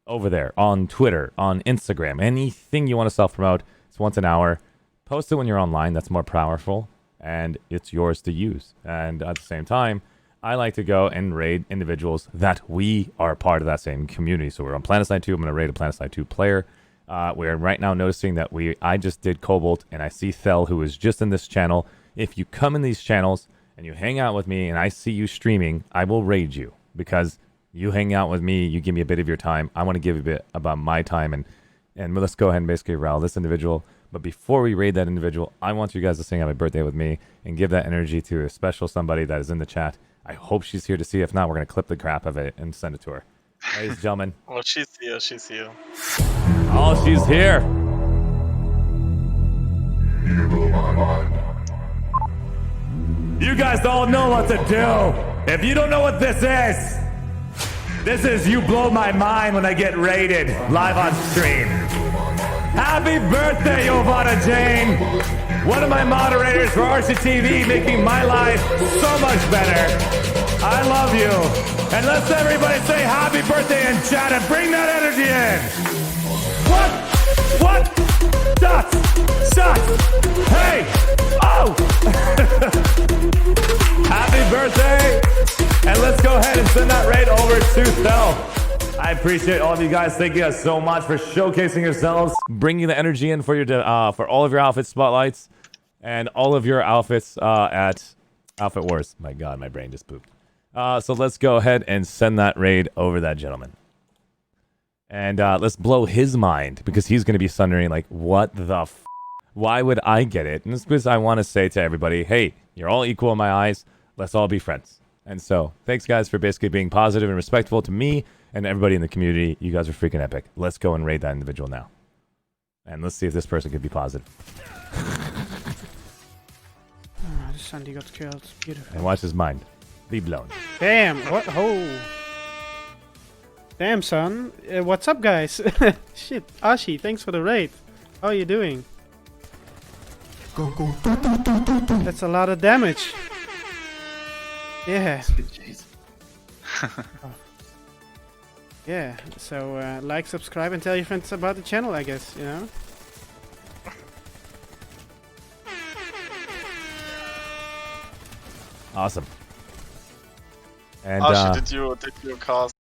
over there, on Twitter, on Instagram, anything you want to self-promote. It's once an hour. Post it when you're online. That's more powerful, and it's yours to use. And at the same time, I like to go and raid individuals that we are part of that same community. So we're on Planetside 2. I'm going to raid a Planetside 2 player. We're right now noticing that I just did Cobalt, and I see Thel, who is just in this channel. If you come in these channels and you hang out with me and I see you streaming, I will raid you because you hang out with me. You give me a bit of your time. I want to give a bit about my time, and let's go ahead and basically rile this individual. But before we raid that individual, I want you guys to sing happy birthday with me and give that energy to a special somebody that is in the chat. I hope she's here to see. If not, we're going to clip the crap of it and send it to her. Ladies and gentlemen. Oh, she's here. Oh, she's here. You guys all know what to do. If you don't know what this is You Blow My Mind when I get raided live on stream. Happy birthday, Giovanna Jane. One of my moderators for ArsheeTV, making my life so much better. I love you. And let's everybody say happy birthday in chat and bring that energy in. What? Shots. Hey. Oh. Happy birthday. And let's go ahead and send that raid over to Thel. I appreciate all of you guys. Thank you guys so much for showcasing yourselves, bringing the energy in for your for all of your outfit spotlights and all of your outfits at Outfit Wars. My God, my brain just pooped. So let's go ahead and send that raid over that gentleman. And let's blow his mind, because he's going to be thundering like, what the f? Why would I get it? And it's because I want to say to everybody, hey, you're all equal in my eyes. Let's all be friends. And so, thanks guys for basically being positive and respectful to me and everybody in the community. You guys are freaking epic. Let's go and raid that individual now. And let's see if this person could be positive. Oh, the Sandy got killed. Beautiful. And watch his mind be blown. Damn, what? Oh. Damn, son. What's up, guys? Shit. Arshee, thanks for the raid. How are you doing? Go, go. That's a lot of damage. Yeah. Yeah, so like, subscribe, and tell your friends about the channel, I guess, you know? Awesome. And Arshee, did you cast